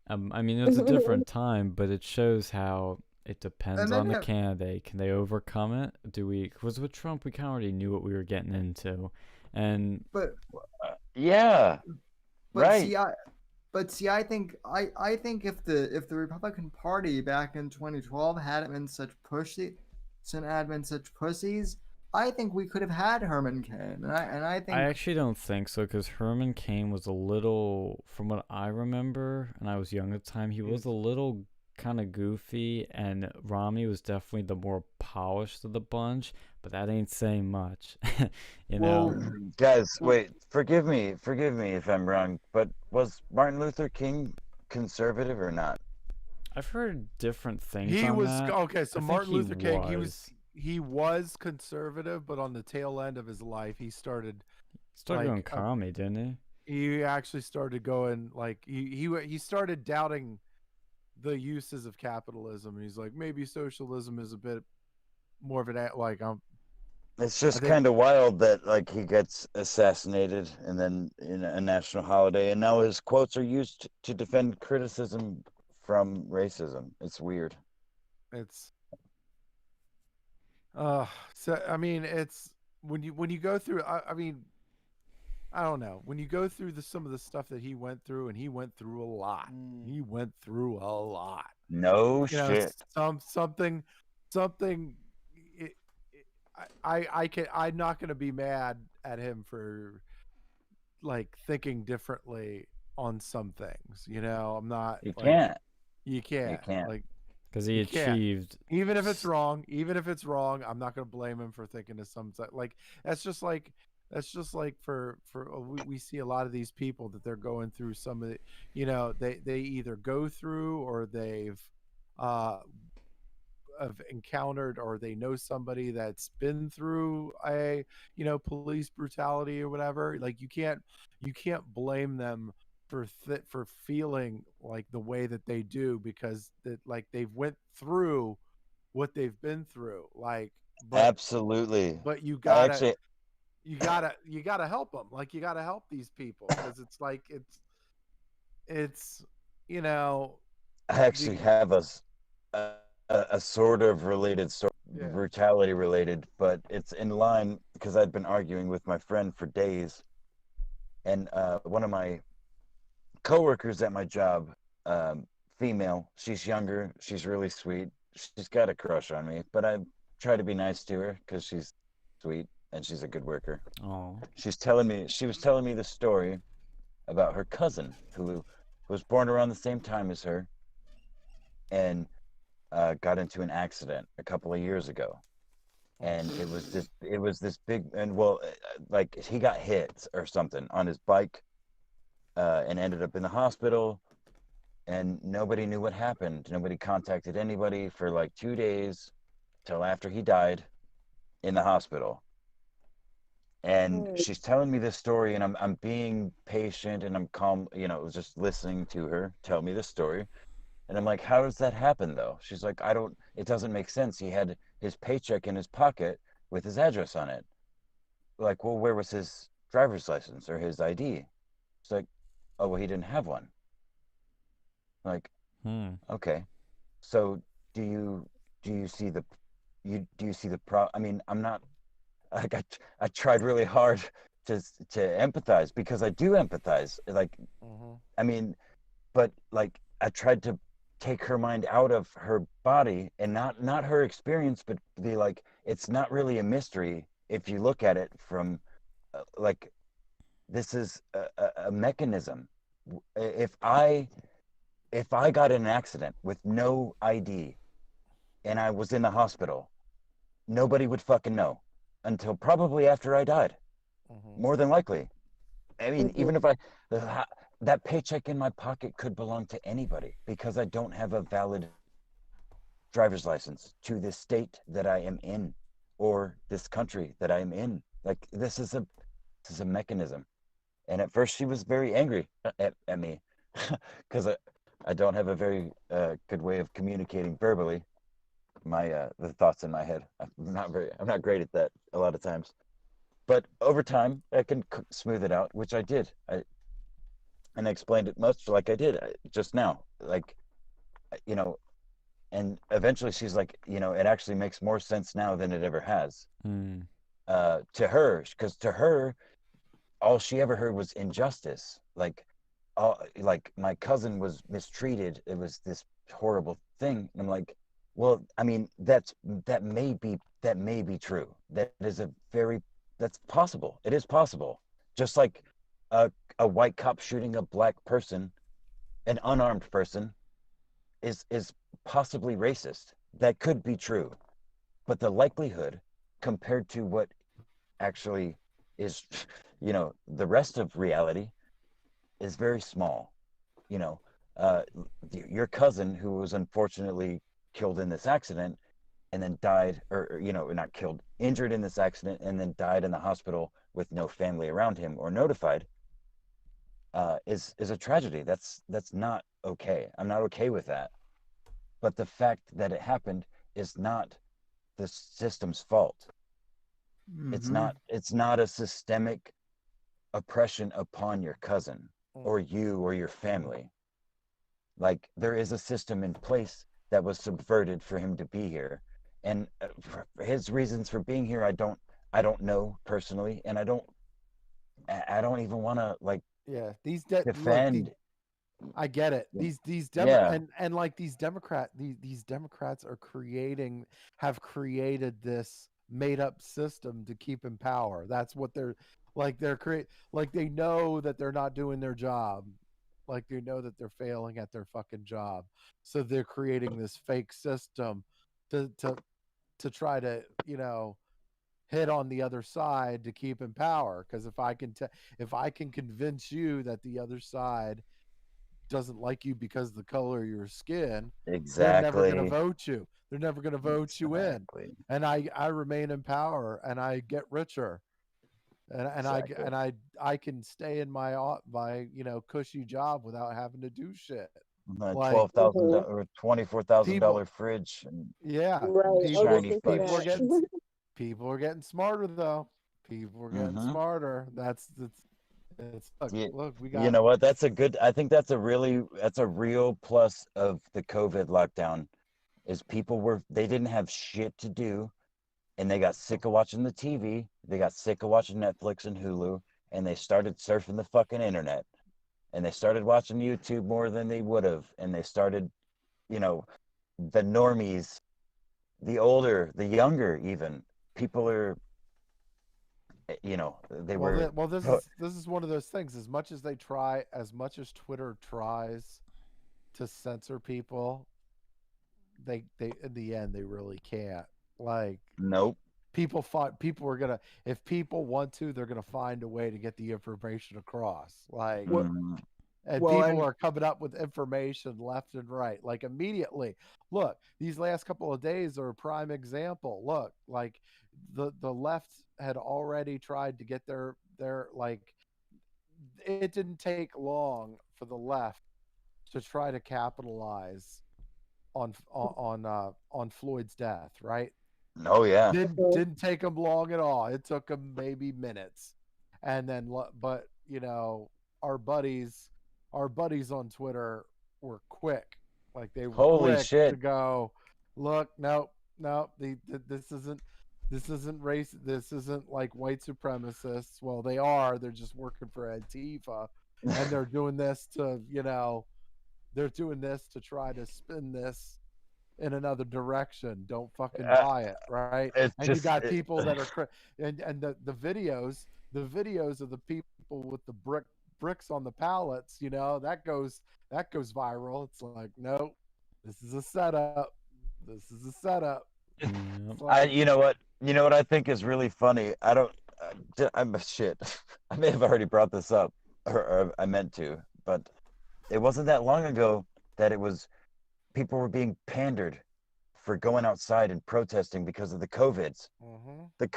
I mean, it's a different time, but it shows how it depends And then on the you have- candidate. Can they overcome it? Because with Trump, we kind of already knew what we were getting into, and But Yeah. But Right. see, I think if the Republican Party back in 2012 hadn't been such pussies, I think we could have had Herman Cain, and I think I actually don't think so, because Herman Cain was a little, from what I remember, and I was young at the time, he was a little kind of goofy, and Romney was definitely the more polished of the bunch, but that ain't saying much, you know? Well, Guys, wait, forgive me if I'm wrong, but was Martin Luther King conservative or not? I've heard different things He on was that. okay. So I think Martin he Luther King, was. he was conservative, but on the tail end of his life, he started Started going like, commie, didn't he? he actually started going like he started doubting the uses of capitalism, and he's like, maybe socialism is a bit more of an like It's just think- kind of wild that like he gets assassinated and then in a national holiday, and now his quotes are used to defend criticism from racism. It's weird. it's so I mean it's when you go through I mean I don't know, when you go through some of the stuff that he went through, and he went through a lot. He went through a lot. No You know, shit. something I'm not going to be mad at him for like thinking differently on some things, you know. I'm not You like, can't. you can't can't. like Because he You can't. achieved. Even if it's wrong, I'm not going to blame him for thinking of some like that's just like for we see a lot of these people that they're going through some of the, they either go through or they've uh have encountered or they know somebody that's been through a police brutality or whatever. Like you can't blame them for feeling like the way that they do, because that like they've went through what they've been through. Like Absolutely. but you I gotta actually help them. Like you gotta help these people, because it's like it's I actually the have a sort of related story, yeah. brutality related, but it's in line because I'd been arguing with my friend for days, and one of my coworkers at my job, female, she's younger, she's really sweet, she's got a crush on me, but I try to be nice to her because she's sweet and she's a good worker. Oh. She was telling me the story about her cousin who was born around the same time as her, and got into an accident a couple of years ago, and it was this big, and well, like he got hit or something on his bike, and ended up in the hospital, and nobody knew what happened. Nobody contacted anybody for like 2 days till after he died in the hospital. And she's telling me this story, and I'm being patient and I'm calm, just listening to her tell me this story. And I'm like, how does that happen though? She's like, it doesn't make sense. He had his paycheck in his pocket with his address on it. Like, well, where was his driver's license or his ID? It's like, oh, well, he didn't have one. Like, okay. So do you see the, I mean, I'm not, like, I tried really hard to empathize, because I do empathize. Like, I mean, but like, I tried to take her mind out of her body and not her experience, but be like, it's not really a mystery if you look at it from like, this is a mechanism. If I got in an accident with no ID and I was in the hospital, nobody would fucking know until probably after I died, more than likely. I mean, even if that paycheck in my pocket could belong to anybody, because I don't have a valid driver's license to the state that I am in, or this country that I am in. Like, this is a mechanism. And at first she was very angry at me because I don't have a very good way of communicating verbally the thoughts in my head. I'm not great at that a lot of times. But over time, I can smooth it out, which I did. And I explained it much like I did just now. Like, and eventually she's like, it actually makes more sense now than it ever has. To her, because to her, all she ever heard was injustice. Like my cousin was mistreated. It was this horrible thing. And I'm like, well, I mean, that may be true. That's possible. It is possible. Just like a white cop shooting a black person, an unarmed person, is possibly racist. That could be true. But the likelihood compared to what actually is, the rest of reality is very small. Your cousin, who was unfortunately killed in this accident and then died, or not killed, injured in this accident and then died in the hospital with no family around him or notified, is a tragedy. That's not okay. I'm not okay with that. But the fact that it happened is not the system's fault. It's not a systemic oppression upon your cousin or you or your family. Like, there is a system in place that was subverted for him to be here, and his reasons for being here, I don't know personally, and I don't even want to defend. I get it. These Yeah. and like these Democrats have created this made up system to keep in power. That's what they're like. They know that they're not doing their job. like they know that they're failing at their fucking job. So they're creating this fake system to to try to, hit on the other side to keep in power. Because if I can convince you that the other side doesn't like you because of the color of your skin, they're never going to Exactly. vote you. They're never going to vote you in. Exactly. And I remain in power and I get richer. Exactly. I can stay in my cushy job without having to do shit. A Like $12,000 Mhm. or $24,000 people, fridge and yeah, Right. I was just shiny thinking people are fucks. that. getting people are getting smarter though. People are getting Mm-hmm. smarter. It's look, we You got know what? I think that's a real plus of the COVID lockdown is they didn't have shit to do and they got sick of watching the TV. They got sick of watching Netflix and Hulu and they started surfing the fucking internet and they started watching YouTube more than they would have. And they started, you know, the normies, the older, the younger, even people are, they were, this is one of those things. As much as Twitter tries to censor people, they in the end they really can't. Like nope. people are gonna, if people want to, they're gonna find a way to get the information across. Like, Well, Mm, and well, people and are coming up with information left and right, like immediately. Look, these last couple of days are a prime example. Look, like the left had already tried to get their like, it didn't take long for the left to try to capitalize on Floyd's death, right? oh yeah. Mhm. Didn't take them long at all. It took them maybe minutes, and then but our buddies, on Twitter were quick. Like they were Holy quick to shit. go, look, nope, nope. This isn't race. This isn't like white supremacists. Well, they are. They're just working for Antifa, and they're doing this to they're doing this to try to spin this in another direction. Don't fucking Uh, buy it, right? it's And you just got people that are and the videos of the people with the bricks on the pallets, that goes viral. It's like, no, this is a setup. This is a setup. Yep. It's like, you know what I think is really funny. I don't. I'm shit. I may have already brought this up, or I meant to, but it wasn't that long ago that it was people were being pandered for going outside and protesting because of the COVIDs. The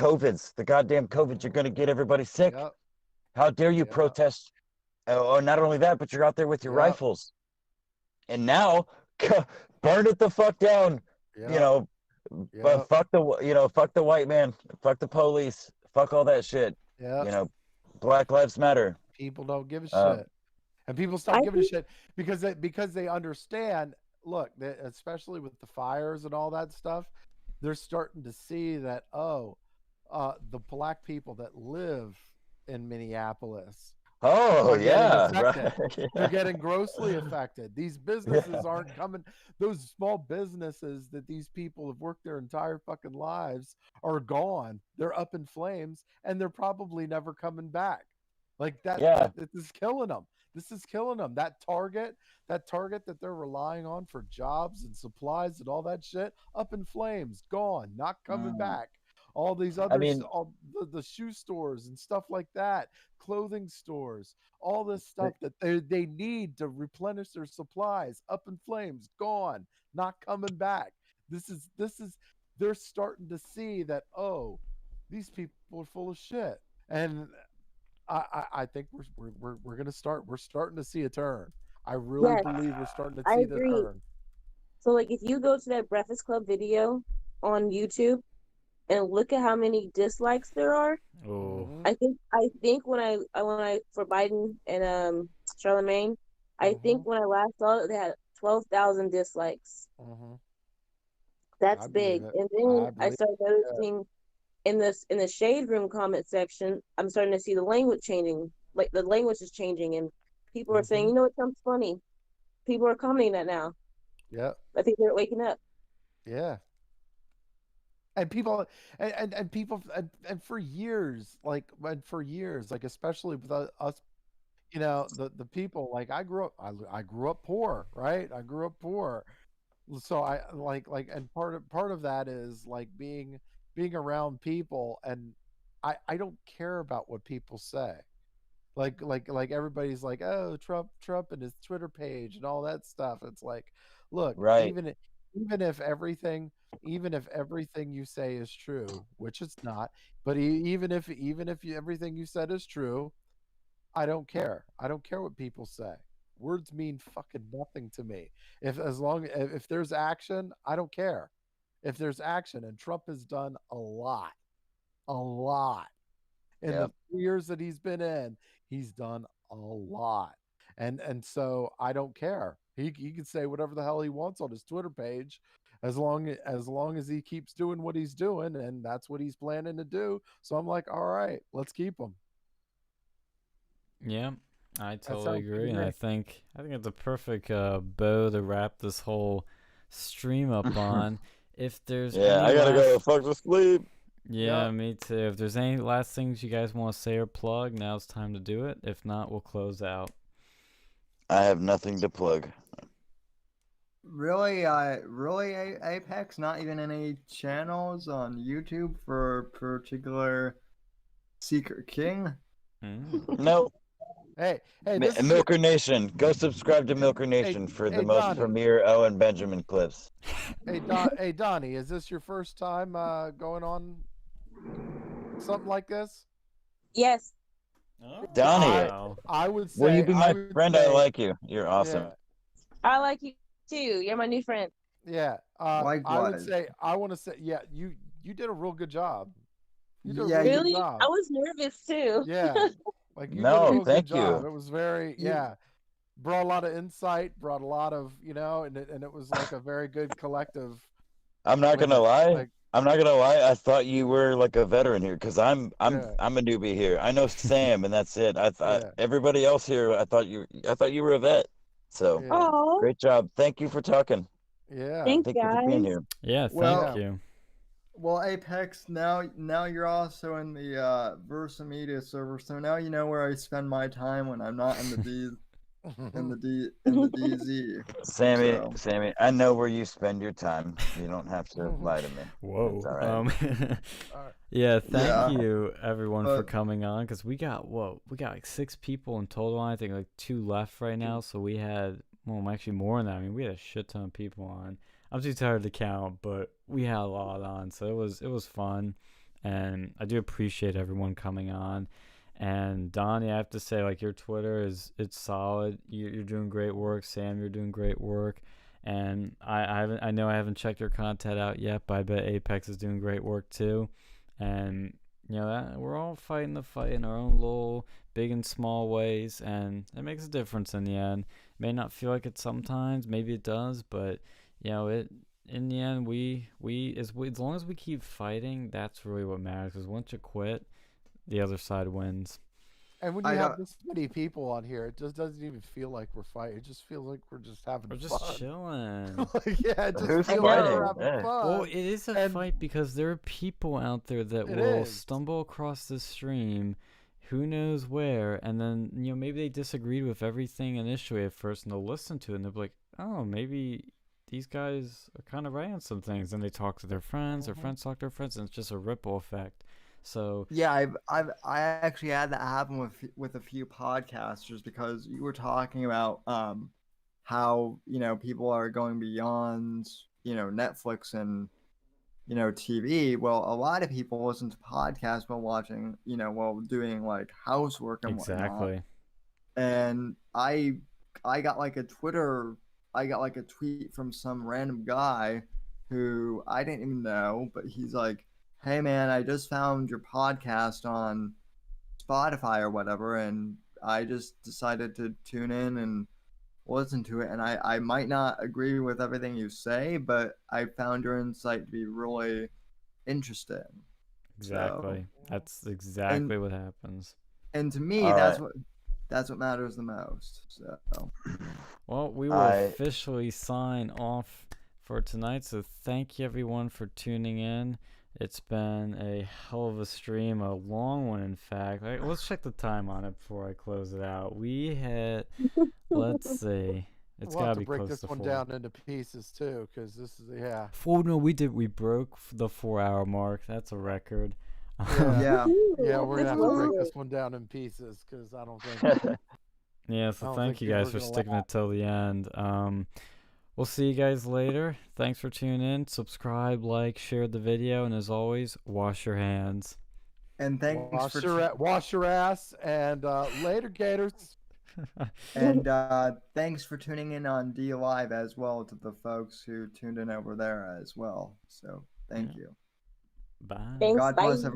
goddamn COVIDs. You're going to get everybody sick. yep, How dare you yep, protest? Or not only that, but you're out there with your yep, rifles. And now, burn it the fuck down. You yep, know, but yep, fuck the white man, fuck the police, fuck all that shit. yep. You know, Black Lives Matter. People don't give a Uh, shit. And people I stop giving a think shit because they understand. Look, especially with the fires and all that stuff, they're starting to see that the black people that live in Minneapolis oh are getting yeah, affected. right. They're Yeah, getting grossly affected. These yeah, businesses aren't coming. Those small businesses that these people have worked their entire fucking lives are gone. They're up in flames, and they're probably never coming back. Like yeah. this is killing them. This is killing them. That target that they're relying on for jobs and supplies and all that shit, up in flames, gone, not coming Mm. back. All these I others, mean, all the shoe stores and stuff like that, clothing stores, all this stuff that they need to replenish their supplies, up in flames, gone, not coming back. This is they're starting to see that, these people are full of shit. And I think we're starting to see a turn. I really yes, believe we're starting to I see the agree. turn. So like if you go to that Breakfast Club video on YouTube and look at how many dislikes there are, Oh. Hmm. I think when I for Biden and Charlemagne, I think Hmm. when I last saw it, they had 12,000 dislikes. Hmm. That's I believe big. it. And then I I believe started it. noticing in the shade room comment section, I'm starting to see the language changing. Like the language is changing, and people are saying, Hmm. you know, it sounds funny. People are commenting that now. Yep. I think they're waking up. Yeah. And people and people and for years, like especially with us you know, the people, like I grew up poor, right? I grew up poor. So I like and part of that is like being around people, and I don't care about what people say. Like everybody's like, oh, Trump and his Twitter page and all that stuff. It's like, look, Right. even if everything you say is true, which it's not, but even if everything you said is true, I don't care. I don't care what people say. Words mean fucking nothing to me. If there's action, I don't care. If there's action, and Trump has done a lot in the Yep. 3 years that he's been in, he's done a lot. And so I don't care. He can say whatever the hell he wants on his Twitter page, as long as he keeps doing what he's doing, and that's what he's planning to do. So I'm like, all right, let's keep him. Yeah, I That totally sounds good agree, to and me. I think it's a perfect bow to wrap this whole stream up on. If there's Yeah, any I gotta go last, fuck to sleep. yeah, Yep. me too. If there's any last things you guys want to say or plug, now's time to do it. If not, we'll close out. I have nothing to plug. Really, Apex, not even any channels on YouTube for particular Secret King. No. Hey, this is Milker Nation. Go subscribe to Milker Nation for the most Donnie. premier Owen Benjamin clips. Hey Donnie, is this your first time going on something like this? Yes. Donnie, Wow. I would say. will you be my friend? I say, like you. You're awesome. I like you too. You're my new friend. Yeah. I would Likewise. say. I want to say. Yeah. You did a real good job. You did a Yeah, real good Really? job. I was nervous too. Yeah. Like you did a No, real thank good job. you. It was very brought a lot of insight, brought a lot of and it was like a very good collective. I'm not with gonna it. lie. Like, I'm not gonna lie. I thought you were like a veteran here, because I'm Yeah. a newbie here. I know Sam, and that's it. I thought Yeah. everybody else here. I thought you were a vet. So Yeah. Oh, great job. Thank you for talking. Yeah. thanks, Thank you for being guys. here. Yeah, Well- thank you. Well, Apex, now you're also in the Versa Media server, so now you know where I spend my time when I'm not in the DZ. So. Sammy, I know where you spend your time. You don't have to lie to me. Whoa. It's all right. Yeah, thank Yeah. you everyone for But- coming on, because we got like 6 people in total. I think like 2 left right now, so we had actually more than that. I mean, we had a shit ton of people on. I'm too tired to count, but we had a lot on, so it was fun, and I do appreciate everyone coming on. And Donnie, I have to say, like, your Twitter it's solid. You're doing great work. Sam, you're doing great work. And I know I haven't checked your content out yet, but I bet Apex is doing great work too. And that we're all fighting the fight in our own little big and small ways, and it makes a difference in the end. It may not feel like it sometimes, maybe it does, but it in the end we as long as we keep fighting, that's really what matters. Because once you quit, the other side wins. And when you have this many people on here, it just doesn't even feel like we're fighting. It just feels like we're just having We're fun. just chilling. Yeah, it just Who's feels like we're fighting? having Yeah. fun. Well, it is a and- fight because there are people out there that It will is. stumble across this stream, who knows where, and then maybe they disagreed with everything initially at first, and they'll listen to it and they'll be like, oh, maybe these guys are kind of right on some things. And they talk to their friends, their friends talk to their friends, and it's just a ripple effect. So Yeah, I actually had that happen with a few podcasters, because you were talking about how people are going beyond Netflix and TV. Well, a lot of people listen to podcasts while watching while doing like housework and whatnot. exactly. And I got like a tweet from some random guy who I didn't even know, but he's like, hey man, I just found your podcast on Spotify or whatever, and I just decided to tune in and listen to it, and I might not agree with everything you say, but I found your insight to be really interesting. Exactly. That's exactly what happens. And to me, All that's right. what matters the most. So Well, we will officially sign off for tonight. So thank you everyone for tuning in. It's been a hell of a stream, a long one, in fact. Let's check the time on it before I close it out. We hit, let's see, it's We'll got have to to be break close this to one 4. down into pieces too, because this is yeah. No, we broke the 4-hour mark. That's a record. Yeah. Yeah, we're gonna have to This break was this one down in pieces because I don't think. Yeah, I so don't thank think you people guys are for gonna sticking laugh. it till the end. We'll see you guys later. Thanks for tuning in. Subscribe, like, share the video, and as always, wash your hands. And thanks Wash your ass, and later, Gators. thanks for tuning in on D Live as well to the folks who tuned in over there as well. So thank you. Bye. Thanks, God bless bye. everyone.